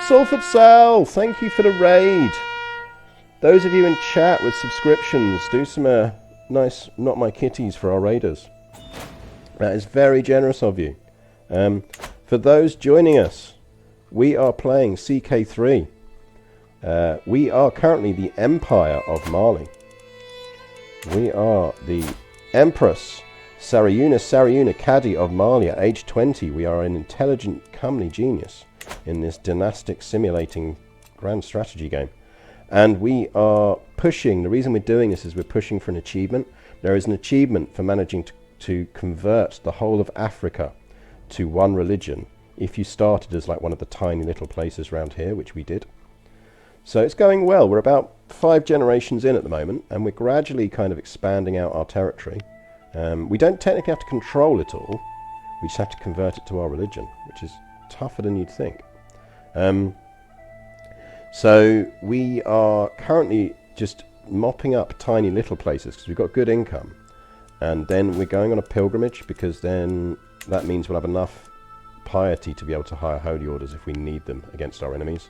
Salford Sal, thank you for the raid. Those of you in chat with subscriptions, do some nice Not My Kitties for our raiders. That is very generous of you. For those joining us, we are playing CK3. We are currently the Empire of Mali. We are the Empress Sariuna Kadi of Mali at age 20. We are an intelligent, comely genius in this dynastic simulating grand strategy game. And we are pushing, the reason we're doing this is we're pushing for an achievement. There is an achievement for managing to convert the whole of Africa to one religion if you started as like one of the tiny little places around here, which we did. So it's going well. We're about 5 generations in at the moment, and we're gradually kind of expanding out our territory. We don't technically have to control it all. We just have to convert it to our religion, which is tougher than you'd think. So we are currently just mopping up tiny little places because we've got good income. And then we're going on a pilgrimage because then that means we'll have enough piety to be able to hire holy orders if we need them against our enemies.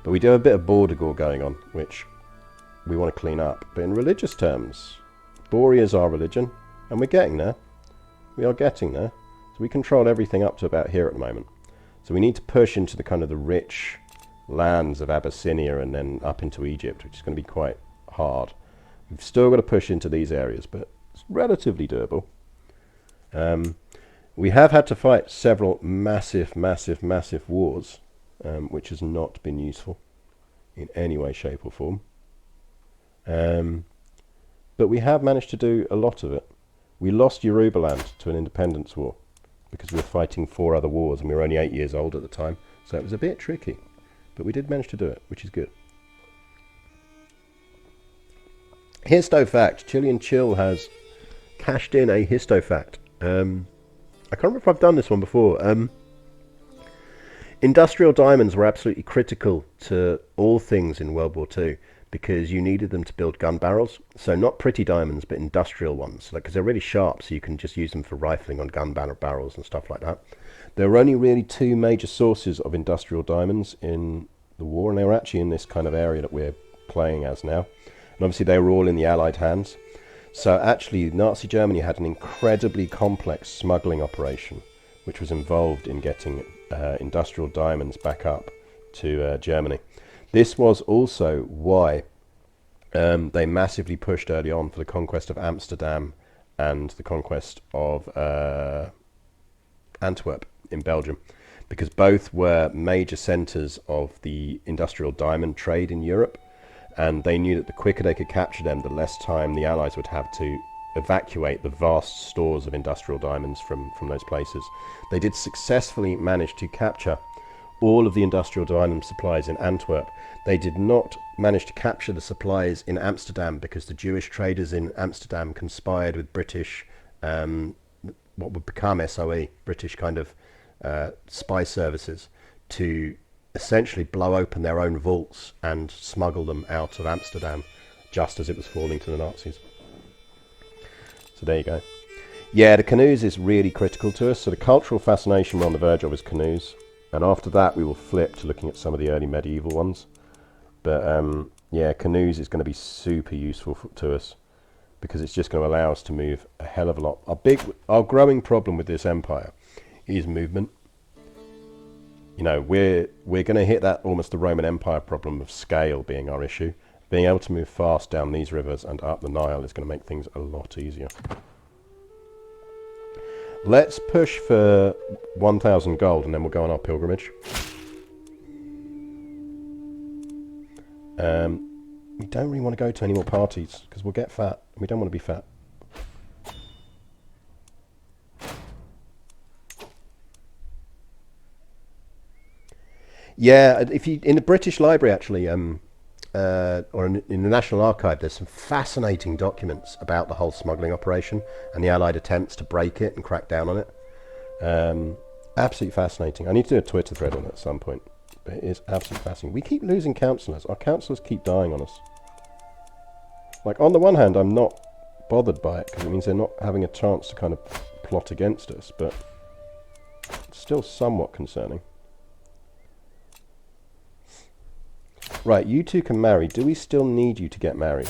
But we do have a bit of border gore going on, which we want to clean up. But in religious terms, Bori is our religion, and we're getting there. We are getting there. So we control everything up to about here at the moment. So we need to push into the kind of the rich lands of Abyssinia and then up into Egypt, which is going to be quite hard. We've still got to push into these areas, but it's relatively doable. We have had to fight several massive wars, which has not been useful in any way, shape or form. But we have managed to do a lot of it. We lost Yorubaland to an independence war because we were fighting 4 other wars and we were only 8 years old at the time, so it was a bit tricky. But we did manage to do it, which is good. Histo fact. Chilean Chill has cashed in a histo fact. I can't remember if I've done this one before. Industrial diamonds were absolutely critical to all things in World War II because you needed them to build gun barrels. So not pretty diamonds, but industrial ones, because they're really sharp, so you can just use them for rifling on gun barrels and stuff like that. There were only really 2 major sources of industrial diamonds in the war, and they were actually in this kind of area that we're playing as now. And obviously they were all in the Allied hands. So actually Nazi Germany had an incredibly complex smuggling operation, which was involved in getting industrial diamonds back up to Germany. This was also why they massively pushed early on for the conquest of Amsterdam and the conquest of Antwerp in Belgium, because both were major centres of the industrial diamond trade in Europe, and they knew that the quicker they could capture them, the less time the Allies would have to evacuate the vast stores of industrial diamonds from those places. They did successfully manage to capture all of the industrial diamond supplies in Antwerp. They did not manage to capture the supplies in Amsterdam because the Jewish traders in Amsterdam conspired with British, what would become SOE, British kind of spy services, to essentially blow open their own vaults and smuggle them out of Amsterdam just as it was falling to the Nazis. So there you go. Yeah, the canoes is really critical to us. So the cultural fascination we're on the verge of is canoes. And after that, we will flip to looking at some of the early medieval ones. But yeah, canoes is going to be super useful to us because it's just going to allow us to move a hell of a lot. Our growing problem with this empire is movement. You know, we're going to hit that almost the Roman Empire problem of scale being our issue. Being able to move fast down these rivers and up the Nile is going to make things a lot easier. Let's push for 1,000 gold and then we'll go on our pilgrimage. We don't really want to go to any more parties because we'll get fat. We don't want to be fat. Yeah, if you in the British Library actually, or in the National Archive, there's some fascinating documents about the whole smuggling operation and the Allied attempts to break it and crack down on it. Absolutely fascinating. I need to do a Twitter thread on it at some point. But it is absolutely fascinating. We keep losing councillors. Our councillors keep dying on us. Like, on the one hand, I'm not bothered by it because it means they're not having a chance to kind of plot against us, but it's still somewhat concerning. Right, you two can marry. Do we still need you to get married?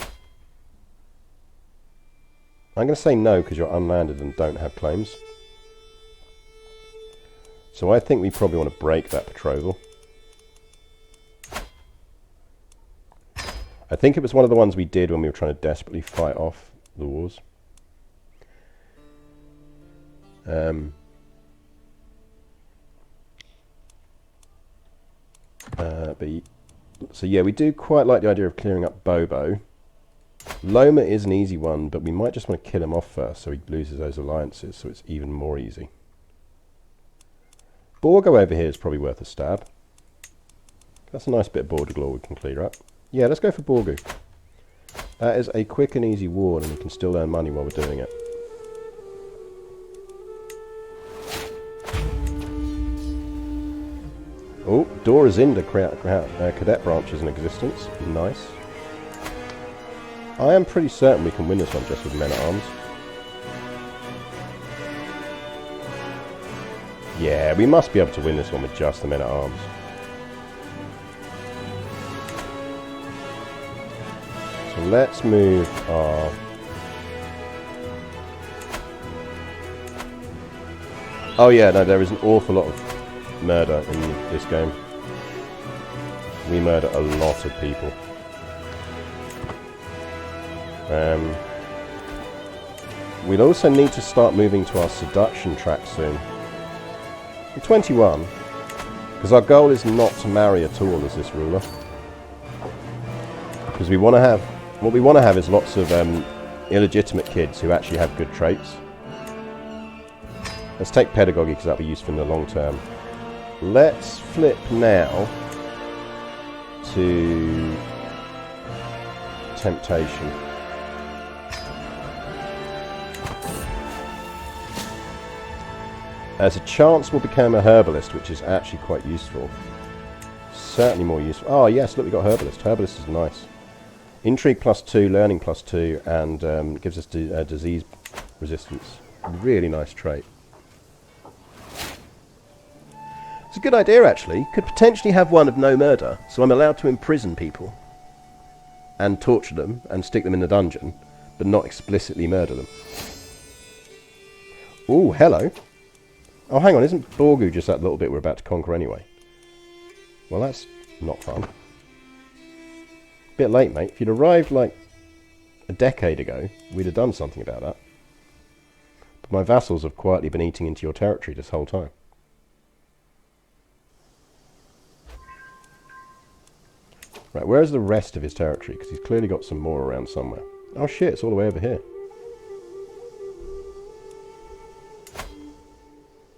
I'm going to say no because you're unlanded and don't have claims. So I think we probably want to break that betrothal. I think it was one of the ones we did when we were trying to desperately fight off the wars. So yeah, we do quite like the idea of clearing up Bobo. Loma is an easy one, but we might just want to kill him off first so he loses those alliances, so it's even more easy. Borgo over here is probably worth a stab. That's a nice bit of border glory we can clear up. Yeah, let's go for Borgu. That is a quick and easy ward, and we can still earn money while we're doing it. Oh, Dorazinda cadet branch is in existence. Nice. I am pretty certain we can win this one just with men-at-arms. Yeah, we must be able to win this one with just the men-at-arms. So let's move our... Oh yeah, no, there is an awful lot of murder in this game. We murder a lot of people. We'll also need to start moving to our seduction track soon. I'm 21, because our goal is not to marry at all as this ruler. Because we want to have... What we want to have is lots of illegitimate kids who actually have good traits. Let's take pedagogy because that'll be useful in the long term. Let's flip now to temptation. There's a chance we'll become a herbalist, which is actually quite useful. Certainly more useful. Oh yes, look, we got herbalist. Herbalist is nice. Intrigue +2, learning +2, and gives us disease resistance. Really nice trait. It's a good idea, actually. Could potentially have one of no murder, so I'm allowed to imprison people and torture them and stick them in the dungeon, but not explicitly murder them. Ooh, hello. Oh, hang on, isn't Borgu just that little bit we're about to conquer anyway? Well, that's not fun. Bit late, mate. If you'd arrived like a decade ago, we'd have done something about that. But my vassals have quietly been eating into your territory this whole time. Right, where's the rest of his territory? Because he's clearly got some more around somewhere. Oh shit, it's all the way over here.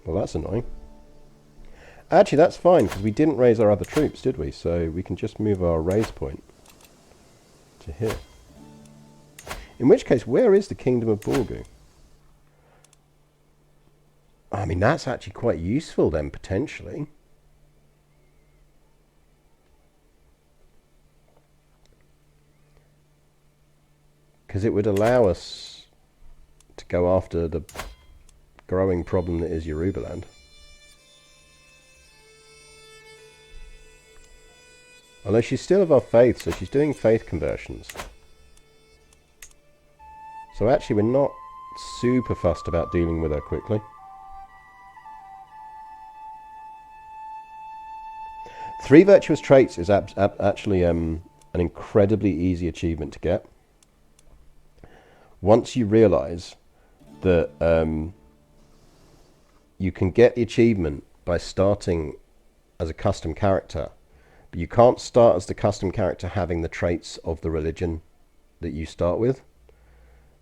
Well, that's annoying. Actually, that's fine, because we didn't raise our other troops, did we? So we can just move our raise point to here. In which case, where is the Kingdom of Borgu? I mean, that's actually quite useful then, potentially. Because it would allow us to go after the growing problem that is Yorubaland. Although she's still of our faith, so she's doing faith conversions. So actually we're not super fussed about dealing with her quickly. 3 virtuous traits is actually an incredibly easy achievement to get. Once you realise that you can get the achievement by starting as a custom character, but you can't start as the custom character having the traits of the religion that you start with,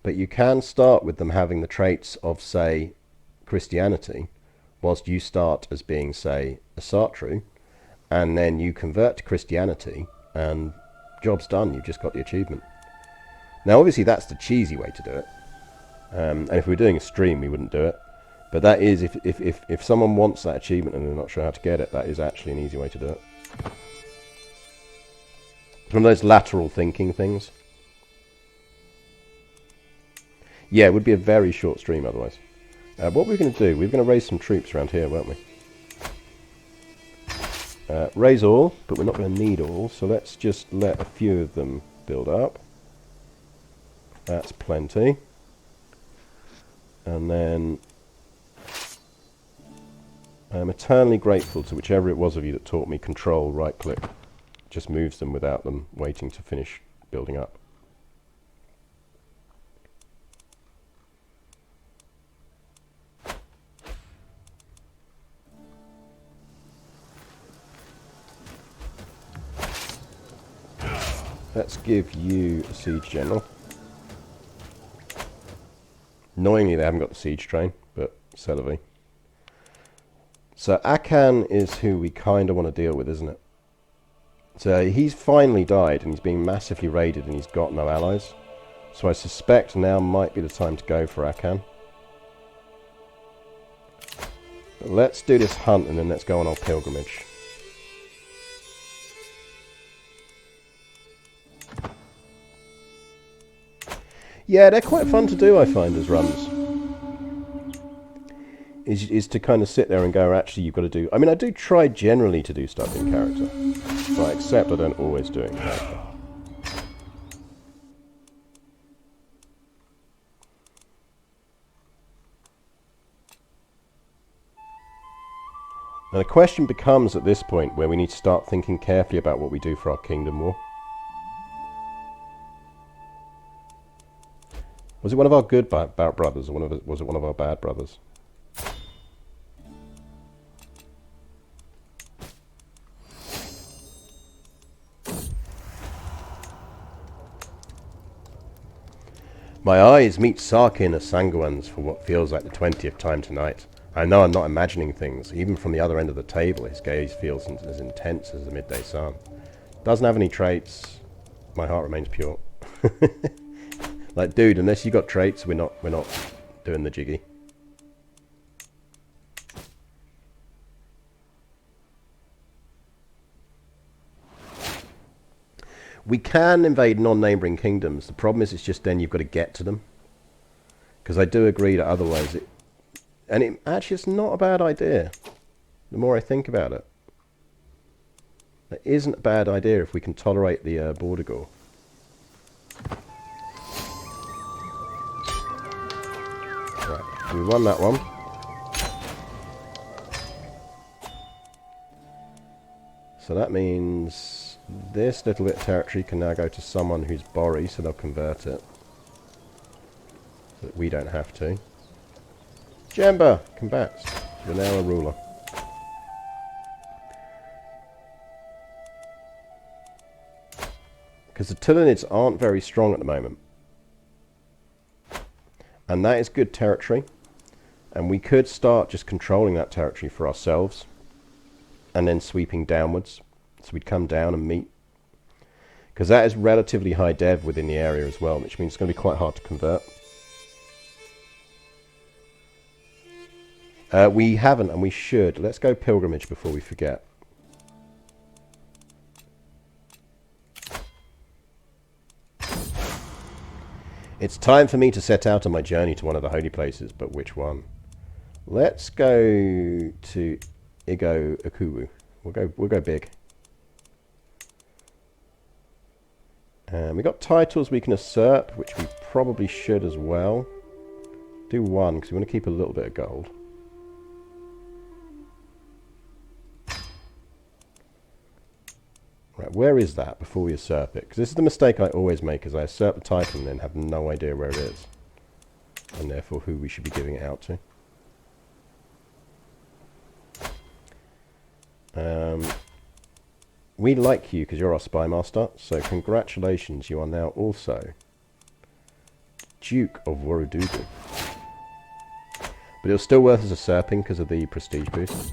but you can start with them having the traits of, say, Christianity, whilst you start as being, say, a Sartru, and then you convert to Christianity, and job's done. You've just got the achievement. Now, obviously, that's the cheesy way to do it. And if we were doing a stream, we wouldn't do it. But that is, if someone wants that achievement and they're not sure how to get it, that is actually an easy way to do it. It's one of those lateral thinking things. Yeah, it would be a very short stream otherwise. What we're going to do, we're going to raise some troops around here, won't we? Raise all, but we're not going to need all, so let's just let a few of them build up. That's plenty. And then I'm eternally grateful to whichever it was of you that taught me control, right click. Just moves them without them waiting to finish building up. Let's give you a siege general. Annoyingly, they haven't got the siege train, but c'est la vie. So Akan is who we kind of want to deal with, isn't it? So he's finally died, and he's being massively raided, and he's got no allies. So I suspect now might be the time to go for Akan. But let's do this hunt, and then let's go on our pilgrimage. Yeah, they're quite fun to do, I find, as runs. Is to kind of sit there and go, actually, you've got to do... I mean, I do try generally to do stuff in character, but except I don't always do it in character. Now, the question becomes at this point where we need to start thinking carefully about what we do for our Kingdom War. Was it one of our good brothers, or was it one of our bad brothers? My eyes meet Sarkin as Sanguans for what feels like the 20th time tonight. I know I'm not imagining things. Even from the other end of the table, his gaze feels as intense as the midday sun. Doesn't have any traits. My heart remains pure. Like, dude, unless you got traits, we're not doing the jiggy. We can invade non-neighbouring kingdoms. The problem is, it's just then you've got to get to them. Because I do agree that otherwise actually, it's not a bad idea. The more I think about it, it isn't a bad idea if we can tolerate the border gore. Right, we won that one. So that means this little bit of territory can now go to someone who's Bori, so they'll convert it. So that we don't have to. Jemba, combats. You're now a ruler. Because the Tillanids aren't very strong at the moment. And that is good territory. And we could start just controlling that territory for ourselves. And then sweeping downwards. So we'd come down and meet. Because that is relatively high dev within the area as well, which means it's going to be quite hard to convert. We haven't, and we should. Let's go pilgrimage before we forget. It's time for me to set out on my journey to one of the holy places, but which one? Let's go to Igo Akuwu. We'll go big. And we got titles we can usurp, which we probably should as well. Do one, because we want to keep a little bit of gold. Right, where is that before we usurp it? Because this is the mistake I always make, is I usurp the title and then have no idea where it is. And therefore who we should be giving it out to. We like you because you're our spy master, so congratulations, you are now also Duke of Warudugu. But it was still worth us usurping because of the prestige boost.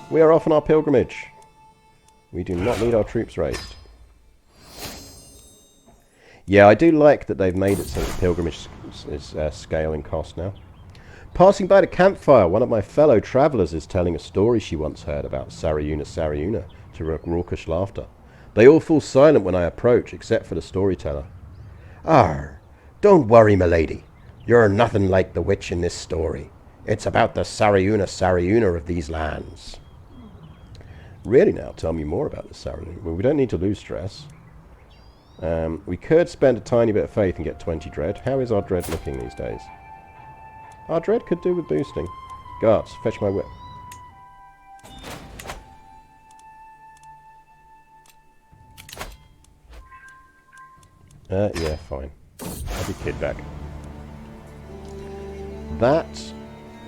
We are off on our pilgrimage. We do not need our troops raised. Yeah, I do like that they've made it so the pilgrimage is scaling cost now. Passing by the campfire, one of my fellow travellers is telling a story she once heard about Sariuna to raucous laughter. They all fall silent when I approach, except for the storyteller. Arr, don't worry, milady. You're nothing like the witch in this story. It's about the Sariuna of these lands. Really now, tell me more about the Sariuna. Well, we don't need to lose stress. We could spend a tiny bit of faith and get 20 dread. How is our dread looking these days? Our dread could do with boosting. Guards, fetch my whip. Yeah, fine. Have your kid back. That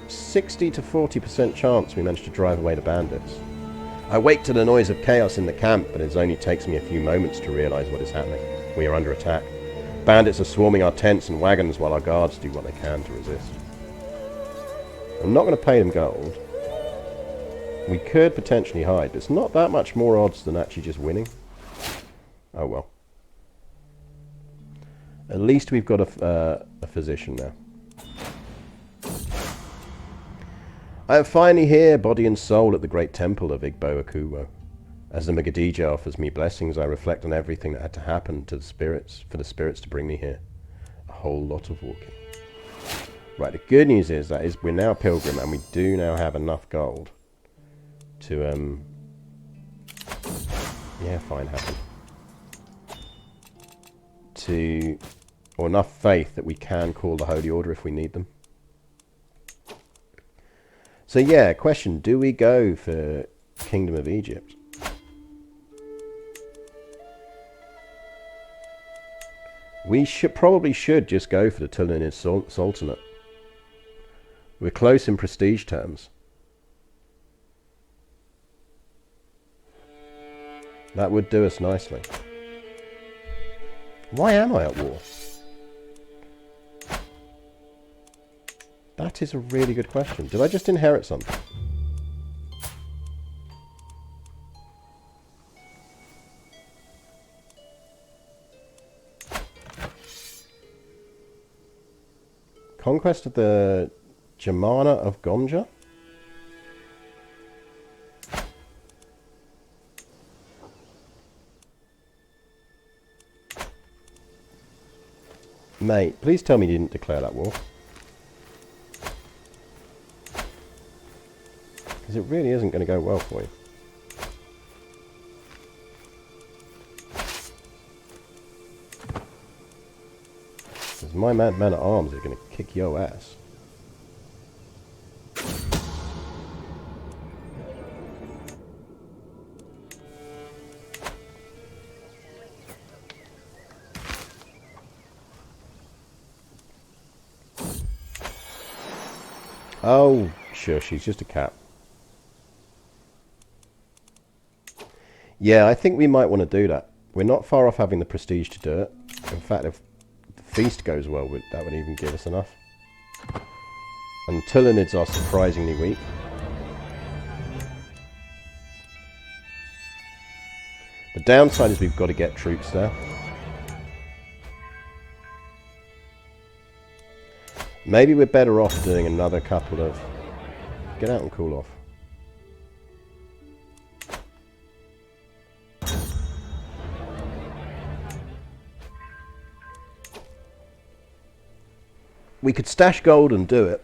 60 to 40% chance we managed to drive away the bandits. I wake to the noise of chaos in the camp, but it only takes me a few moments to realise what is happening. We are under attack. Bandits are swarming our tents and wagons while our guards do what they can to resist. I'm not going to pay them gold. We could potentially hide, but it's not that much more odds than actually just winning. Oh well. At least we've got a physician now. I am finally here, body and soul, at the great temple of Igbo Akuwo. As the Magadija offers me blessings, I reflect on everything that had to happen to the spirits, for the spirits to bring me here. A whole lot of walking. Right, the good news is that we're now a pilgrim, and we do now have enough gold to, yeah, fine, happen. Or enough faith that we can call the Holy Order if we need them. So yeah, question, do we go for Kingdom of Egypt? We probably should just go for the Tulanid Sultanate. We're close in prestige terms. That would do us nicely. Why am I at war? That is a really good question. Did I just inherit something? Conquest of the Jamana of Gomja? Mate, please tell me you didn't declare that war. Because it really isn't going to go well for you. Because my man at arms are going to kick your ass. Oh, sure, she's just a cat. Yeah, I think we might want to do that. We're not far off having the prestige to do it. In fact, if the feast goes well, that would even give us enough. And Tulanids are surprisingly weak. The downside is we've got to get troops there. Maybe we're better off doing another couple of... Get out and cool off. We could stash gold and do it.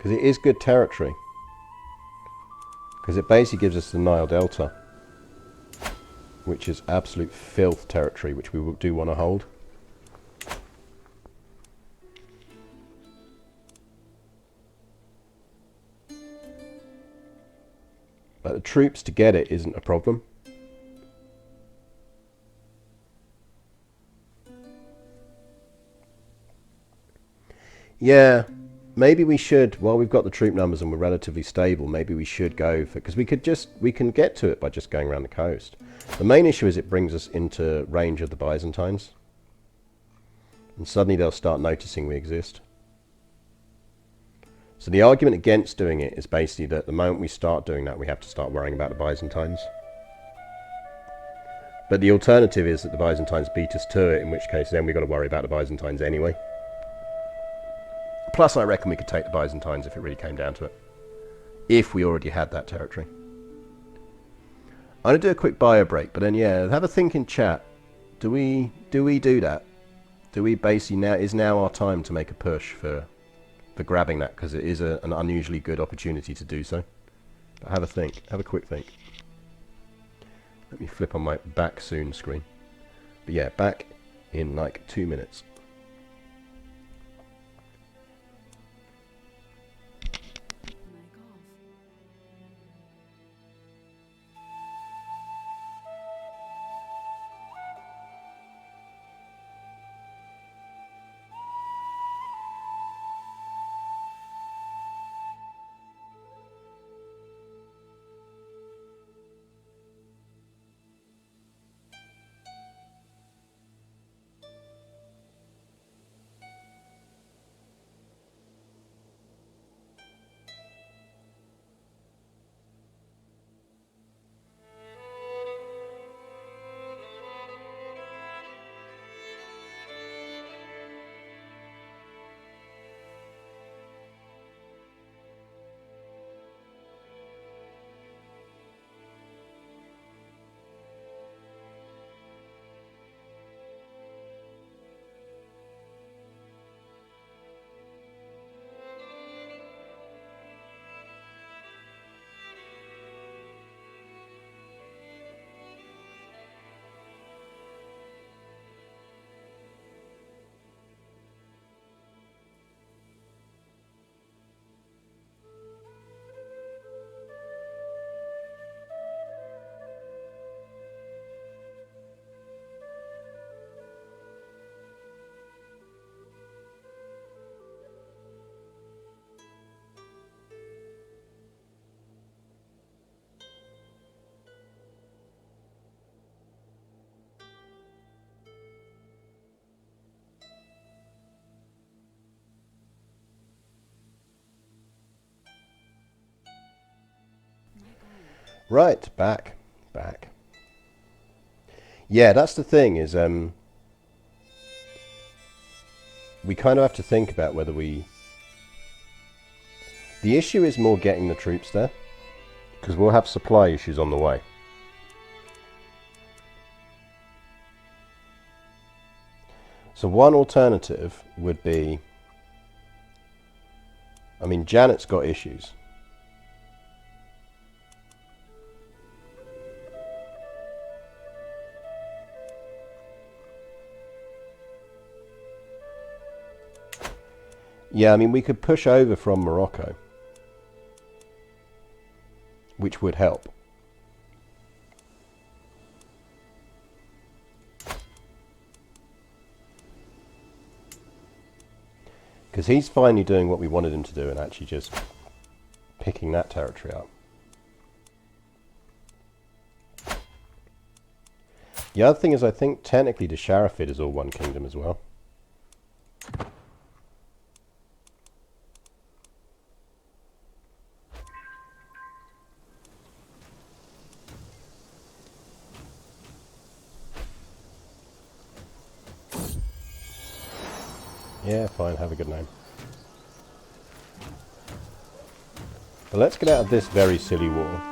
Because it is good territory. Because it basically gives us the Nile Delta, which is absolute filth territory, which we do want to hold. But the troops to get it isn't a problem. Yeah, maybe we should, while we've got the troop numbers and we're relatively stable, maybe we should go for, because we can get to it by just going around the coast. The main issue is it brings us into range of the Byzantines. And suddenly they'll start noticing we exist. So the argument against doing it is basically that the moment we start doing that, we have to start worrying about the Byzantines. But the alternative is that the Byzantines beat us to it, in which case then we've got to worry about the Byzantines anyway. Plus, I reckon we could take the Byzantines if it really came down to it. If we already had that territory. I'm going to do a quick bio break, but then yeah, have a think in chat. Do we do that? Do we basically is now our time to make a push for grabbing that, because it is an unusually good opportunity to do so. But have a think. Have a quick think. Let me flip on my back soon screen. But yeah, back in like 2 minutes. Right, back. Yeah, that's the thing, is we kind of have to think about whether we... The issue is more getting the troops there, because we'll have supply issues on the way. So one alternative would be... I mean, Janet's got issues. Yeah, I mean, we could push over from Morocco, which would help. Because he's finally doing what we wanted him to do and actually just picking that territory up. The other thing is, I think technically the Sharafid is all one kingdom as well. Yeah, fine, have a good name. But let's get out of this very silly war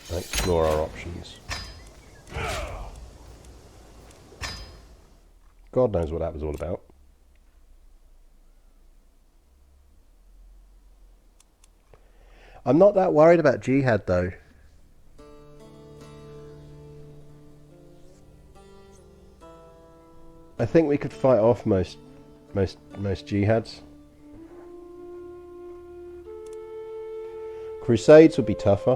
and explore our options. God knows what that was all about. I'm not that worried about jihad though. I think we could fight off most jihads. Crusades would be tougher,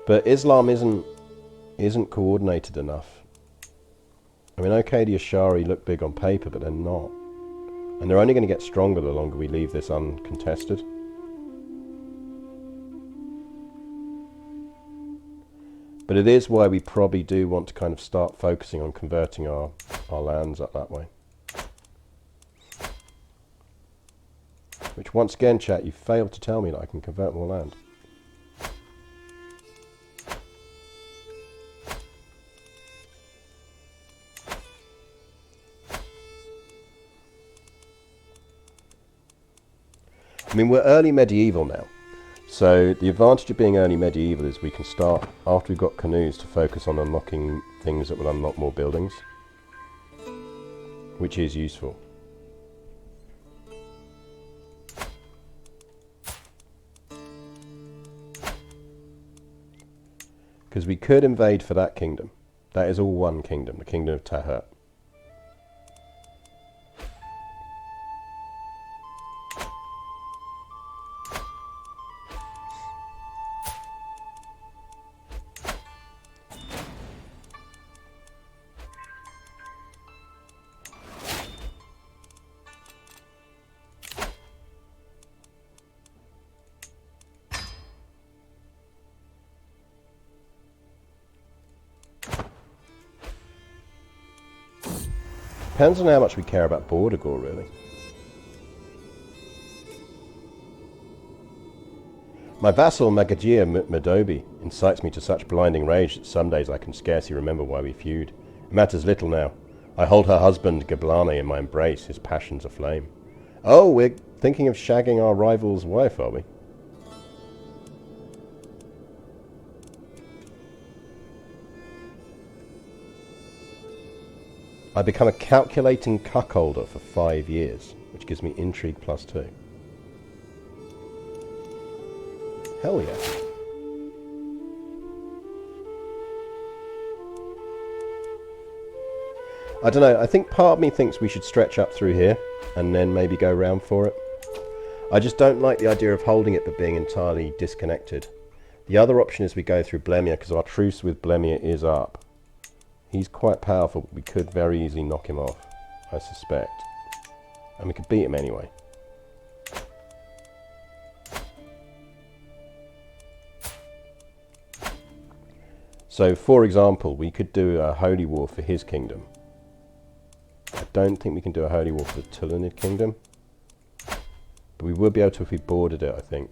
but Islam isn't coordinated enough. I mean, okay, the Ash'ari look big on paper, but they're not, and they're only going to get stronger the longer we leave this uncontested. But it is why we probably do want to kind of start focusing on converting our lands up that way. Which, once again, chat, you failed to tell me that I can convert more land. I mean, we're early medieval now. So the advantage of being early medieval is we can start, after we've got canoes, to focus on unlocking things that will unlock more buildings. Which is useful. Because we could invade for that kingdom. That is all one kingdom, the kingdom of Tahat. Depends on how much we care about border gore, really. My vassal Magajir Madobi incites me to such blinding rage that some days I can scarcely remember why we feud. It matters little now. I hold her husband Gablane in my embrace, his passion's aflame. Oh, we're thinking of shagging our rival's wife, are we? I become a calculating cuckolder for 5 years, which gives me intrigue +2. Hell yeah. I don't know, I think part of me thinks we should stretch up through here and then maybe go round for it. I just don't like the idea of holding it but being entirely disconnected. The other option is we go through Blemir, because our truce with Blemir is up. He's quite powerful, but we could very easily knock him off, I suspect. And we could beat him anyway. So, for example, we could do a holy war for his kingdom. I don't think we can do a holy war for the Tulunid kingdom. But we would be able to if we boarded it, I think.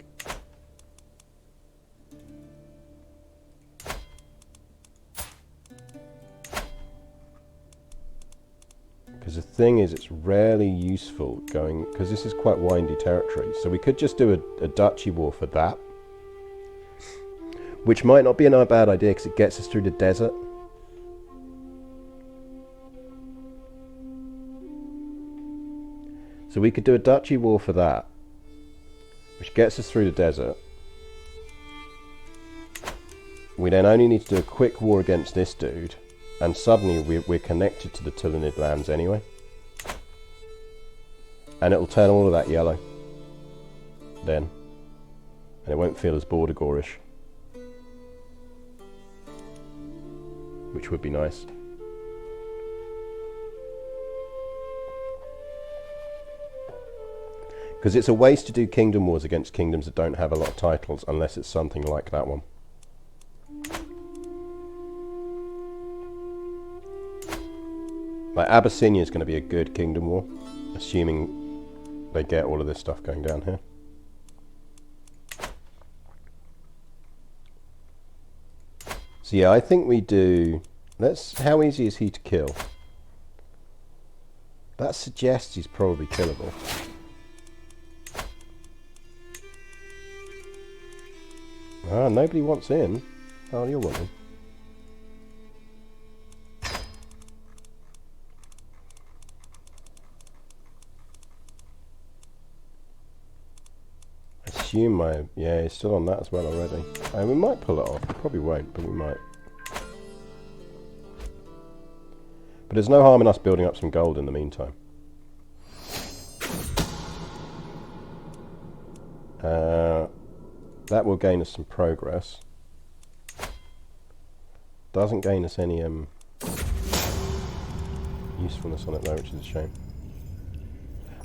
Because the thing is, it's rarely useful going, because this is quite windy territory. So we could just do a duchy war for that. Which might not be a bad idea, because it gets us through the desert. So we could do a duchy war for that, which gets us through the desert. We then only need to do a quick war against this dude, and suddenly we're connected to the Tulunid lands anyway. And it'll turn all of that yellow then. And it won't feel as border gore-ish. Which would be nice. Because it's a waste to do kingdom wars against kingdoms that don't have a lot of titles, unless it's something like that one. Like Abyssinia is going to be a good kingdom war, assuming they get all of this stuff going down here. So yeah, I think we do... How easy is he to kill? That suggests he's probably killable. Ah, nobody wants in. Oh, you're wanting. assume my... Yeah, he's still on that as well already. We might pull it off. We probably won't, but we might. But there's no harm in us building up some gold in the meantime. That will gain us some progress. Doesn't gain us any usefulness on it though, which is a shame.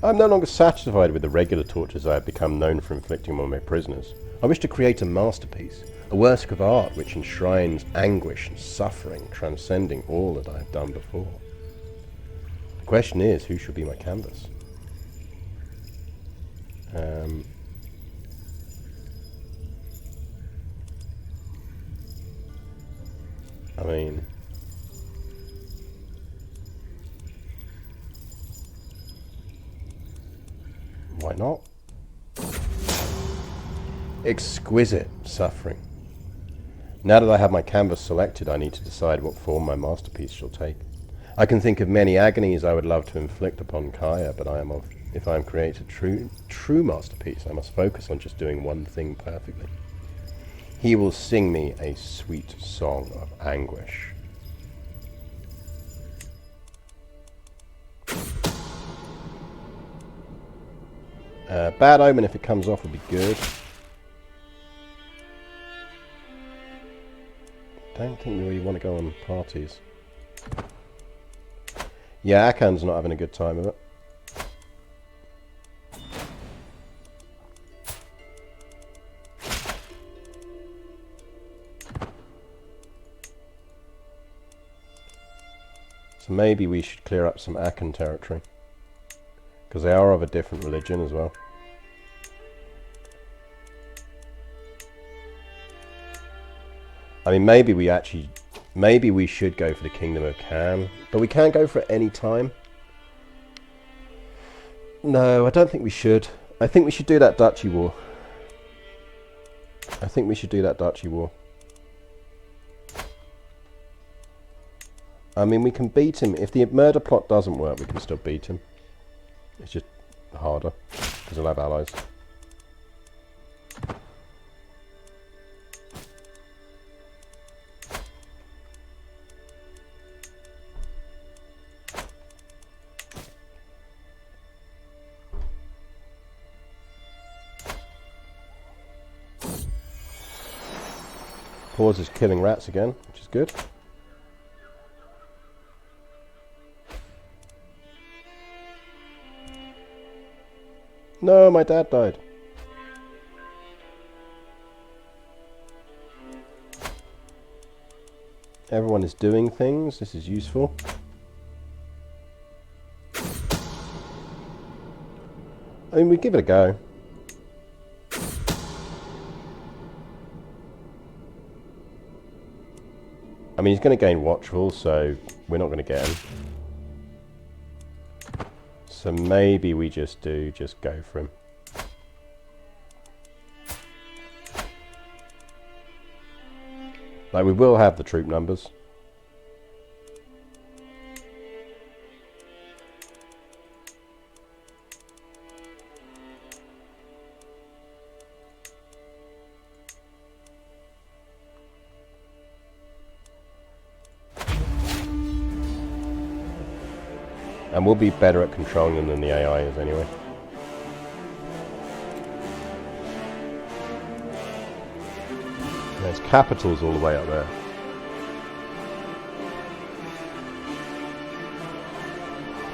I'm no longer satisfied with the regular tortures I have become known for inflicting on my prisoners. I wish to create a masterpiece, a work of art which enshrines anguish and suffering, transcending all that I have done before. The question is, who should be my canvas? I mean... Why not? Exquisite suffering. Now that I have my canvas selected, I need to decide what form my masterpiece shall take. I can think of many agonies I would love to inflict upon Kaya, but if I am creating a true masterpiece, I must focus on just doing one thing perfectly. He will sing me a sweet song of anguish. Bad omen, if it comes off, would be good. Don't think we really want to go on parties. Yeah, Akan's not having a good time of it. So maybe we should clear up some Akan territory. Because they are of a different religion as well. I mean, maybe we should go for the Kingdom of Kham, but we can't go for it any time. No, I don't think we should. I think we should do that Duchy War. I mean, we can beat him. If the murder plot doesn't work, we can still beat him. It's just harder, because he'll have allies. Pause is killing rats again, which is good. No, my dad died. Everyone is doing things. This is useful. I mean, we give it a go. I mean, he's going to gain Watchful, so we're not going to get him. So maybe we just go for him. Like, we will have the troop numbers. And we'll be better at controlling them than the AI is anyway. There's capitals all the way up there.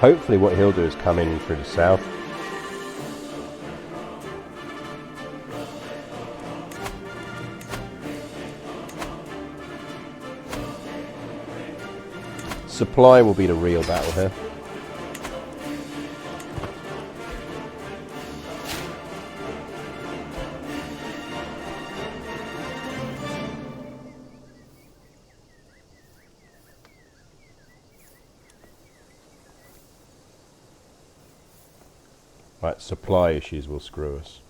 Hopefully what he'll do is come in through the south. Supply will be the real battle here. Right, supply issues will screw us.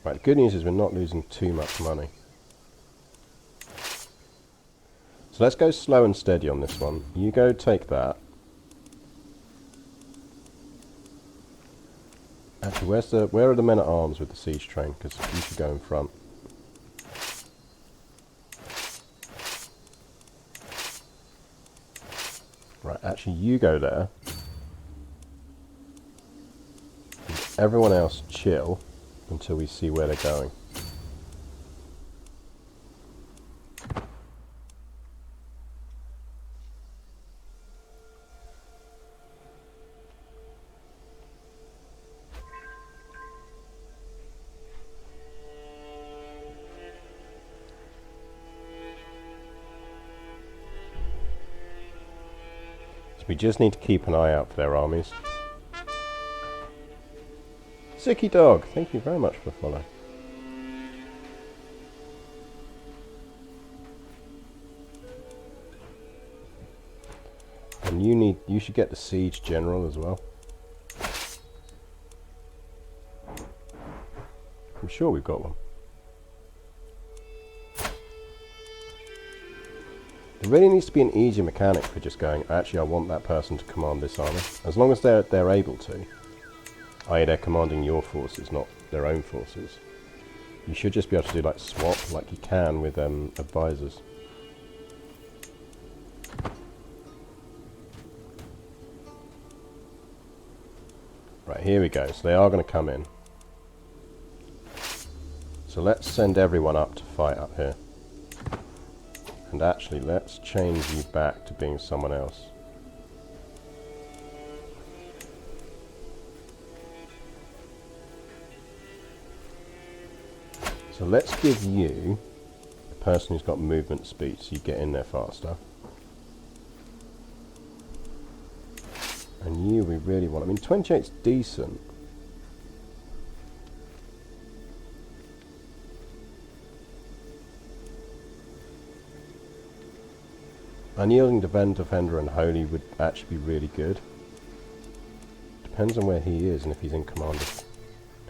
Right, the good news is we're not losing too much money. So So let's go slow and steady on this one. You go take that. Actually, where are the men at arms with the siege train? Because you should go in front. Right, actually you go there. And everyone else chill until we see where they're going. So we just need to keep an eye out for their armies. Sicky Dog, thank you very much for the follow. And you should get the siege general as well. I'm sure we've got one. There really needs to be an easier mechanic for just going, actually I want that person to command this army. As long as they're able to. I.e. they're commanding your forces, not their own forces. You should just be able to do like swap, like you can with advisors. Right, here we go. So they are going to come in. So let's send everyone up to fight up here. And actually, let's change you back to being someone else. So let's give you a person who's got movement speed, so you get in there faster. And you we really want, I mean 28's decent. Unyielding Defender and Holy would actually be really good. Depends on where he is and if he's in command of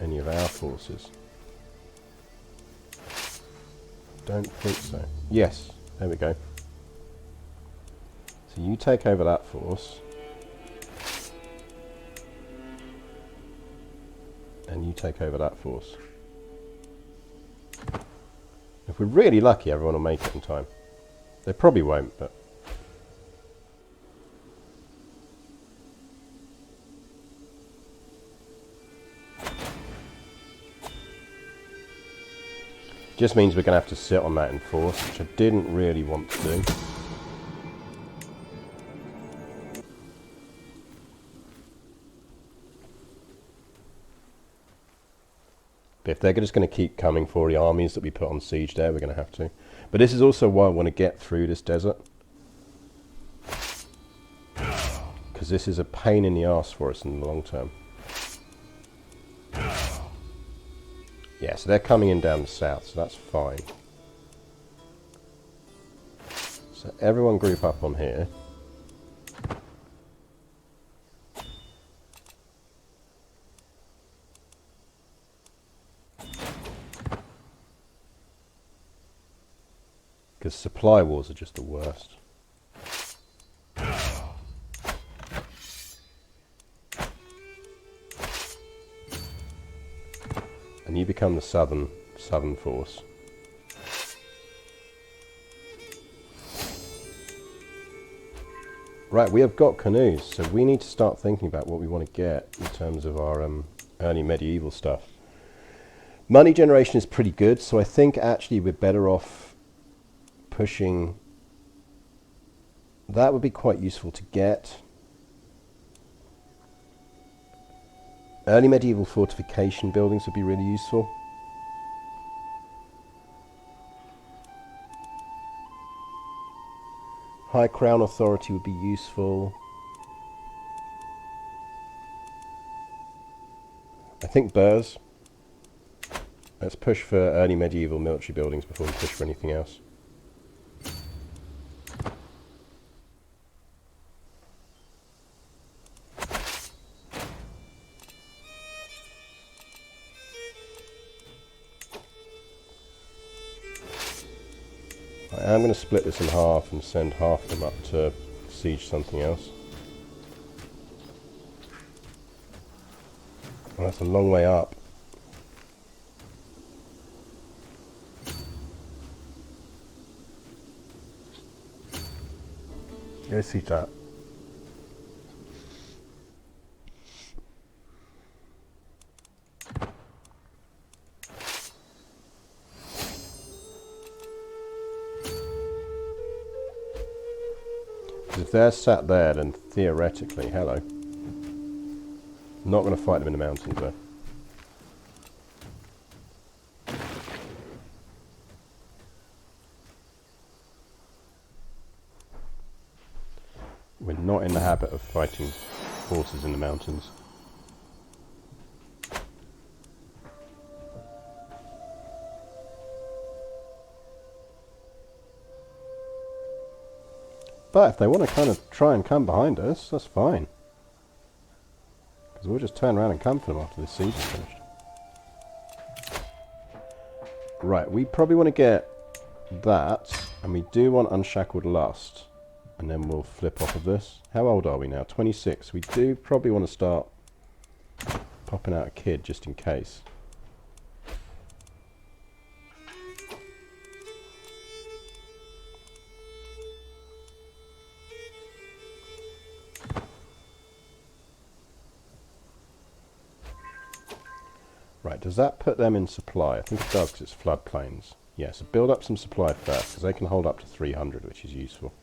any of our forces. Don't think so. Yes, there we go. So you take over that force. And you take over that force. If we're really lucky, everyone will make it in time. They probably won't, but... just means we're going to have to sit on that in force, which I didn't really want to do. But if they're just going to keep coming for the armies that we put on siege there, we're going to have to. But this is also why I want to get through this desert. Because this is a pain in the arse for us in the long term. Yeah, so they're coming in down the south, so that's fine. So everyone group up on here. Because supply wars are just the worst. And you become the southern force. Right, we have got canoes, so we need to start thinking about what we want to get in terms of our early medieval stuff. Money generation is pretty good, so I think actually we're better off pushing. That would be quite useful to get. Early medieval fortification buildings would be really useful. High Crown Authority would be useful. I think burrs. Let's push for early medieval military buildings before we push for anything else. I am going to split this in half and send half of them up to siege something else. Well, that's a long way up. Go siege that. If they're sat there, then theoretically, hello. Not going to fight them in the mountains, though. We're not in the habit of fighting forces in the mountains. But if they want to kind of try and come behind us, that's fine. Because we'll just turn around and come for them after this siege is finished. Right, we probably want to get that, and we do want Unshackled Lust. And then we'll flip off of this. How old are we now? 26. We do probably want to start popping out a kid just in case. Right, does that put them in supply? I think it does because it's floodplains. Yeah, so build up some supply first because they can hold up to 300, which is useful.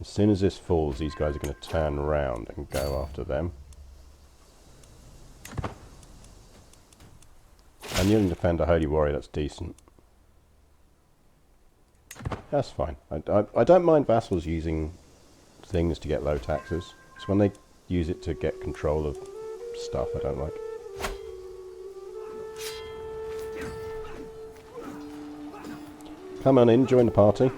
As soon as this falls, these guys are going to turn around and go after them. And you can defend a Holy Warrior, that's decent. That's fine. I don't mind vassals using things to get low taxes. It's when they use it to get control of stuff I don't like. Come on in, join the party.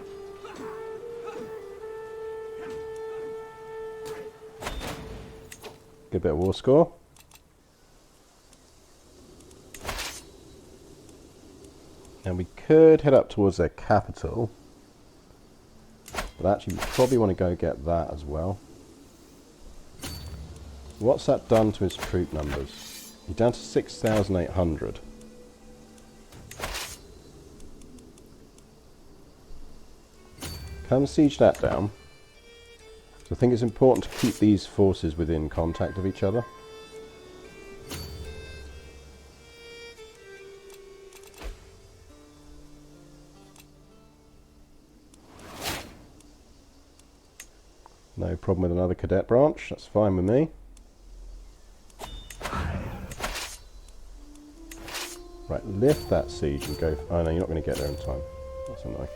Good bit of war score. And we could head up towards their capital. But actually we probably want to go get that as well. What's that done to his troop numbers? He's down to 6,800. Come siege that down. So I think it's important to keep these forces within contact of each other. No problem with another cadet branch, that's fine with me. Right, lift that siege and go... Oh no, you're not going to get there in time. That's annoying.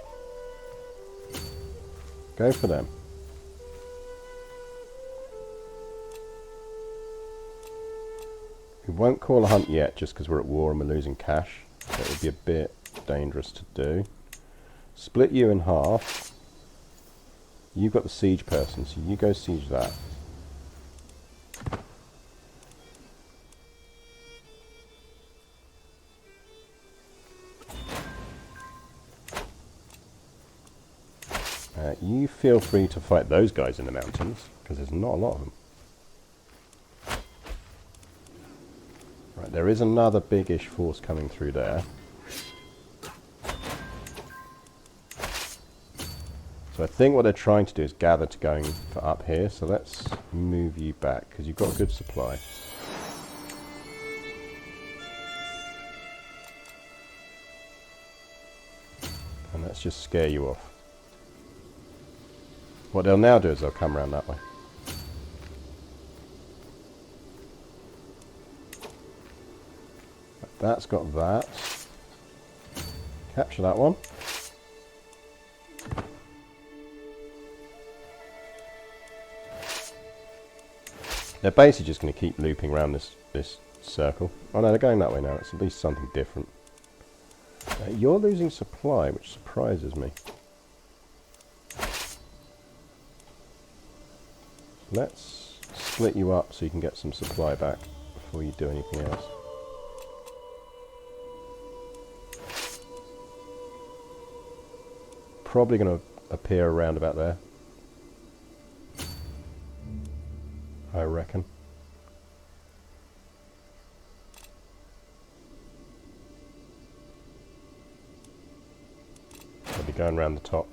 Go for them. We won't call a hunt yet just because we're at war and we're losing cash. So it would be a bit dangerous to do. Split you in half. You've got the siege person, so you go siege that. You feel free to fight those guys in the mountains, because there's not a lot of them. Right, there is another big-ish force coming through there. So I think what they're trying to do is gather to going for up here, so let's move you back, because you've got a good supply. And let's just scare you off. What they'll now do is they'll come around that way. That's got that. Capture that one. They're basically just going to keep looping around this circle. Oh no, they're going that way now. It's at least something different. You're losing supply, which surprises me. Let's split you up so you can get some supply back before you do anything else. probably going to appear around about there, I reckon. I'll be going around the top.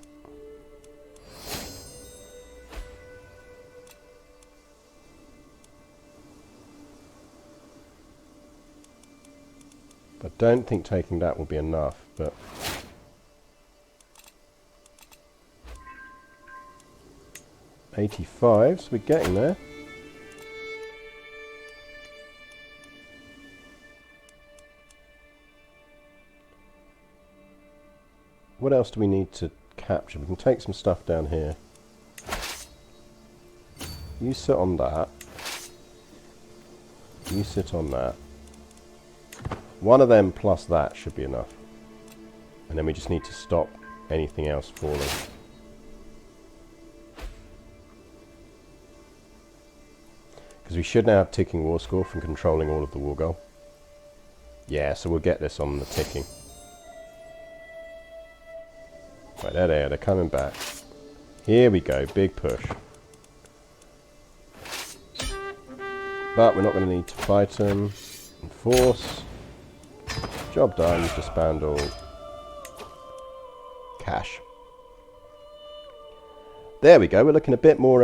I don't think taking that will be enough, but 85, so we're getting there. What else do we need to capture? We can take some stuff down here. You sit on that. You sit on that. One of them plus that should be enough. And then we just need to stop anything else falling. Because we should now have ticking war score from controlling all of the war goal. Yeah, so we'll get this on the ticking. Right, there they are, they're coming back. Here we go, big push. But we're not going to need to fight them. Enforce. Job done, disband all. Cash. There we go, we're looking a bit more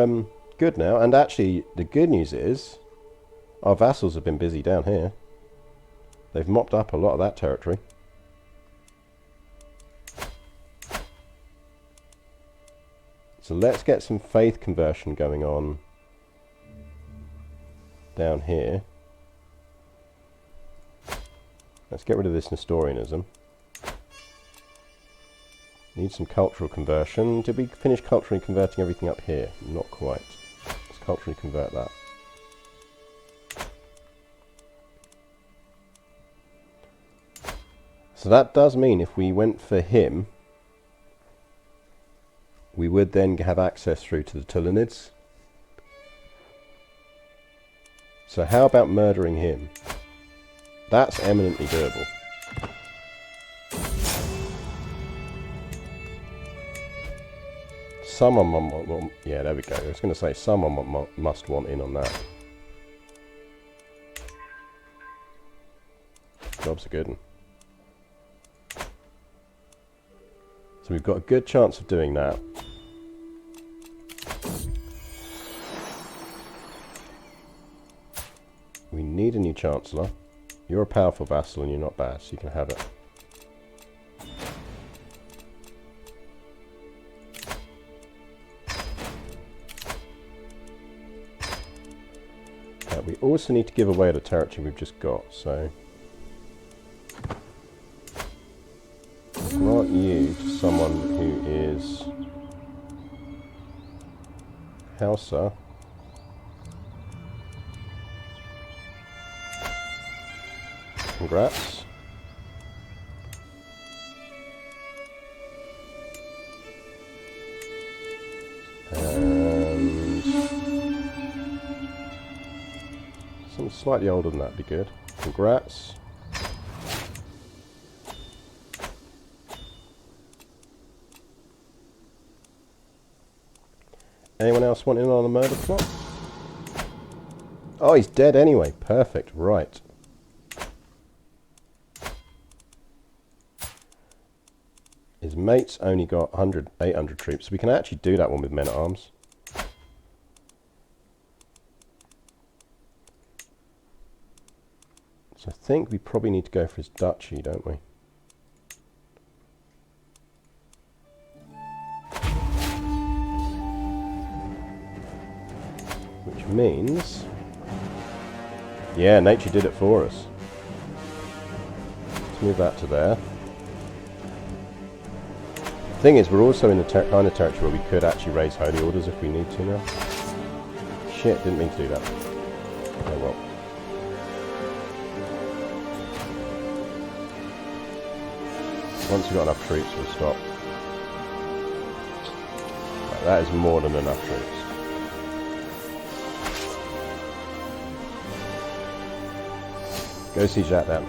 good now. And actually, the good news is, our vassals have been busy down here. They've mopped up a lot of that territory. So let's get some faith conversion going on down here. Let's get rid of this Nestorianism. Need some cultural conversion. Did we finish culturally converting everything up here? Not quite. Let's culturally convert that. So that does mean if we went for him, we would then have access through to the Tulunids. So how about murdering him? That's eminently doable. Someone, yeah, there we go. I was going to say someone must want in on that. Job's a good one. So we've got a good chance of doing that. We need a new Chancellor. You're a powerful vassal and you're not bad, so you can have it. We also need to give away the territory we've just got, so grant you to someone who is Hausa. Congrats. And something slightly older than that would be good. Congrats. Anyone else want in on a murder plot? Oh, he's dead anyway. Perfect. Right. His mate's only got 800 troops. We can actually do that one with men-at-arms. So I think we probably need to go for his duchy, don't we? Which means... yeah, nature did it for us. Let's move that to there. The thing is, we're also in the kind of territory where we could actually raise holy orders if we need to now. Shit, didn't mean to do that. Oh well. Once we've got enough troops, we'll stop. Right, that is more than enough troops. Go siege that down.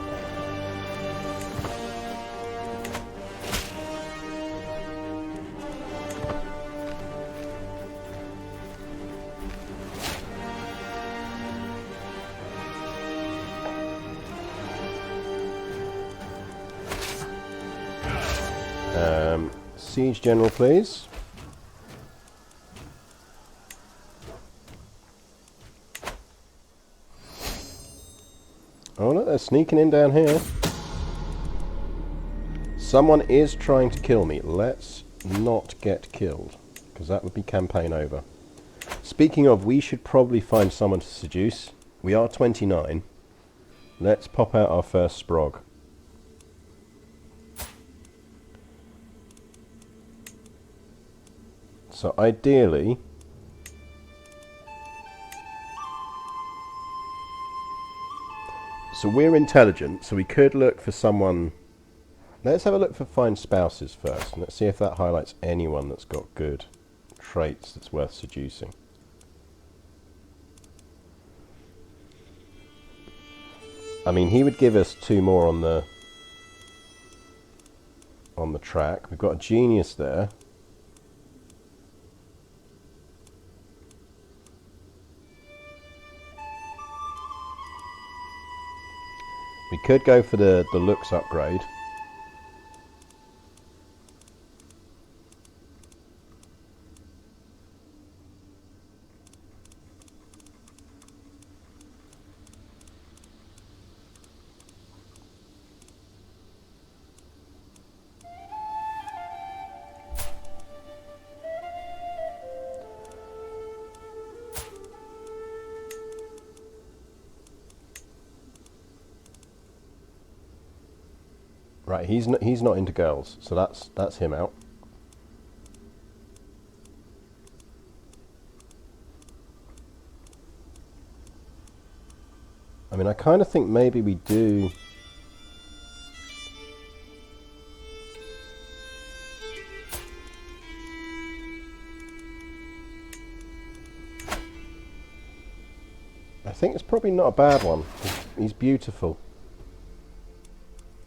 siege general, please. Oh look, they're sneaking in down here. Someone is trying to kill me. Let's not get killed, because that would be campaign over. Speaking of, we should probably find someone to seduce. We are 29. Let's pop out our first sprog. So ideally, so we're intelligent, so we could look for someone. Let's have a look for find spouses first, and let's see if that highlights anyone that's got good traits that's worth seducing. I mean, he would give us 2 more on the track. We've got a genius there. We could go for the looks upgrade. Right, he's not into girls, so that's him out. I mean, I kind of think maybe we do. I think it's probably not a bad one. He's beautiful.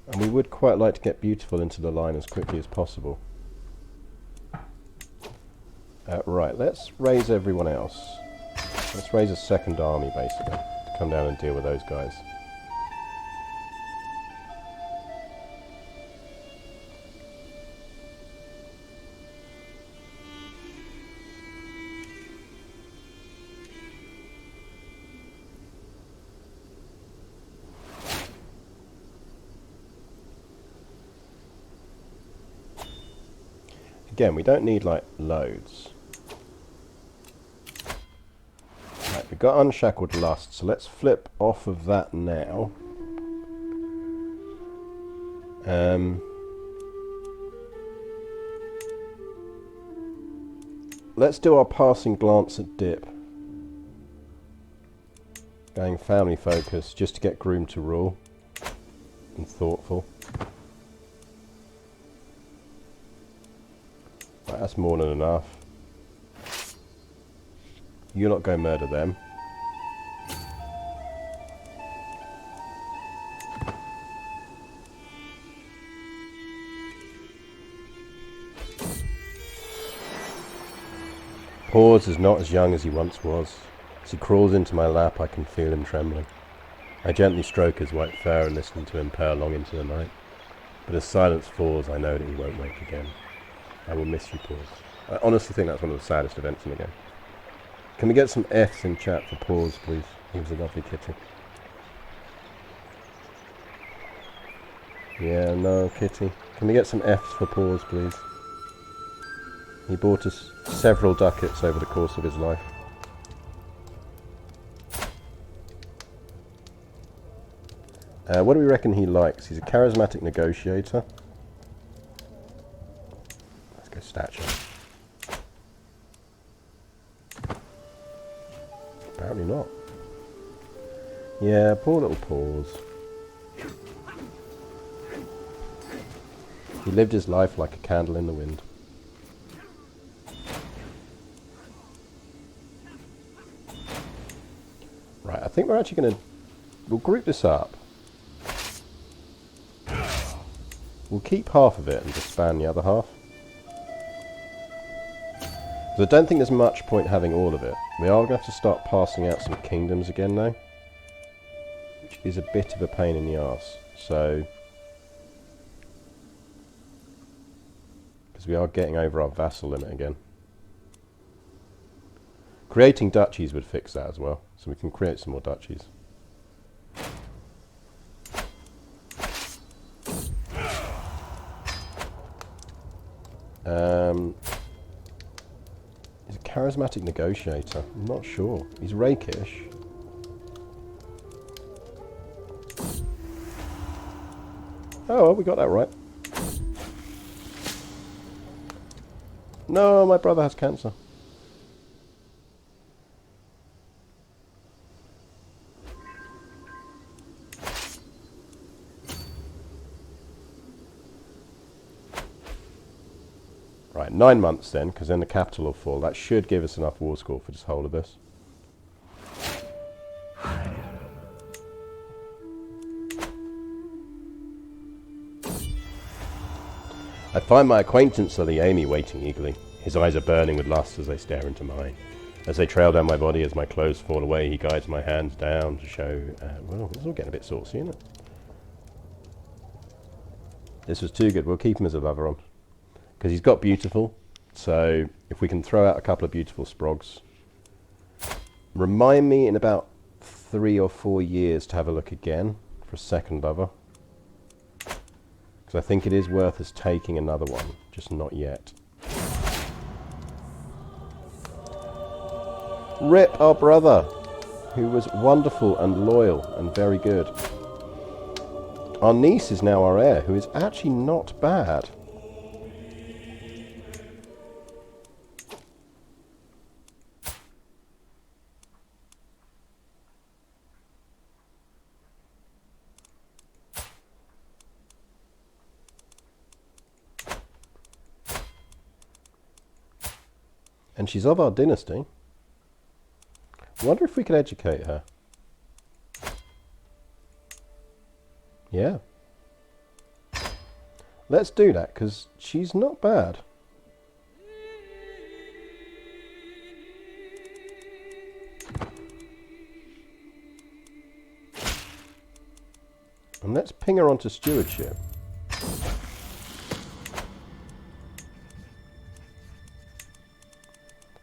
And we would quite like to get beautiful into the line as quickly as possible. Right, let's raise everyone else. Let's raise a second army, basically, to come down and deal with those guys. Again, we don't need, like, loads. Right, we've got Unshackled Lust, so let's flip off of that now. Let's do our passing glance at Dip. Going family focus, just to get Groom to rule. And thoughtful. Right, that's more than enough. You lot go murder them. Paws is not as young as he once was. As he crawls into my lap, I can feel him trembling. I gently stroke his white fur and listen to him purr long into the night. But as silence falls, I know that he won't wake again. I will miss you, Paws. I honestly think that's one of the saddest events in the game. Can we get some F's in chat for Paws, please? He was a lovely kitty. Yeah, no, kitty. Can we get some F's for Paws, please? He bought us several ducats over the course of his life. What do we reckon he likes? He's a charismatic negotiator. Let's go stature. Apparently not. Yeah, poor little Paws. He lived his life like a candle in the wind. Right, I think we're actually going to... We'll group this up. We'll keep half of it and disband the other half. So I don't think there's much point having all of it. We are going to have to start passing out some kingdoms again now. Which is a bit of a pain in the arse. So... Because because we are getting over our vassal limit again. Creating duchies would fix that as well, so we can create some more duchies. He's a charismatic negotiator. I'm not sure. He's rakish. Oh, well, we got that right. No, my brother has cancer. Right, 9 months then, because then the capital will fall. That should give us enough war score for this whole of this. I find my acquaintance Lily Amy waiting eagerly. His eyes are burning with lust as they stare into mine. As they trail down my body, as my clothes fall away, he guides my hands down to show... well, this is all getting a bit saucy, isn't it? This was too good. We'll keep him as a lover on. Because he's got beautiful, so if we can throw out a couple of beautiful sprogs. Remind me in about 3 or 4 years to have a look again for a second lover. Because I think it is worth us taking another one, just not yet. Rip our brother, who was wonderful and loyal and very good. Our niece is now our heir, who is actually not bad. And she's of our dynasty. I wonder if we could educate her. Yeah. Let's do that, because she's not bad. And let's ping her onto stewardship.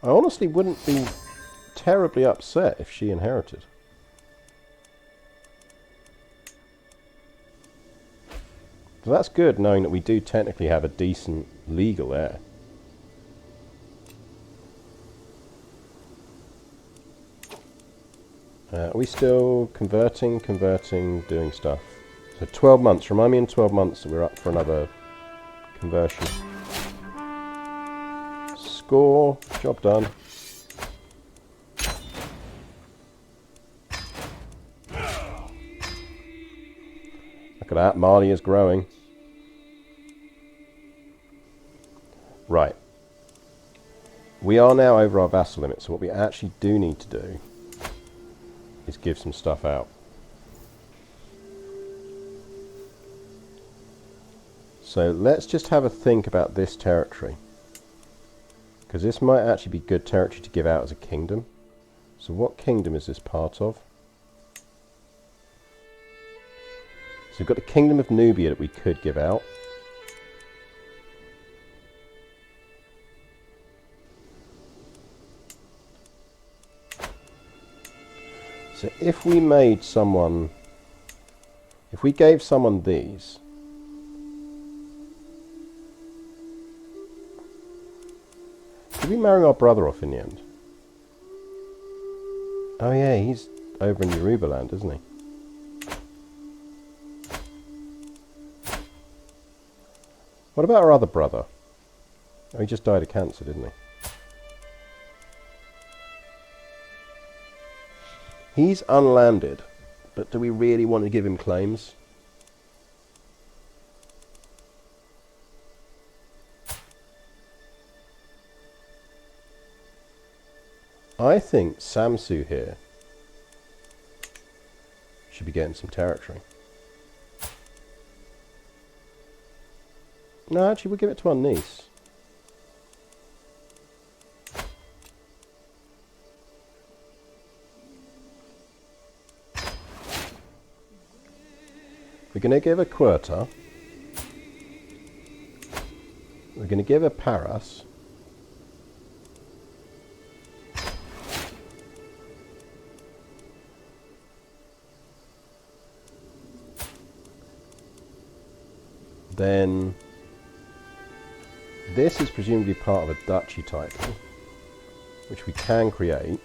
I honestly wouldn't be terribly upset if she inherited. So that's good, knowing that we do technically have a decent legal heir. Are we still converting, doing stuff? So 12 months. Remind me in 12 months that we're up for another conversion. Score. Job done. Look at that. Mali is growing. Right. We are now over our vassal limit, so what we actually do need to do is give some stuff out. So let's just have a think about this territory, because this might actually be good territory to give out as a kingdom. So what kingdom is this part of? So we've got the Kingdom of Nubia that we could give out. So if we made someone, if we gave someone these, did we marry our brother off in the end? Oh yeah, he's over in Yoruba land, isn't he? What about our other brother? Oh, he just died of cancer, didn't he? He's unlanded, but do we really want to give him claims? I think Samsu here should be getting some territory. No, actually, we'll give it to our niece. We're going to give a quota. We're We're going to give her Paras. Then this is presumably part of a duchy title, which we can create.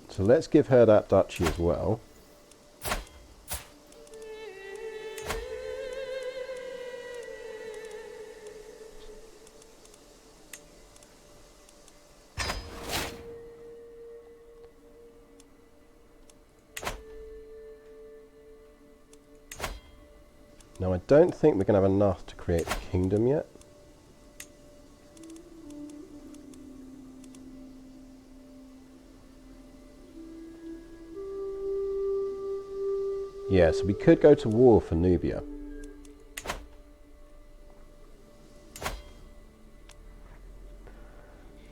So let's give her that duchy as well. Now I don't think we're going to have enough to create a kingdom yet. Yeah, so we could go to war for Nubia.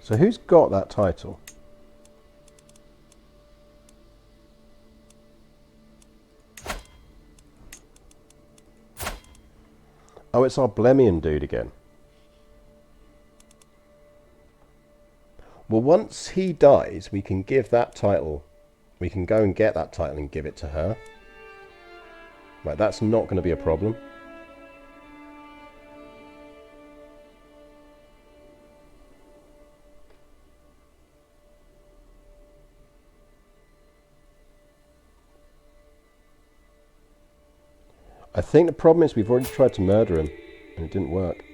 So who's got that title? Oh, it's our Blemian dude again. Well, once he dies, we can give that title. We can go and get that title and give it to her. Right, that's not going to be a problem. I think the problem is we've already tried to murder him and it didn't work.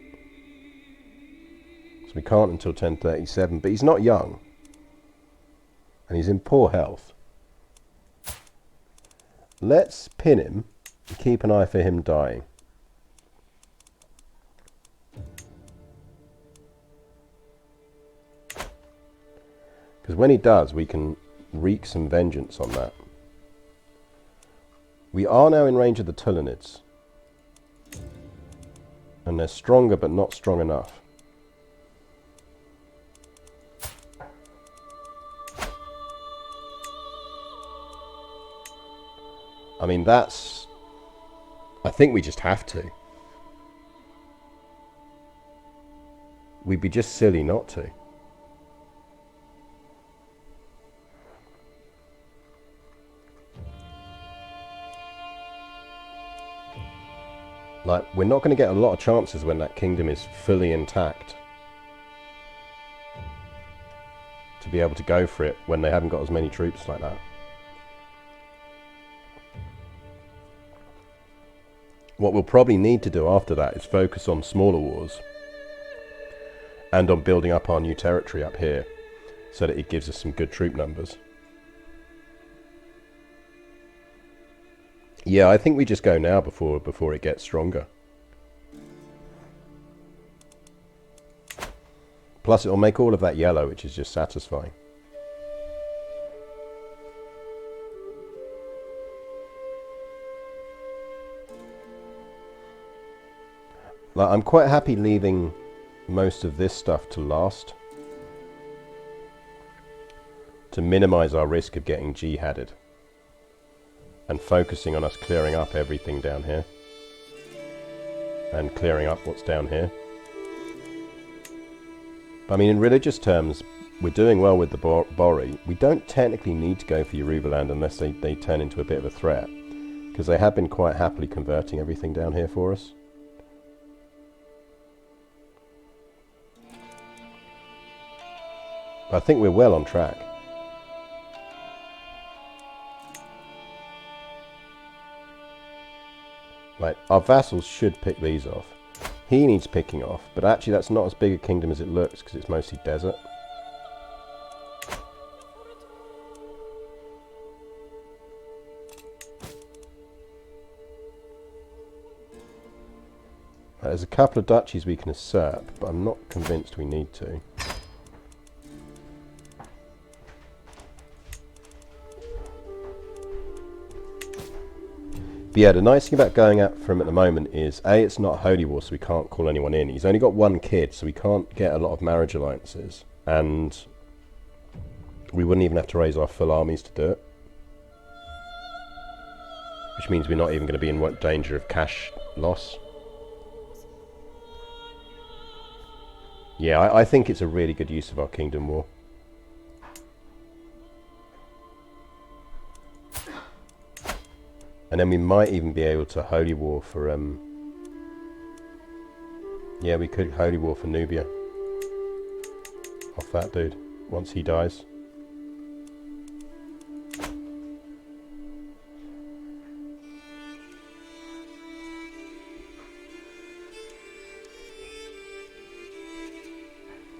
So we can't until 1037, but he's not young. And he's in poor health. Let's pin him and keep an eye for him dying. Because when he does, we can wreak some vengeance on that. We are now in range of the Tulanids. And they're stronger, but not strong enough. I mean, that's... I think we just have to. We'd be just silly not to. Like, we're not going to get a lot of chances when that kingdom is fully intact to be able to go for it when they haven't got as many troops like that. What we'll probably need to do after that is focus on smaller wars and on building up our new territory up here so that it gives us some good troop numbers. Yeah, I think we just go now before it gets stronger. Plus it'll make all of that yellow, which is just satisfying. Like, I'm quite happy leaving most of this stuff to last, to minimize our risk of getting jihaded, and focusing on us clearing up everything down here and clearing up what's down here. But I mean, in religious terms, we're doing well with the Bori. We don't technically need to go for Yorubaland unless they turn into a bit of a threat, because they have been quite happily converting everything down here for us. I think we're well on track. Like, our vassals should pick these off. He needs picking off, but actually that's not as big a kingdom as it looks because it's mostly desert. There's a couple of duchies we can usurp, but I'm not convinced we need to. But yeah, the nice thing about going out for him at the moment is, A, it's not a holy war, so we can't call anyone in. He's only got one kid, so we can't get a lot of marriage alliances. And we wouldn't even have to raise our full armies to do it. Which means we're not even going to be in danger of cash loss. Yeah, I think it's a really good use of our Kingdom War. And then we might even be able to Holy War for... yeah, we could Holy War for Nubia. Off that dude, once he dies.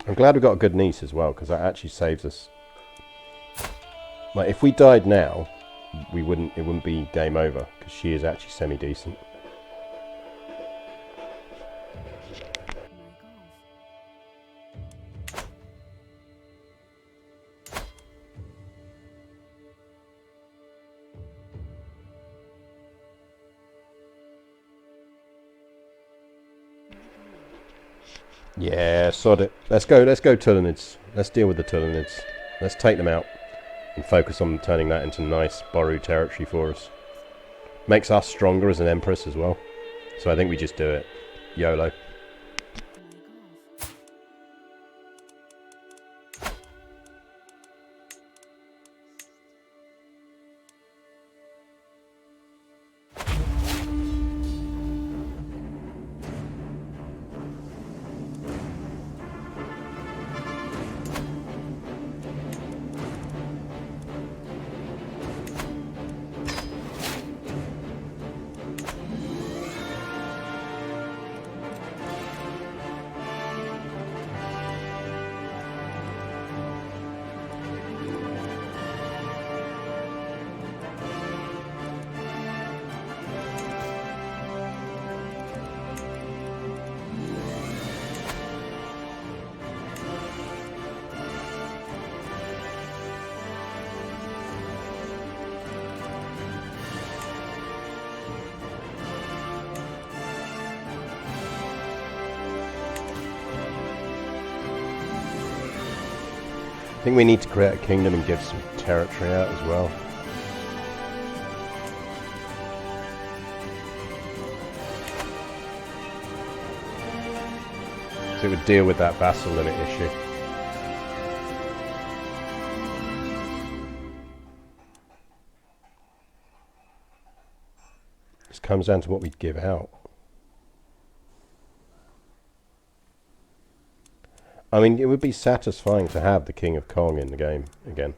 I'm glad we got a good niece as well, because that actually saves us. Like, if we died now, it wouldn't be game over, because she is actually semi-decent. Yeah, sod it. Let's go Tulanids. Let's deal with the Tulanids. Let's take them out and focus on turning that into nice Boru territory for us. Makes us stronger as an empress as well. So I think we just do it. YOLO. I think we need to create a kingdom and give some territory out as well. So it would deal with that vassal limit issue. This comes down to what we give out. I mean, it would be satisfying to have the King of Kong in the game again.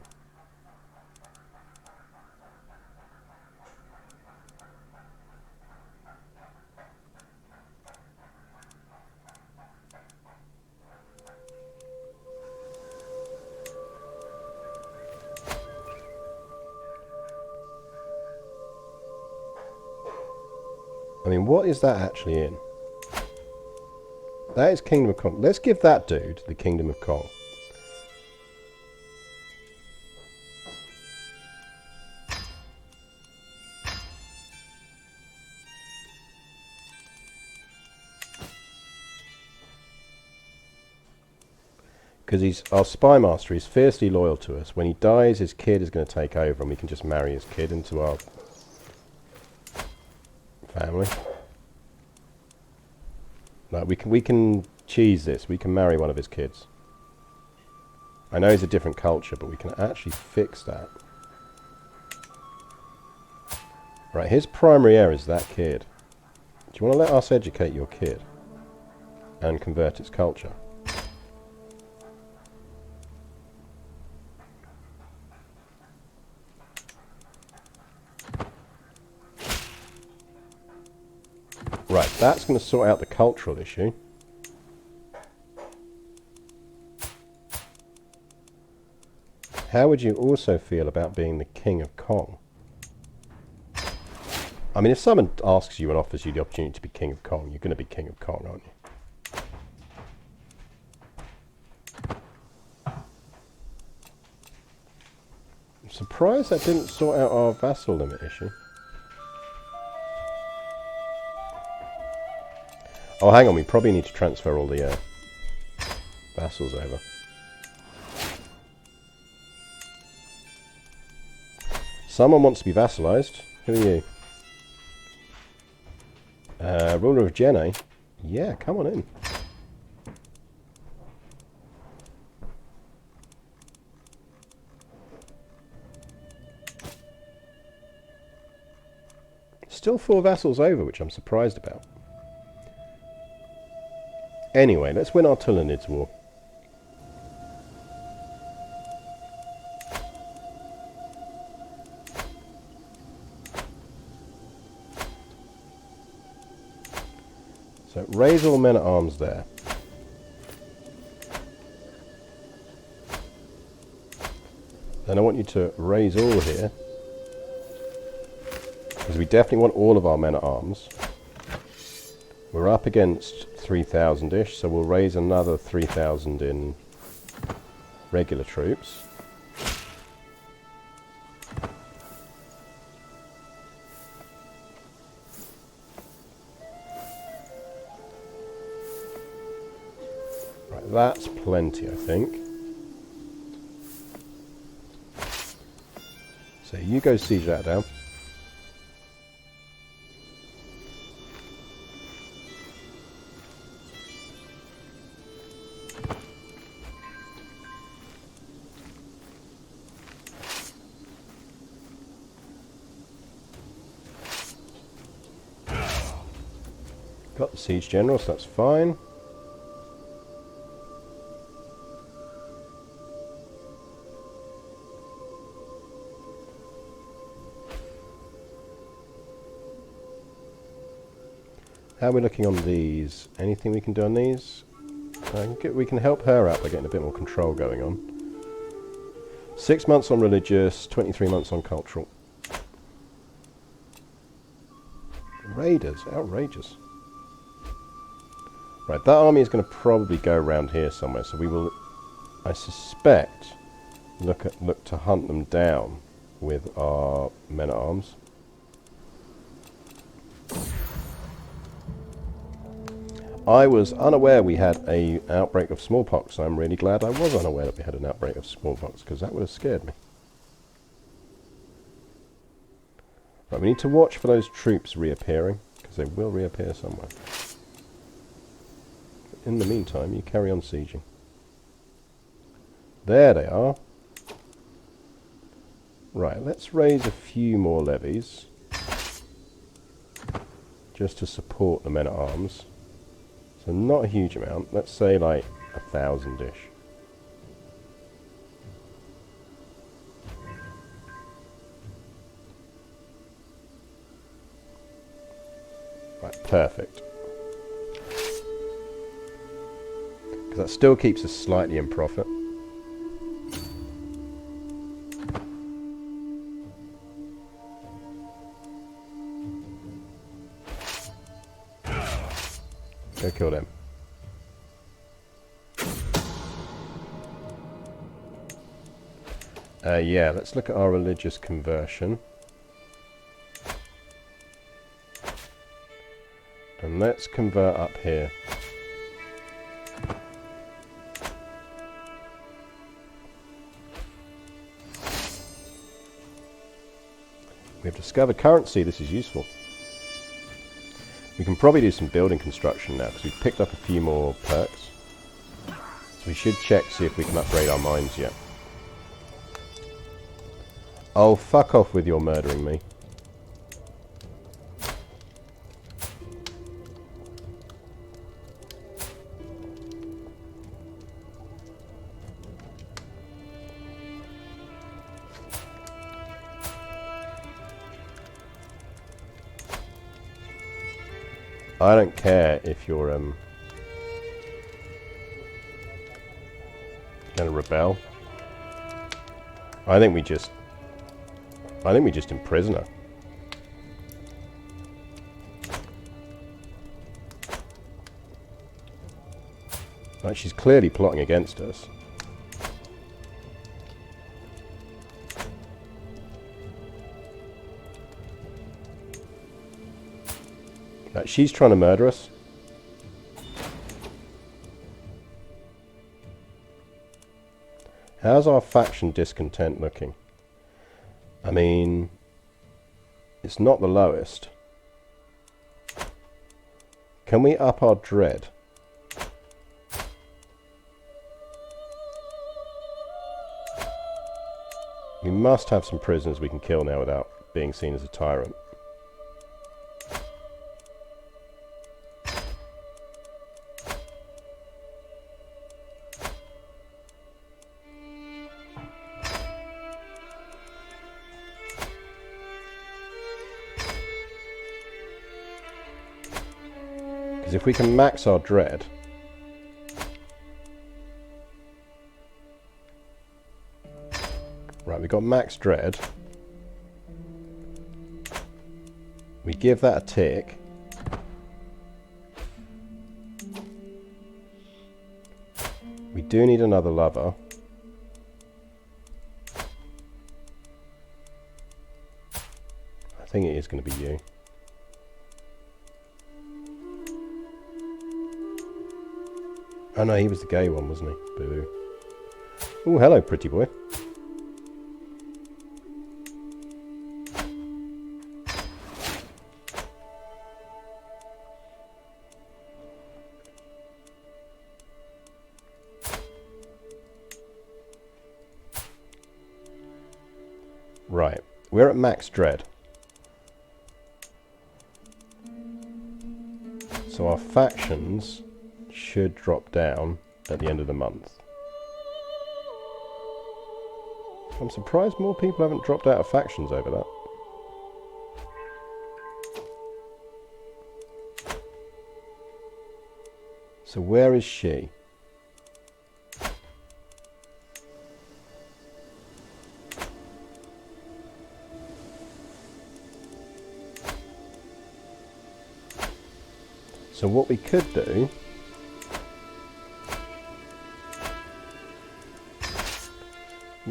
I mean, what is that actually in? That is Kingdom of Kong. Let's give that dude the Kingdom of Kong. Because he's our spy master. He's fiercely loyal to us. When he dies, his kid is going to take over, and we can just marry his kid into our family. Like we can cheese this. We can marry one of his kids. I know he's a different culture, but we can actually fix that. Right, his primary heir is that kid. Do you want to let us educate your kid and convert its culture? Right, that's going to sort out the cultural issue. How would you also feel about being the King of Kong? I mean, if someone asks you and offers you the opportunity to be King of Kong, you're going to be King of Kong, aren't you? I'm surprised that didn't sort out our vassal limit issue. Oh, hang on, we probably need to transfer all the vassals over. Someone wants to be vassalized. Who are you? Ruler of Jenne. Yeah, come on in. still 4 vassals over, which I'm surprised about. Anyway, let's win our Tulanids war. So raise all men at arms there. Then I want you to raise all here, because we definitely want all of our men at arms. We're up against 3,000-ish, so we'll raise another 3,000 in regular troops. Right, that's plenty, I think. So you go siege that down. Got the siege general, so that's fine. How are we looking on these? Anything we can do on these? We can help her out by getting a bit more control going on. 6 months on religious, 23 months on cultural. Raiders, outrageous. Right, that army is going to probably go around here somewhere, so we will, I suspect, look to hunt them down with our men-at-arms. I was unaware we had an outbreak of smallpox. I'm really glad I was unaware that we had an outbreak of smallpox, because that would have scared me. Right, we need to watch for those troops reappearing, because they will reappear somewhere. In the meantime, you carry on sieging. There they are. Right, let's raise a few more levies, just to support the men-at-arms. So not a huge amount. Let's say like 1,000-ish. Right, perfect. Because that still keeps us slightly in profit. Go kill them. Yeah, let's look at our religious conversion. And let's convert up here. We've discovered currency. This is useful. We can probably do some building construction now, because we've picked up a few more perks. So we should check, see if we can upgrade our mines yet. Oh, fuck off with your murdering me. I don't care if you're going to rebel. I think we just imprison her. Like, she's clearly plotting against us. Like, she's trying to murder us. How's our faction discontent looking? I mean, it's not the lowest. Can we up our dread? We must have some prisoners we can kill now without being seen as a tyrant. Because if we can max our dread... Right, we've got max dread. We give that a tick. We do need another lover. I think it is going to be you. Oh no, he was the gay one, wasn't he? Boo. Oh, hello, pretty boy. Right, we're at max dread. So our factions should drop down at the end of the month. I'm surprised more people haven't dropped out of factions over that. So where is she? So what we could do...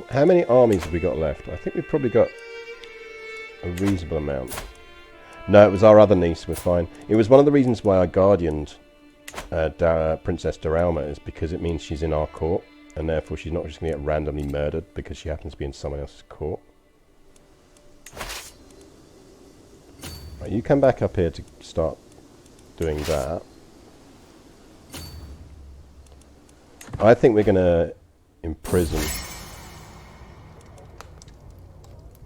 How many armies have we got left? I think we've probably got a reasonable amount. No, it was our other niece, we're fine. It was one of the reasons why I guardianed Princess Daralma, is because it means she's in our court, and therefore she's not just going to get randomly murdered because she happens to be in someone else's court. Right, you come back up here to start doing that. I think we're going to imprison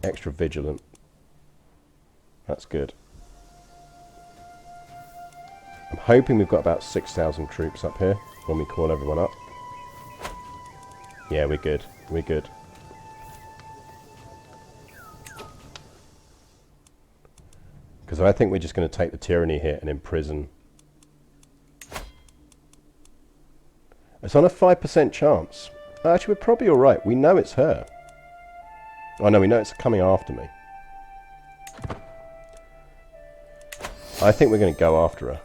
extra vigilant. That's good. I'm hoping we've got about 6,000 troops up here when we call everyone up. Yeah, we're good. We're good. Because I think we're just going to take the tyranny hit and imprison. It's on a 5% chance. Actually, we're probably alright. We know it's her. Oh no, we know it's coming after me. I think we're going to go after her.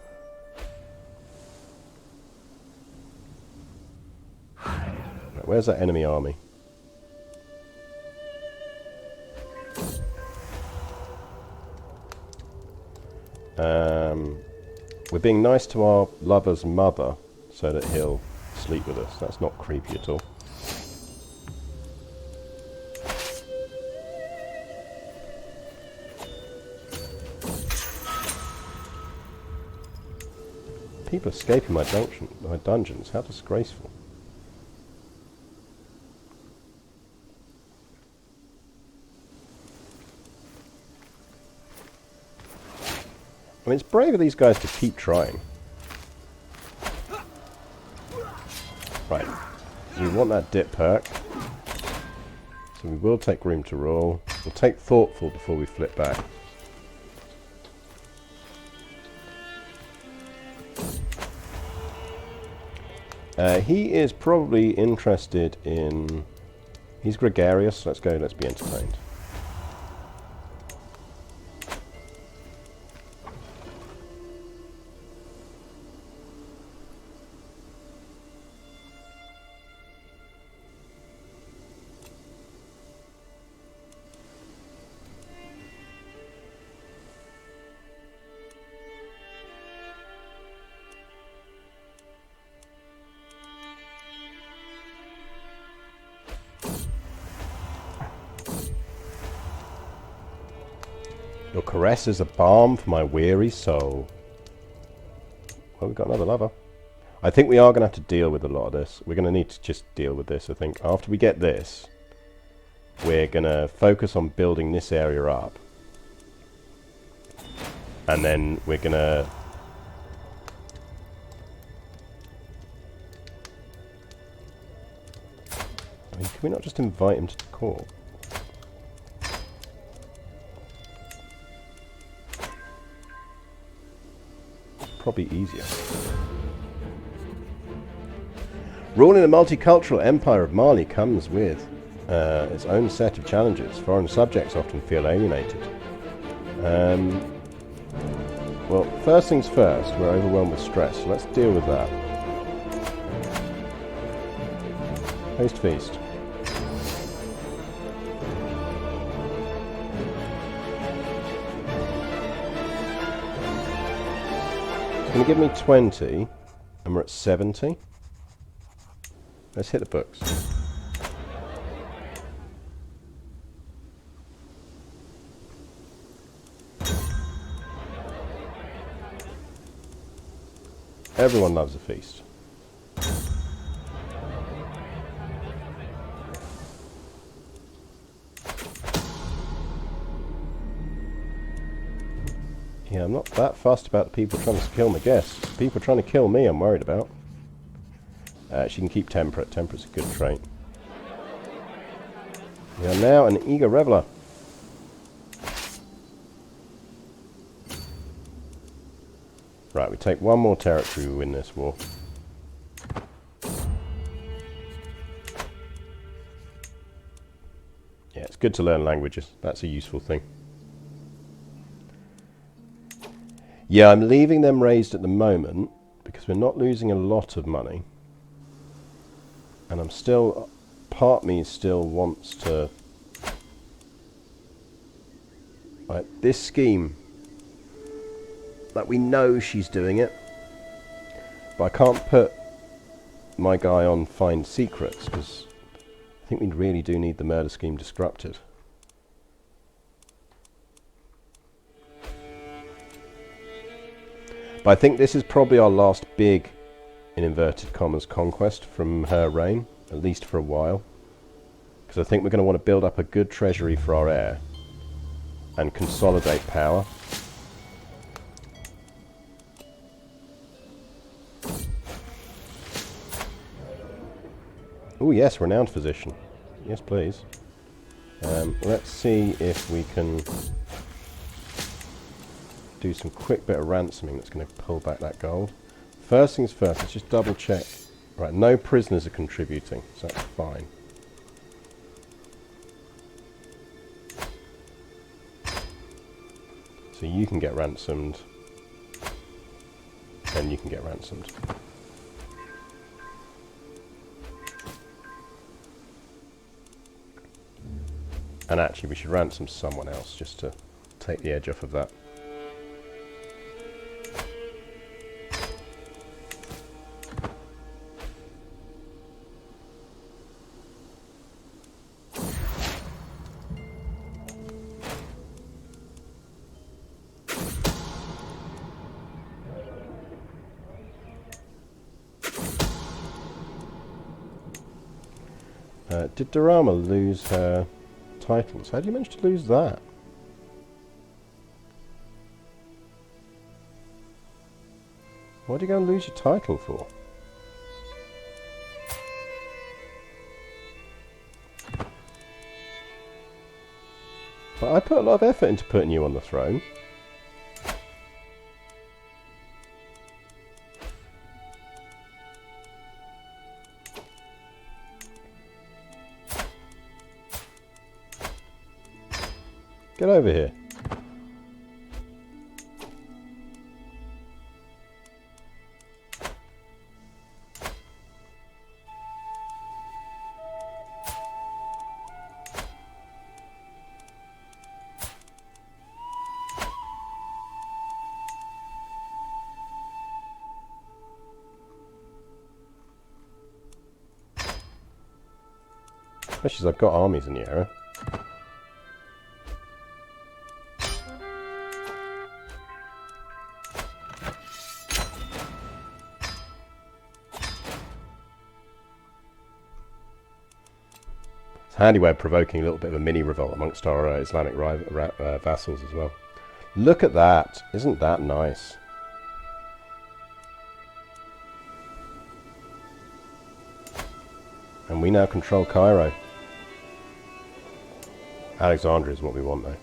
Right, where's that enemy army? We're being nice to our lover's mother so that he'll sleep with us. That's not creepy at all. People escaping my dungeons. How disgraceful. I mean, it's brave of these guys to keep trying. Right. We want that dip perk. So we will take room to roll. We'll take thoughtful before we flip back. He is probably interested in... He's gregarious. Let's go. Let's be entertained. Your caress is a balm for my weary soul. Well, we've got another lover. I think we are going to have to deal with a lot of this. We're going to need to just deal with this, I think. After we get this, we're going to focus on building this area up. And then we're going to... I mean, can we not just invite him to the court? probably easier. Ruling a multicultural empire of Mali comes with its own set of challenges. Foreign subjects often feel alienated. Well, first things first, we're overwhelmed with stress, so let's deal with that. Host feast. It's going to give me 20, and we're at 70. Let's hit the books. Everyone loves a feast. Yeah, I'm not that fussed about the people trying to kill my guests. People trying to kill me I'm worried about. She can keep temperate. Temperate's a good trait. We are now an eager reveller. Right, we take one more territory, we win this war. Yeah, it's good to learn languages. That's a useful thing. Yeah, I'm leaving them raised at the moment because we're not losing a lot of money. And I'm still, part of me still wants to, like, this scheme, like, we know she's doing it, but I can't put my guy on find secrets because I think we really do need the murder scheme disrupted. But I think this is probably our last big, in inverted commas, conquest from her reign, at least for a while. Because I think we're going to want to build up a good treasury for our heir and consolidate power. Oh yes, renowned physician. Yes, please. Let's see if we can do some quick bit of ransoming that's going to pull back that gold. First things first, let's just double check. Right, no prisoners are contributing, so that's fine. So you can get ransomed, and you can get ransomed. And actually we should ransom someone else just to take the edge off of that. Did Dorama lose her titles? How did you manage to lose that? What did you go and lose your title for? But I put a lot of effort into putting you on the throne. Get over here. Especially as I've got armies in the area. It's a handy way of provoking a little bit of a mini revolt amongst our Islamic vassals as well. Look at that. Isn't that nice? And we now control Cairo. Alexandria is what we want though.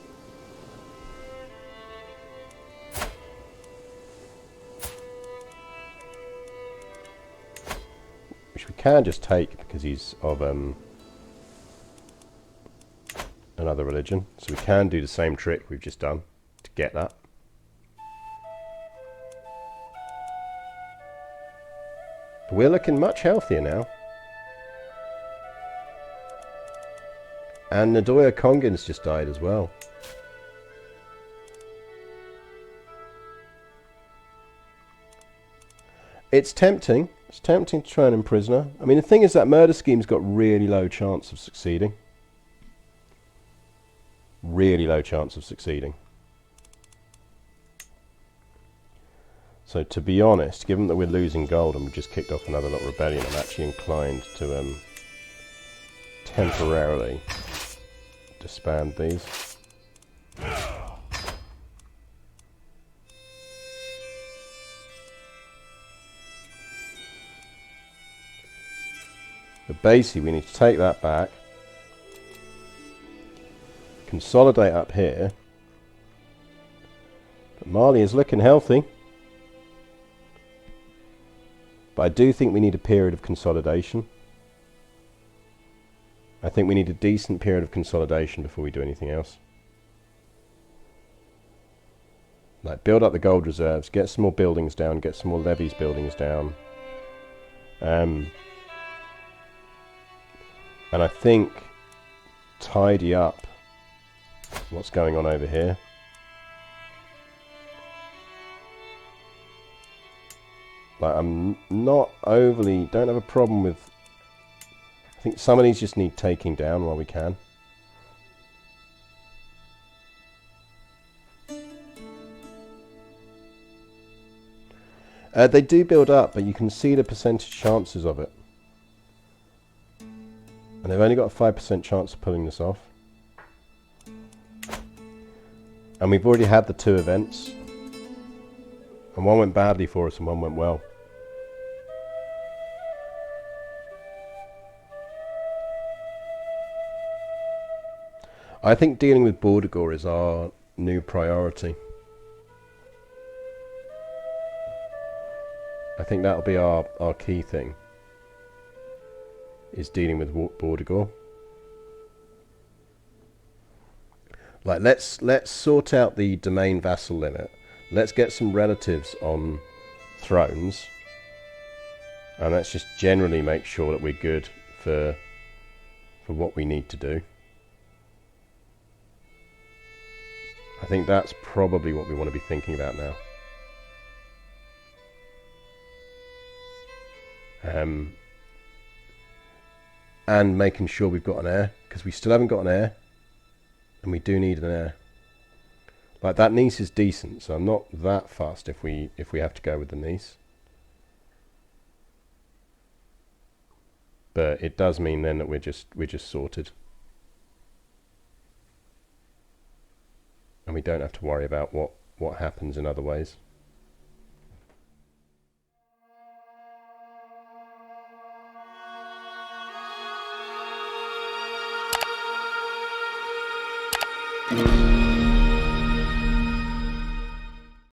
can just take because he's of another religion. So we can do the same trick we've just done to get that. But we're looking much healthier now. And Nadoya Kongin's just died as well. It's tempting. It's tempting to try and imprison her. I mean, the thing is that murder scheme's got really low chance of succeeding. Really low chance of succeeding. So to be honest, given that we're losing gold and we just kicked off another little rebellion, I'm actually inclined to temporarily disband these. But basically we need to take that back, consolidate up here. But Mali is looking healthy. But I do think we need a period of consolidation. I think we need a decent period of consolidation before we do anything else. Like, build up the gold reserves, get some more buildings down, get some more levies buildings down. And I think tidy up what's going on over here. Like, I'm not overly, don't have a problem with, I think some of these just need taking down while we can. They do build up, but you can see the percentage chances of it. And they've only got a 5% chance of pulling this off. And we've already had the 2 events. And one went badly for us and one went well. I think dealing with Bordogor is our new priority. I think that'll be our key thing, is dealing with Bordogor. Like, let's sort out the domain vassal limit. Let's get some relatives on thrones. And let's just generally make sure that we're good for what we need to do. I think that's probably what we want to be thinking about now. And making sure we've got an heir, because we still haven't got an heir, and we do need an heir. Like, that niece is decent, so I'm not that fussed if we have to go with the niece. But it does mean then that we're just sorted. And we don't have to worry about what happens in other ways.